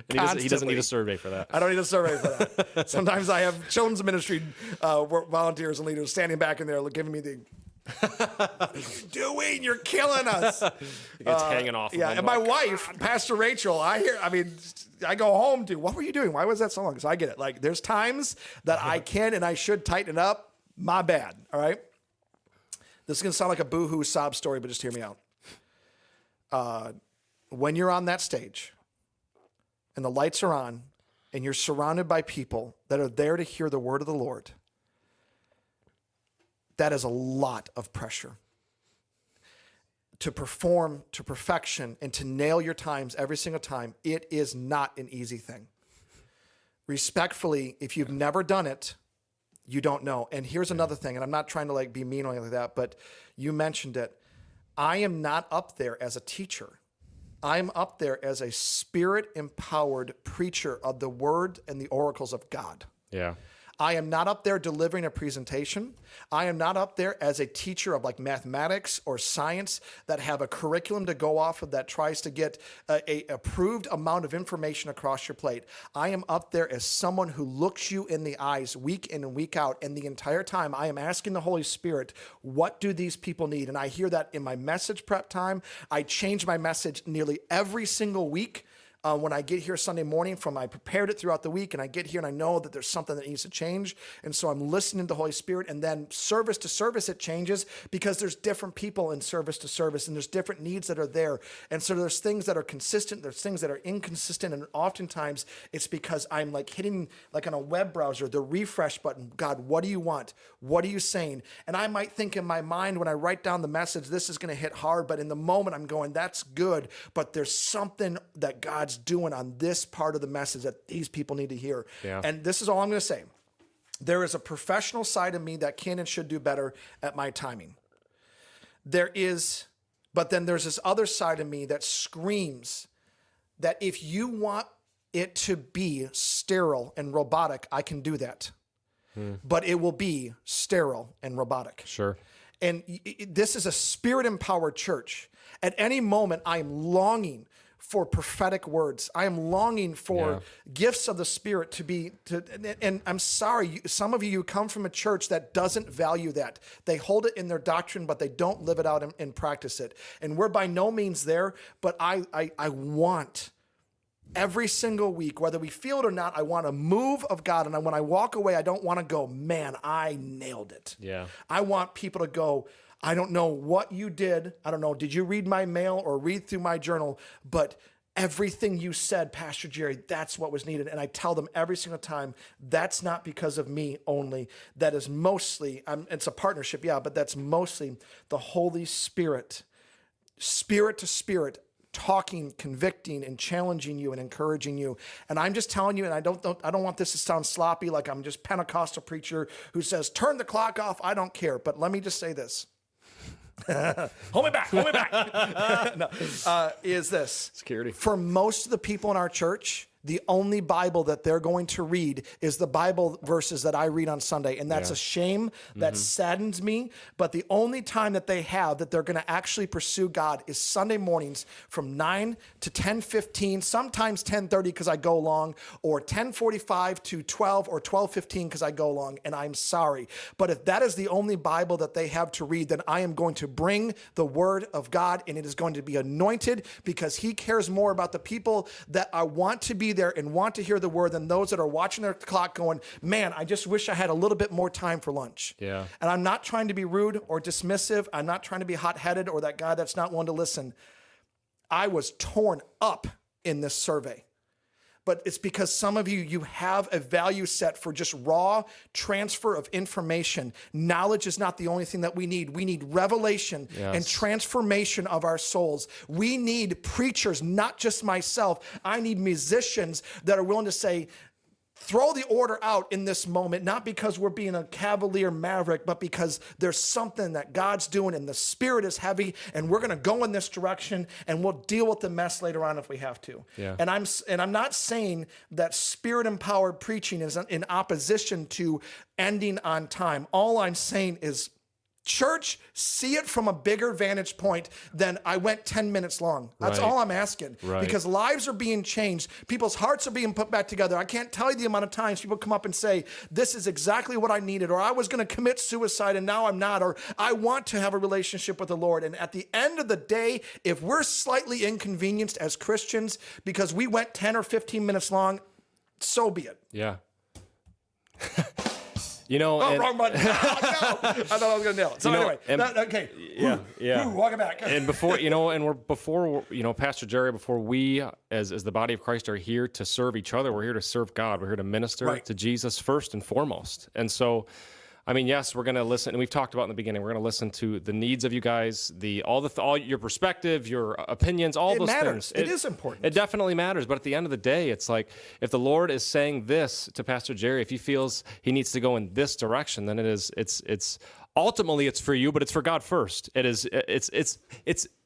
He doesn't need a survey for that. I don't need a survey for that. Sometimes I have children's ministry volunteers and leaders standing back in there giving me the What are you doing? You're killing us. It's hanging off. Yeah, of and my wife, Pastor Rachel, I go home to, what were you doing? Why was that so long? So I get it. Like, there's times that I can and I should tighten it up. My bad. All right. This is going to sound like a boo-hoo sob story, but just hear me out. When you're on that stage and the lights are on and you're surrounded by people that are there to hear the word of the Lord, that is a lot of pressure. To perform to perfection and to nail your times every single time, it is not an easy thing. Respectfully, if you've never done it, you don't know. And here's another thing, and I'm not trying to like be mean or anything like that, but you mentioned it. I am not up there as a teacher. I'm up there as a spirit-empowered preacher of the word and the oracles of God. Yeah. I am not up there delivering a presentation. I am not up there as a teacher of like mathematics or science that have a curriculum to go off of that tries to get a approved amount of information across your plate. I am up there as someone who looks you in the eyes week in and week out. And the entire time I am asking the Holy Spirit, what do these people need? And I hear that in my message prep time. I change my message nearly every single week. When I get here Sunday morning I prepared it throughout the week, and I get here and I know that there's something that needs to change. And so I'm listening to the Holy Spirit, and then service to service, it changes because there's different people in service to service, and there's different needs that are there. And so there's things that are consistent, there's things that are inconsistent. And oftentimes it's because I'm like hitting like on a web browser, the refresh button. God, what do you want? What are you saying? And I might think in my mind when I write down the message, this is going to hit hard. But in the moment I'm going, that's good. But there's something that God's doing on this part of the message that these people need to hear. Yeah. And this is all I'm going to say. There is a professional side of me that can and should do better at my timing. But then there's this other side of me that screams that if you want it to be sterile and robotic, I can do that. But it will be sterile and robotic. Sure. And this is a spirit-empowered church. At any moment, I am longing for prophetic words. I am longing for gifts of the Spirit and I'm sorry, some of you come from a church that doesn't value that. They hold it in their doctrine, but they don't live it out and practice it. And we're by no means there, but I want every single week, whether we feel it or not, I want a move of God. And when I walk away, I don't want to go, man, I nailed it. Yeah. I want people to go, I don't know what you did. I don't know, did you read my mail or read through my journal? But everything you said, Pastor Jerry, that's what was needed. And I tell them every single time, that's not because of me only. That is mostly, it's a partnership, yeah, but that's mostly the Holy Spirit, spirit to spirit, talking, convicting, and challenging you and encouraging you. And I'm just telling you, and I don't want this to sound sloppy, like I'm just Pentecostal preacher who says, turn the clock off, I don't care. But let me just say this. hold me back. No, is this. Security. For most of the people in our church, the only Bible that they're going to read is the Bible verses that I read on Sunday. And that's a shame. That saddens me. But the only time that they have that they're going to actually pursue God is Sunday mornings from 9 to 10:15, sometimes 10:30 because I go long, or 10:45 to 12 or 12:15 because I go long. And I'm sorry. But if that is the only Bible that they have to read, then I am going to bring the word of God, and it is going to be anointed because he cares more about the people that I want to be there and want to hear the word than those that are watching their clock going, man, I just wish I had a little bit more time for lunch. Yeah. And I'm not trying to be rude or dismissive. I'm not trying to be hot-headed or that guy that's not willing to listen. I was torn up in this survey. But it's because some of you have a value set for just raw transfer of information. Knowledge is not the only thing that we need. We need revelation and transformation of our souls. We need preachers, not just myself. I need musicians that are willing to say, throw the order out in this moment, not because we're being a cavalier maverick, but because there's something that God's doing and the Spirit is heavy and we're going to go in this direction and we'll deal with the mess later on if we have to. Yeah. And I'm not saying that Spirit-empowered preaching is in opposition to ending on time. All I'm saying is Church, see it from a bigger vantage point than I went 10 minutes long. That's all I'm asking. Right. Because lives are being changed. People's hearts are being put back together. I can't tell you the amount of times people come up and say, this is exactly what I needed, or I was going to commit suicide and now I'm not, or I want to have a relationship with the Lord. And at the end of the day, if we're slightly inconvenienced as Christians because we went 10 or 15 minutes long, so be it. Yeah. You know, Wrong button. No. I thought I was going to nail it. So anyway, okay. Yeah. Welcome back. And before, Pastor Jerry, before we, as the body of Christ, are here to serve each other, we're here to serve God. We're here to minister to Jesus first and foremost. And so, I mean, yes, we're going to listen, and we've talked about in the beginning, we're going to listen to the needs of you guys, all your perspective, your opinions, all those matters. things. It is important. It definitely matters. But at the end of the day, it's like, if the Lord is saying this to Pastor Jerry, if he feels he needs to go in this direction, then it's ultimately it's for you, but it's for God first. It's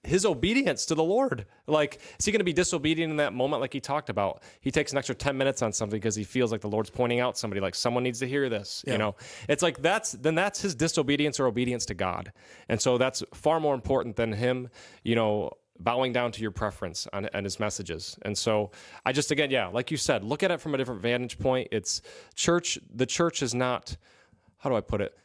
his obedience to the Lord. Like, is he going to be disobedient in that moment? Like he talked about, he takes an extra 10 minutes on something because he feels like the Lord's pointing out somebody, like someone needs to hear this. Yeah. It's like, that's his disobedience or obedience to God. And so that's far more important than him, bowing down to your preference and his messages. And so I just, again, like you said, look at it from a different vantage point. The church is not, how do I put it?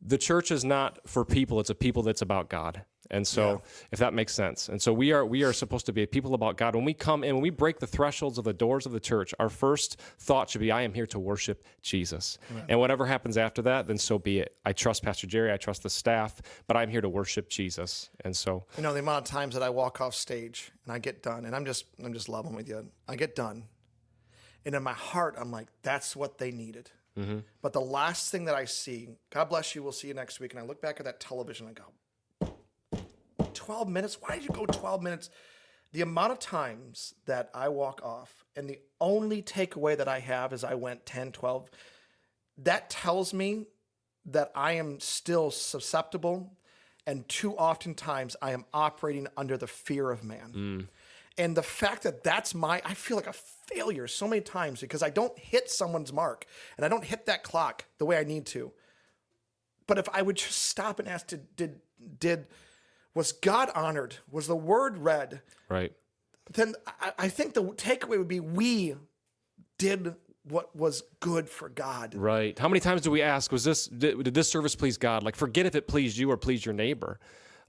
The church is not for people. It's a people that's about God. And so if that makes sense. And so we are supposed to be a people about God. When we come in, when we break the thresholds of the doors of the church, our first thought should be, I am here to worship Jesus. Amen. And whatever happens after that, then so be it. I trust Pastor Jerry. I trust the staff, but I'm here to worship Jesus. And so, the amount of times that I walk off stage and I get done, and I'm just leveling with you. I get done, and in my heart, I'm like, that's what they needed. Mm-hmm. But the last thing that I see, God bless you, we'll see you next week. And I look back at that television and I go, 12 minutes? Why did you go 12 minutes? The amount of times that I walk off and the only takeaway that I have is I went 10, 12, that tells me that I am still susceptible, and too often times I am operating under the fear of man. Mm. And the fact that I feel like a failure so many times because I don't hit someone's mark and I don't hit that clock the way I need to. But if I would just stop and ask, was God honored? Was the word read? Right. Then I think the takeaway would be we did what was good for God. Right. How many times do we ask, did this service please God? Like, forget if it pleased you or pleased your neighbor.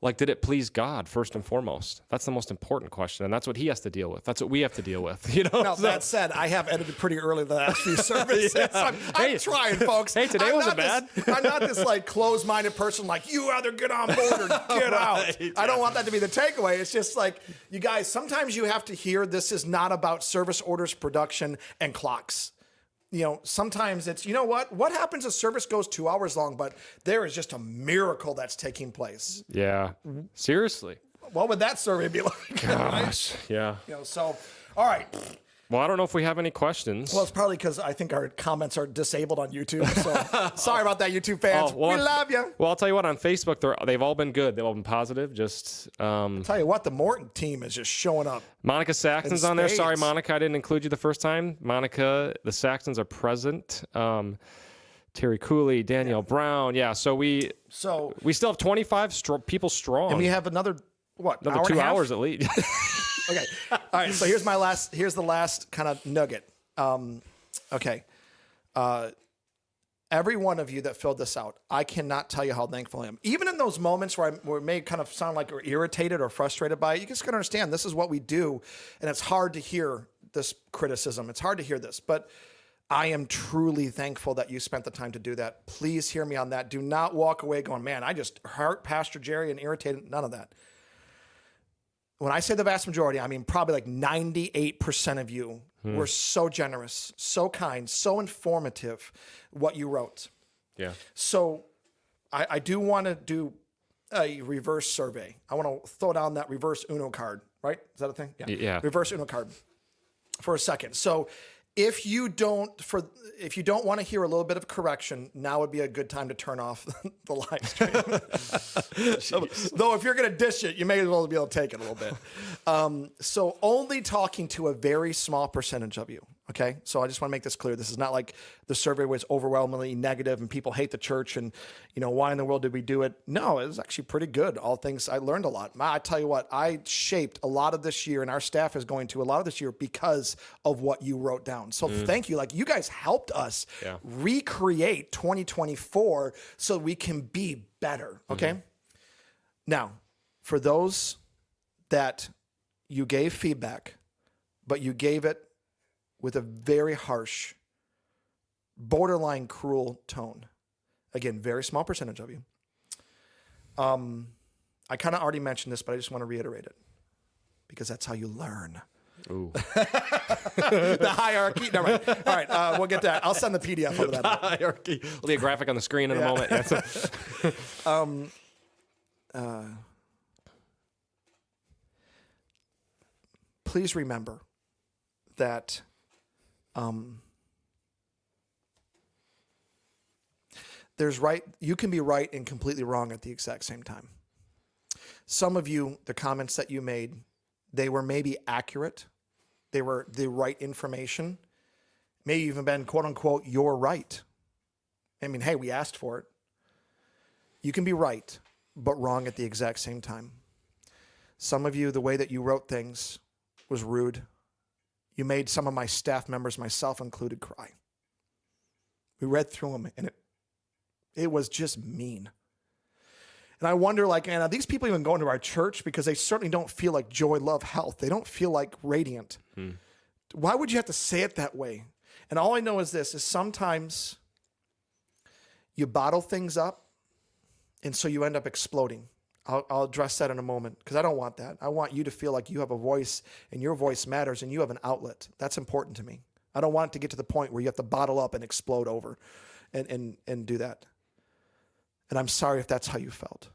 Like, did it please God first and foremost? That's the most important question, and that's what he has to deal with. That's what we have to deal with. Now, that said, I have edited pretty early the last few services. I'm trying, folks. Hey, today wasn't bad. I'm not this like closed-minded person like, you either get on board or get out. I don't want that to be the takeaway. It's just like, you guys, sometimes you have to hear this is not about service orders, production, and clocks. Sometimes it's, what happens if service goes 2 hours long, but there is just a miracle that's taking place. Yeah. Seriously. What would that survey be like? Gosh. Right? Yeah. So, all right. Well, I don't know if we have any questions. Well, it's probably because I think our comments are disabled on YouTube. So sorry about that, YouTube fans. We love you. Well, I'll tell you what, on Facebook, they've all been good. They've all been positive. Just I'll tell you what, the Morton team is just showing up. Monica Saxton's on there. Sorry, Monica, I didn't include you the first time. Monica, the Saxtons are present. Terry Cooley, Danielle Brown. Yeah, so we still have 25 people strong. And we have another 2 hours at least. Okay. All right. So here's the last kind of nugget. Okay. Every one of you that filled this out, I cannot tell you how thankful I am. Even in those moments where it may kind of sound like we're irritated or frustrated by it, you just got to understand this is what we do. And it's hard to hear this criticism. It's hard to hear this, but I am truly thankful that you spent the time to do that. Please hear me on that. Do not walk away going, man, I just hurt Pastor Jerry and irritated. None of that. When I say the vast majority, I mean probably like 98% of you were so generous, so kind, so informative what you wrote. Yeah. So I do want to do a reverse survey. I want to throw down that reverse Uno card, right? Is that a thing? Yeah. Reverse Uno card for a second. So If you don't want to hear a little bit of correction, now would be a good time to turn off the live stream. Though if you're going to dish it, you may as well be able to take it a little bit. So only talking to a very small percentage of you. Okay. So I just want to make this clear. This is not like the survey was overwhelmingly negative and people hate the church and, why in the world did we do it? No, it was actually pretty good. All things, I learned a lot. I tell you what, I shaped a lot of this year and our staff is going to a lot of this year because of what you wrote down. So thank you. Like, you guys helped us recreate 2024 so we can be better. Okay. Now, for those that you gave feedback, but you gave it with a very harsh, borderline cruel tone. Again, very small percentage of you. I kind of already mentioned this, but I just want to reiterate it because that's how you learn. Ooh. The hierarchy. Never mind. All right, we'll get that. I'll send the PDF over that. Hierarchy. There'll be a graphic on the screen in a moment. Yeah, please remember that you can be right and completely wrong at the exact same time. Some of you, the comments that you made, they were maybe accurate. They were the right information. Maybe even been, quote unquote, you're right. I mean, hey, we asked for it. You can be right, but wrong at the exact same time. Some of you, the way that you wrote things was rude. You made some of my staff members, myself included, cry. We read through them, and it was just mean. And I wonder, are these people even going to our church? Because they certainly don't feel like joy, love, health. They don't feel like radiant. Why would you have to say it that way? And all I know is this, is sometimes you bottle things up, and so you end up exploding. I'll address that in a moment because I don't want that. I want you to feel like you have a voice and your voice matters and you have an outlet. That's important to me. I don't want it to get to the point where you have to bottle up and explode over and do that. And I'm sorry if that's how you felt.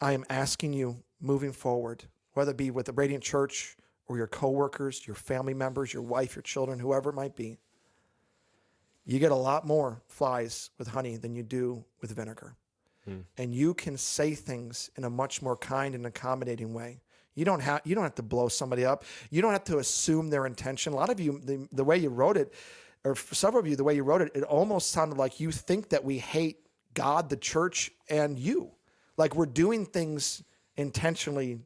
I am asking you moving forward, whether it be with the Radiant Church or your coworkers, your family members, your wife, your children, whoever it might be, you get a lot more flies with honey than you do with vinegar. And you can say things in a much more kind and accommodating way. You don't have to blow somebody up. You don't have to assume their intention. A lot of you, the way you wrote it, or for several of you, the way you wrote it, it almost sounded like you think that we hate God, the church, and you. Like we're doing things intentionally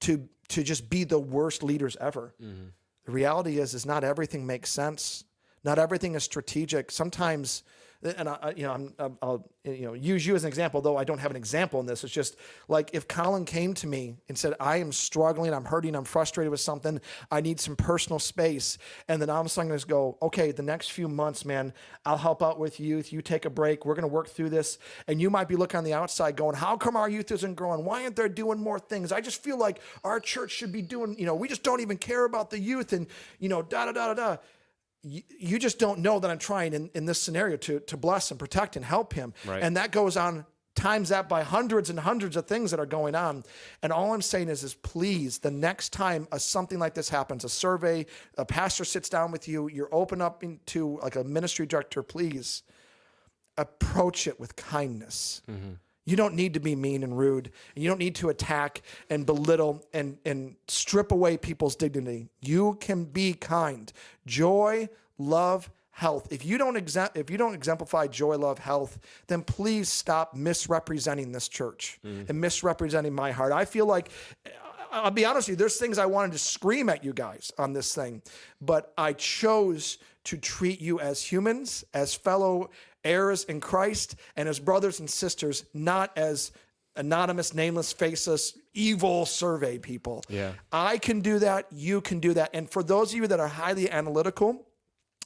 to just be the worst leaders ever. The reality is not everything makes sense. Not everything is strategic. Sometimes, and I'll use you as an example, though I don't have an example in this. It's just like if Colin came to me and said, I am struggling, I'm hurting, I'm frustrated with something, I need some personal space. And then all of a sudden I just go, okay, the next few months, man, I'll help out with youth. You take a break. We're going to work through this. And you might be looking on the outside going, how come our youth isn't growing? Why aren't they doing more things? I just feel like our church should be doing, we just don't even care about the youth and, da-da-da-da-da. You just don't know that I'm trying in this scenario to bless and protect and help him. Right. And that goes on times that by hundreds and hundreds of things that are going on. And all I'm saying is please, the next time something like this happens, a survey, a pastor sits down with you, you're open up into like a ministry director, please approach it with kindness. You don't need to be mean and rude. And you don't need to attack and belittle and strip away people's dignity. You can be kind. Joy, love, health. If you don't exemplify joy, love, health, then please stop misrepresenting this church and misrepresenting my heart. I feel like, I'll be honest with you, there's things I wanted to scream at you guys on this thing, but I chose to treat you as humans, as fellow heirs in Christ, and as brothers and sisters, not as anonymous, nameless, faceless, evil survey people. Yeah. I can do that. You can do that. And for those of you that are highly analytical,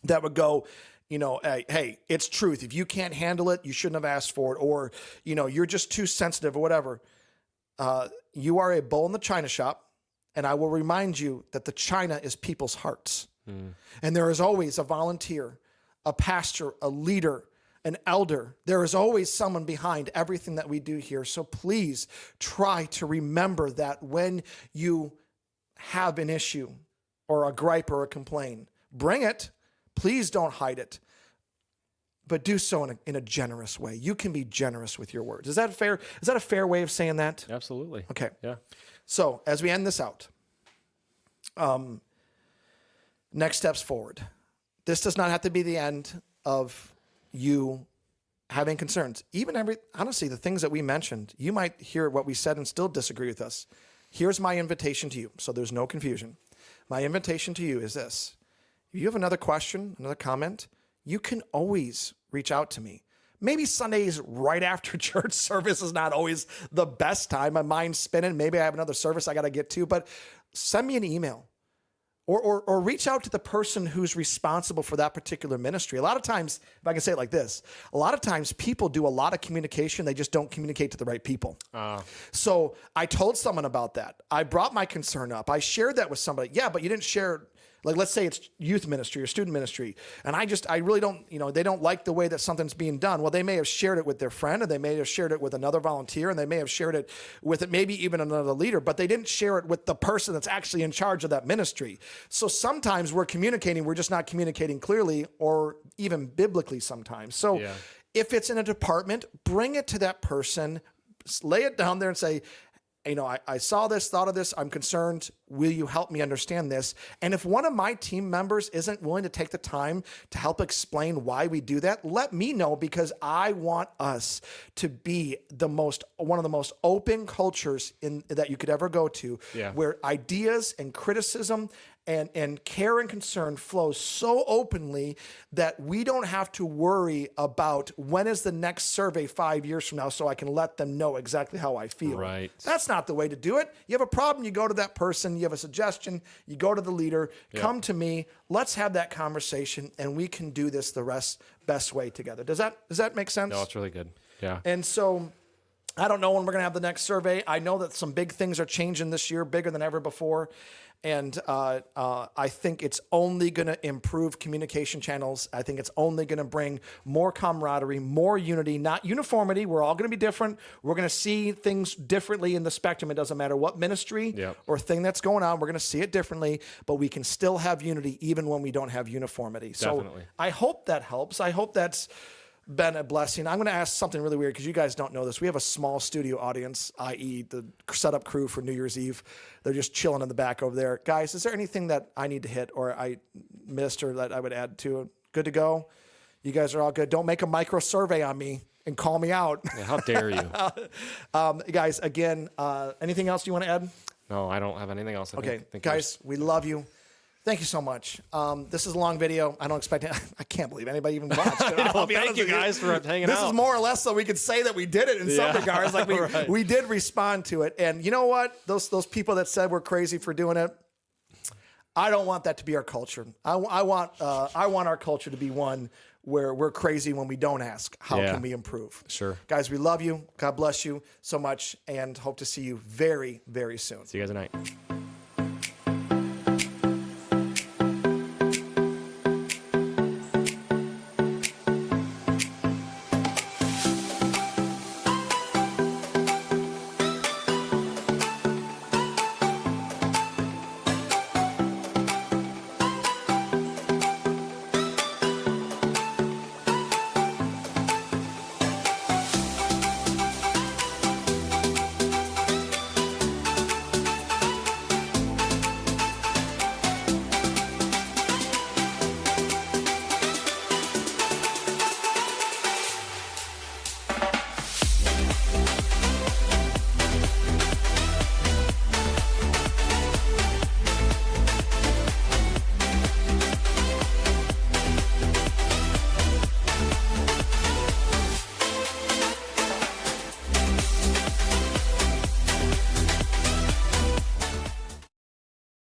that would go, hey, it's truth. If you can't handle it, you shouldn't have asked for it. Or, you're just too sensitive or whatever. You are a bull in the china shop. And I will remind you that the china is people's hearts. And there is always a volunteer, a pastor, a leader, an elder. There is always someone behind everything that we do here. So please try to remember that when you have an issue, or a gripe or a complaint, bring it. Please don't hide it. But do so in a generous way. You can be generous with your words. Is that fair? Is that a fair way of saying that? Absolutely. Okay. Yeah. So as we end this out, next steps forward. This does not have to be the end of you having concerns. Honestly, the things that we mentioned, you might hear what we said and still disagree with us. Here's my invitation to you, so there's no confusion. My invitation to you is this. If you have another question, another comment, you can always reach out to me. Maybe Sundays right after church service is not always the best time. My mind's spinning. Maybe I have another service I got to get to, but send me an email or reach out to the person who's responsible for that particular ministry. A lot of times, if I can say it like this, a lot of times people do a lot of communication. They just don't communicate to the right people. So I told someone about that. I brought my concern up. I shared that with somebody. Yeah, but you didn't share. Like, let's say it's youth ministry or student ministry. And I really don't, they don't like the way that something's being done. Well, they may have shared it with their friend, and they may have shared it with another volunteer, and they may have shared it with maybe even another leader, but they didn't share it with the person that's actually in charge of that ministry. So sometimes we're just not communicating clearly or even biblically sometimes. So if it's in a department, bring it to that person, lay it down there and say, I saw this, thought of this, I'm concerned. Will you help me understand this? And if one of my team members isn't willing to take the time to help explain why we do that, let me know, because I want us to be one of the most open cultures that you could ever go to, where ideas and criticism and care and concern flows so openly that we don't have to worry about when is the next survey 5 years from now, so I can let them know exactly how I feel. Right. That's not the way to do it. You have a problem, you go to that person. You have a suggestion, you go to the leader. Come to me. Let's have that conversation, and we can do this the best way together. Does that make sense? No, it's really good. Yeah. And so I don't know when we're going to have the next survey. I know that some big things are changing this year, bigger than ever before. And I think it's only going to improve communication channels. I think it's only going to bring more camaraderie, more unity, not uniformity. We're all going to be different. We're going to see things differently in the spectrum. It doesn't matter what ministry or thing that's going on. We're going to see it differently, but we can still have unity even when we don't have uniformity. Definitely. So I hope that helps. I hope that's been a blessing. I'm going to ask something really weird because you guys don't know this. We have a small studio audience, i.e. the setup crew for New Year's Eve. They're just chilling in the back over there. Guys, is there anything that I need to hit or I missed or that I would add to it? Good to go? You guys are all good. Don't make a micro survey on me and call me out. Yeah, how dare you? Guys, again, anything else you want to add? No, I don't have anything else. Okay, guys, we love you. Thank you so much. This is a long video. I don't expect it. I can't believe anybody even watched it. Thank you guys for hanging out. This is more or less so we could say that we did it in some regards. Like we did respond to it. And you know what? Those people that said we're crazy for doing it, I don't want that to be our culture. I want our culture to be one where we're crazy when we don't ask, how can we improve? Sure. Guys, we love you. God bless you so much and hope to see you very, very soon. See you guys tonight.